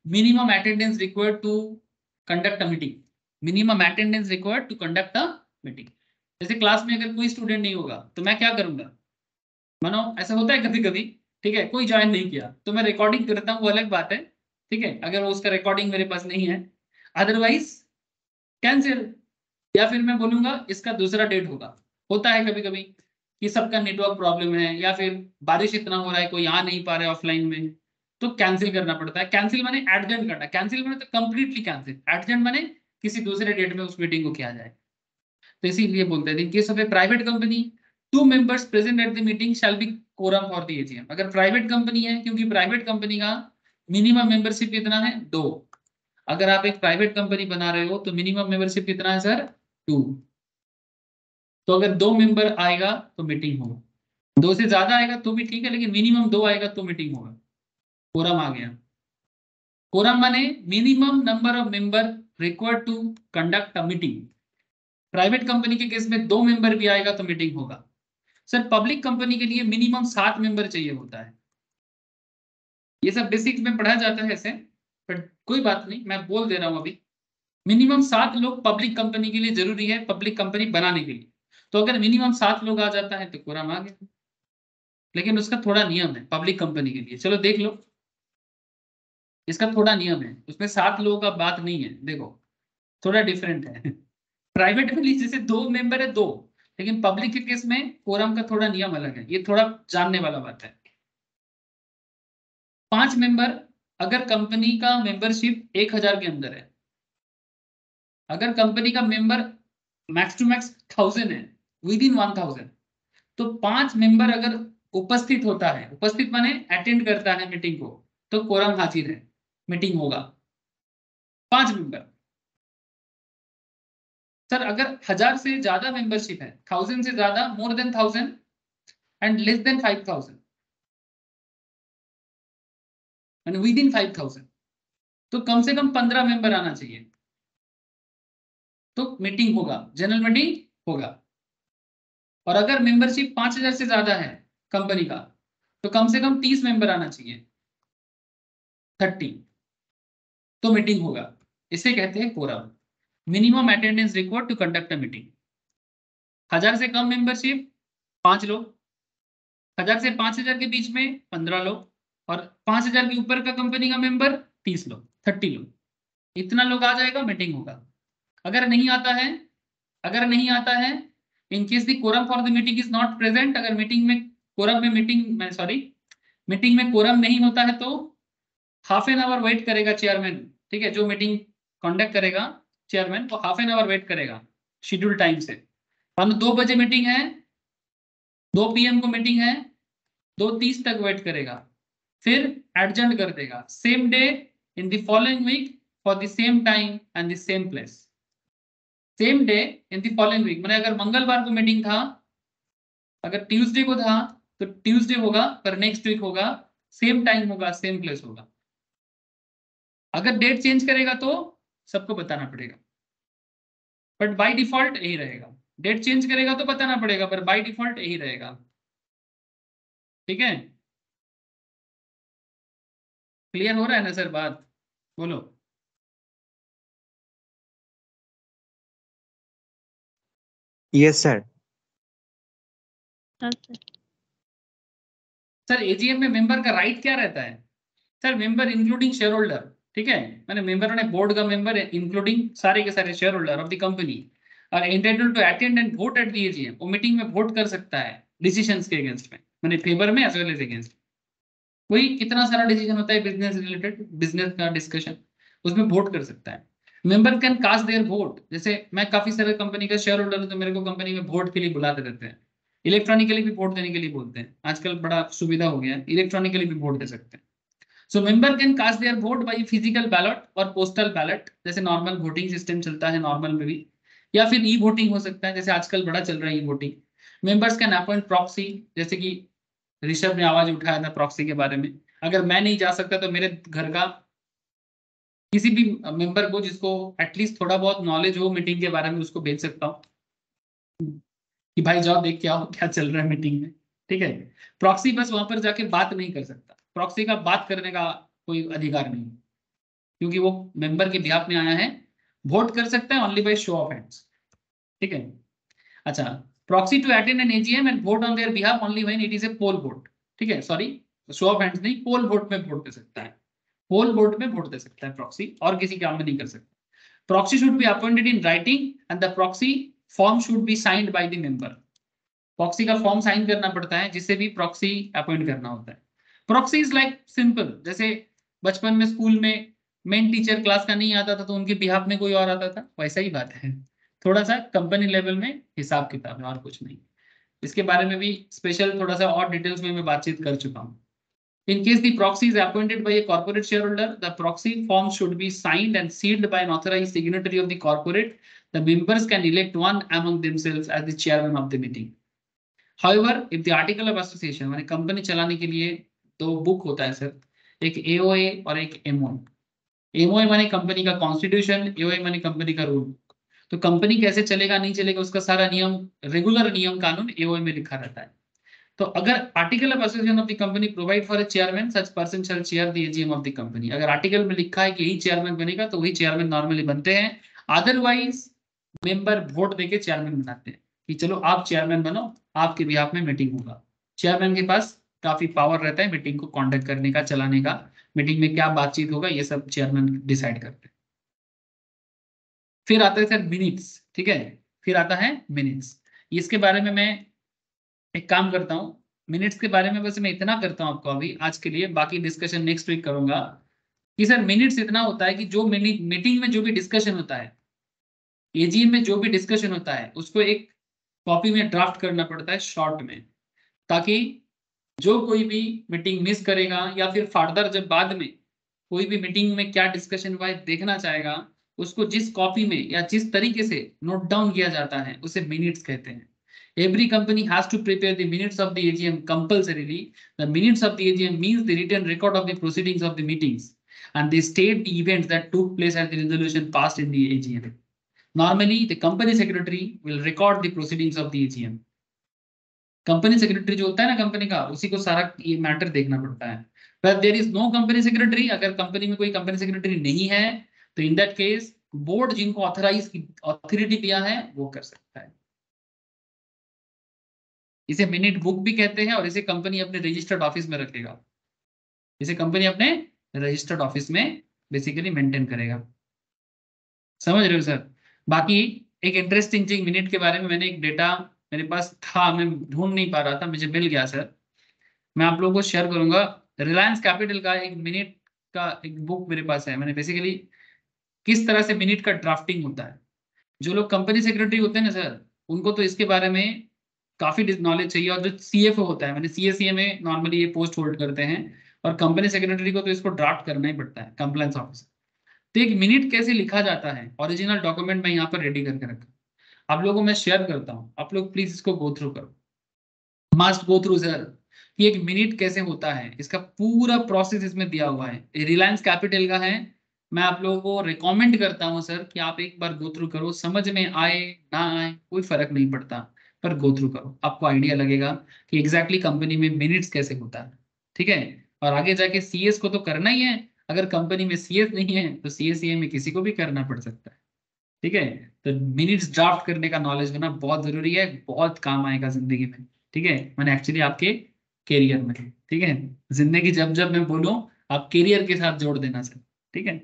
minimum attendance required to conduct a meeting, minimum attendance required to conduct a meeting. जैसे क्लास में अगर कोई स्टूडेंट नहीं होगा तो मैं क्या करूंगा, मानो ऐसा होता है कभी कभी, ठीक है, कोई ज्वाइन नहीं किया तो मैं रिकॉर्डिंग करता हूँ, वो अलग बात है, ठीक है, अगर उसका रिकॉर्डिंग मेरे पास नहीं है, अदरवाइज कैंसिल, या फिर मैं बोलूंगा इसका दूसरा डेट होगा। होता है कभी कभी कि सबका नेटवर्क प्रॉब्लम है या फिर बारिश इतना हो रहा है, कोई आ नहीं पा रहा है ऑफलाइन में, तो कैंसिल करना पड़ता है। कैंसिल माने एडजर्न करना, कैंसिल माने तो कंप्लीटली कैंसिल, एडजर्न माने किसी दूसरे डेट में उस मीटिंग को किया जाए। तो इसीलिए बोलते हैं इन case of A private company 2 members present at the meeting shall be quorum for the AGM। अगर प्राइवेट कंपनी है, क्योंकि प्राइवेट कंपनी का मिनिमम मेंबरशिप कितना है? 2। अगर आप एक प्राइवेट कंपनी बना रहे हो तो मिनिमम मेंबरशिप कितना है सर? 2। तो अगर 2 मेंबर आएगा तो मीटिंग होगा, 2 से ज्यादा आएगा तो भी ठीक है, लेकिन मिनिमम 2 आएगा तो मीटिंग होगा। कोरम आ गया। कोरम माने minimum number of member required to conduct a meeting. Private company के केस में 2 मेंबर भी आएगा तो मीटिंग होगा। सर पब्लिक कंपनी के लिए मिनिमम 7 मेंबर चाहिए होता है। ये सब बेसिक्स में पढ़ा जाता है ऐसे, बट कोई बात नहीं, मैं बोल दे रहा हूं अभी। मिनिमम 7 लोग पब्लिक कंपनी के लिए जरूरी है, पब्लिक कंपनी बनाने के लिए। तो अगर मिनिमम 7 लोग आ जाता है तो कोरम आ गया। लेकिन उसका थोड़ा नियम है पब्लिक कंपनी के लिए, चलो देख लो। इसका थोड़ा नियम है, उसमें 7 लोगों का बात नहीं है, देखो थोड़ा डिफरेंट है। प्राइवेट के लिए जैसे 2 मेंबर है 2, लेकिन पब्लिक के केस में कोरम का थोड़ा नियम अलग है, ये थोड़ा जानने वाला बात है। 5 मेंबर, अगर कंपनी का मेंबरशिप 1000 के अंदर है, अगर कंपनी का मेंबर मैक्स टू मैक्स 1000 है, विद इन 1000, तो 5 मेंबर अगर उपस्थित होता है, उपस्थित माने अटेंड करता है मीटिंग को, तो कोरम हाजिर है, मीटिंग होगा। 5 मेंबर। सर अगर 1000 से ज्यादा मेंबरशिप है, 1000 से ज्यादा, more than 1000 and less than 5000, यानी विद इन 5000, तो कम से कम 15 मेंबर आना चाहिए, तो मीटिंग होगा, जनरल मीटिंग होगा। और अगर मेंबरशिप 5000 से ज्यादा है कंपनी का, तो कम से कम 30 मेंबर आना चाहिए, 30, तो मीटिंग होगा। इसे कहते हैं quorum, minimum attendance required to conduct a meeting. 1000 से कम मेंबरशिप 5 लोग, 1000 से 5000 के बीच में 15 लोग, और 5000 के ऊपर का कंपनी का मेंबर 30 लोग, 30 लोग, इतना लोग आ जाएगा, मीटिंग होगा। अगर नहीं आता है, अगर नहीं आता है, in case the quorum for the meeting is not present, अगर मीटिंग में कोरम में मीटिंग में कोरम नहीं होता है, तो हाफ एन आवर वेट करेगा चेयरमैन, ठीक है, जो मीटिंग कंडक्ट करेगा चेयरमैन, वो हाफ एन आवर वेट करेगा शेड्यूल टाइम से। 2 बजे मीटिंग है, 2 PM को मीटिंग है, 2:30 तक वेट करेगा, फिर एडजर्न कर देगा same day in the following week for the same time and the same place. Same day in the following week, मैंने अगर मंगलवार को मीटिंग था, अगर ट्यूसडे को था, तो ट्यूसडे होगा, पर नेक्स्ट वीक होगा, सेम टाइम होगा, सेम प्लेस होगा। अगर डेट चेंज करेगा तो सबको बताना पड़ेगा, बट बाय डिफॉल्ट यही रहेगा। डेट चेंज करेगा तो बताना पड़ेगा, पर बाय डिफॉल्ट यही रहेगा, ठीक है। क्लियर हो रहा है ना सर बात, बोलो। Yes sir. सर एजीएम में मेंबर का राइट क्या रहता है? Sir member including share holder, ठीक है, मैंने मेंबर ने बोर्ड का मेंबर है इंक्लूडिंग सारे के सारे share holder of the company are entitled to attend and vote at the AGM. वो मीटिंग में वोट कर सकता है डिसीजंस के अगेंस्ट में, मैंने फेवर में एज वेल एज अगेंस्ट। कोई कितना सारा डिसीजन होता है बिजनेस रिलेटेड, बिजनेस का डिस्कशन, उसमें वोट कर सकता है। Member can cast their vote, जैसे मैं काफी सारे कंपनी का शेयर होल्डर हूं, तो मेरे को कंपनी में वोट के लिए बुलाते रहते हैं, इलेक्ट्रॉनिकली भी वोट देने के लिए बोलते हैं, आजकल बड़ा सुविधा हो गया है, इलेक्ट्रॉनिकली भी वोट दे सकते हैं। So member can cast their vote by physical ballot और पोस्टल बैलेट, जैसे नॉर्मल वोटिंग सिस्टम चलता है नॉर्मल में भी, या फिर ई वोटिंग हो सकता है, जैसे आजकल बड़ा चल रहा है e voting. Members can appoint proxy, जैसे कि ऋषभ ने आवाज उठाया था प्रॉक्सी के बारे में, अगर मैं नहीं जा सकता तो मेरे घर का किसी भी मेंबर को जिसको एटलीस्ट थोड़ा बहुत नॉलेज हो मीटिंग के बारे में, उसको भेज सकता हूँ कि भाई जाओ देख के आओ क्या चल रहा है मीटिंग में, ठीक है। प्रॉक्सी बस वहां पर जाके बात नहीं कर सकता, प्रॉक्सी का बात करने का कोई अधिकार नहीं, क्योंकि वो मेंबर के बिहाफ में आया है, वोट कर सकता है only by show of hands, ठीक है। अच्छा, proxy to attend an AGM and vote on their behalf only when it is a poll vote, ठीक है, सॉरी शो ऑफ हैंड्स नहीं, पोल वोट में वोट दे सकता है, पोल वोट में वोट दे सकता है प्रॉक्सी, और किसी काम में नहीं कर सकता। Proxy should be appointed in writing and the proxy form should be signed by the member. Proxy का फॉर्म साइन करना पड़ता है जिसे भी प्रॉक्सी अपॉइंट करना होता है। प्रॉक्सी इज लाइक सिंपल, जैसे बचपन में स्कूल में मेन टीचर क्लास का नहीं आता था तो उनके बिहाफ में कोई और आता था, वैसा ही बात है, थोड़ा सा कंपनी लेवल में हिसाब किताब है और कुछ नहीं। इसके बारे में भी स्पेशल थोड़ा सा और डिटेल्स में मैं बातचीत कर चुका हूँ। In case the proxy is appointed by a corporate shareholder, the proxy form should be signed and sealed by an authorized signatory of the corporate. The members can elect one among themselves as the chairman of the meeting. However, if the article of association, माने company चलाने के लिए 2 book होता है sir, एक AOA और एक MOA। MOA माने कंपनी का कॉन्स्टिट्यूशन, AOA माने कंपनी का रूल। तो कंपनी कैसे चलेगा नहीं चलेगा उसका सारा नियम, रेगुलर नियम कानून AOA में लिखा रहता है। तो अगर article of association of the company provide for a chairman, such person shall chair the AGM of the company, अगर आर्टिकल में लिखा है कि यही चेयरमैन बनेगा तो वही चेयरमैन नॉर्मली बनते हैं। अदरवाइज मेंबर वोट देके चेयरमैन बनाते हैं कि चलो आप चेयरमैन बनो, आपके बिहाफ में मीटिंग होगा। चेयरमैन के पास काफी पावर रहता है मीटिंग को कॉन्डक्ट करने का, चलाने का, मीटिंग में क्या बातचीत होगा ये सब चेयरमैन डिसाइड करते हैं। फिर आता है सर मिनट्स, ठीक है, फिर आता है मिनट्स। इसके बारे में मैं एक काम करता हूँ, मिनट्स के बारे में बस मैं इतना करता हूँ आपको अभी आज के लिए, बाकी डिस्कशन नेक्स्ट वीक करूंगा। कि सर मिनट्स इतना होता है कि जो मीटिंग में जो भी डिस्कशन होता है, एजीएम में जो भी डिस्कशन होता है, उसको एक कॉपी में ड्राफ्ट करना पड़ता है शॉर्ट में, ताकि जो कोई भी मीटिंग मिस करेगा या फिर फर्दर जब बाद में कोई भी मीटिंग में क्या डिस्कशन हुआ है देखना चाहेगा, उसको जिस कॉपी में या जिस तरीके से नोट डाउन किया जाता है उसे मिनट्स कहते हैं। Every company has to prepare the minutes of the AGM compulsorily. The minutes of the AGM means the written record of the proceedings of the meetings and they state the events that took place at the resolution passed in the AGM. Normally, the company secretary will record the proceedings of the AGM. Company secretary जो होता है ना company का, उसी को सारा ये matter देखना पड़ता है। पर there is no company secretary, अगर कंपनी में कोई कंपनी सेक्रेटरी नहीं है तो इन दैट केस बोर्ड जिनको ऑथोरिटी दिया है वो कर सकता है। इसे मिनट बुक भी कहते हैं और इसे कंपनी अपने रजिस्टर्ड ऑफिस में रखेगा, इसे कंपनी अपने रजिस्टर्ड ऑफिस में बेसिकली मेंटेन करेगा। समझ रहे हो सर? बाकी एक इंटरेस्टिंग चीज मिनट के बारे में, मैंने एक डेटा मेरे पास था, मैं ढूंढ नहीं पा रहा था, मुझे मिल गया सर, मैं आप लोगों को शेयर करूंगा। रिलायंस कैपिटल का एक मिनट का एक बुक मेरे पास है। मैंने बेसिकली किस तरह से मिनट का ड्राफ्टिंग होता है, जो लोग कंपनी सेक्रेटरी होते हैं ना सर, उनको तो इसके बारे में काफी नॉलेज चाहिए, और जो सीएफओ होता है, मैंने सीएसीए में नॉर्मली ये पोस्ट होल्ड करते हैं, और कंपनी सेक्रेटरी को तो इसको ड्राफ्ट करना ही पड़ता है, कंप्लायंस ऑफिसर। तो एक मिनट कैसे लिखा जाता है, ओरिजिनल डॉक्यूमेंट मैं यहाँ पर रेडी करके रखा, आप लोगों को मैं शेयर करता हूँ, आप लोग प्लीज इसको गो थ्रू करो, मस्ट गो थ्रू सर, कि एक मिनट कैसे होता है, इसका पूरा प्रोसेस इसमें दिया हुआ है। रिलायंस कैपिटल का है, मैं आप लोगों को रिकमेंड करता हूं सर कि आप एक बार गो थ्रू करो, समझ में आए ना आए कोई फर्क नहीं पड़ता, पर गो थ्रू करो, आपको आइडिया लगेगा कि एग्जैक्टली कंपनी में मिनट्स कैसे होता है, ठीक है। और आगे जाके सीएस को तो करना ही है, अगर कंपनी में सीएस नहीं है तो सीएससीए में किसी को भी करना पड़ सकता है, ठीक है। तो मिनट्स ड्राफ्ट करने का नॉलेज होना बहुत जरूरी है, बहुत काम आएगा जिंदगी में, ठीक है, मैंने एक्चुअली आपके करियर में, ठीक है। जिंदगी जब जब मैं बोलूं आप करियर के साथ जोड़ देना सर, ठीक है।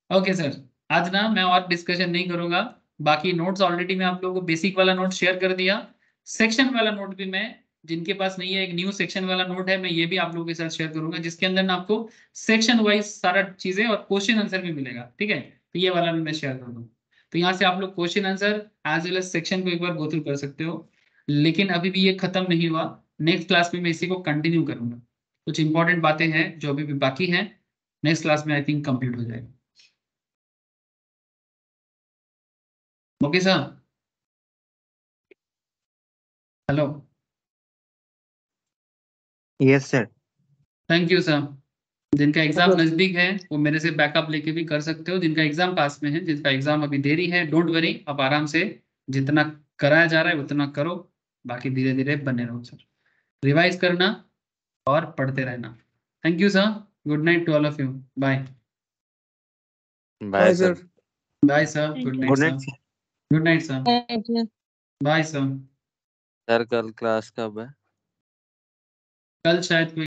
ओके सर, आज ना मैं और डिस्कशन नहीं करूंगा, बाकी नोट्स ऑलरेडी मैं आप लोगों को बेसिक वाला नोट शेयर कर दिया, सेक्शन वाला नोट भी मैं, जिनके पास नहीं है, एक न्यू सेक्शन वाला नोट है, मैं ये भी आप लोगों के साथ शेयर करूंगा, जिसके अंदर ना आपको सेक्शन वाइज सारा चीजें और क्वेश्चन आंसर भी मिलेगा, ठीक है। तो ये वाला भी मैं शेयर कर दूंगा, तो यहाँ से आप लोग question answer as well as section को एक बार गो थ्रू कर सकते हो। लेकिन अभी भी ये खत्म नहीं हुआ, नेक्स्ट क्लास में मैं इसी को कंटिन्यू करूंगा, कुछ इंपॉर्टेंट बातें हैं जो अभी भी बाकी हैं, नेक्स्ट क्लास में आई थिंक कंप्लीट हो जाएगा। Okay sir, hello, Yes, sir. Thank you sir. जिनका एग्जाम नजदीक है वो मेरे से बैकअप लेके भी कर सकते हो, जिनका एग्जाम पास में है, जिनका एग्जाम अभी देरी है, डोंट वरी, आप आराम से जितना कराया जा रहा है उतना करो, बाकी धीरे धीरे बने रहो सर, रिवाइज करना और पढ़ते रहना। Thank you sir, good night to all of you, bye. Bye sir. Bye sir, good night Good sir, night. Good night sir, bye sir. Sir कल क्लास कब है? कल शायद कोई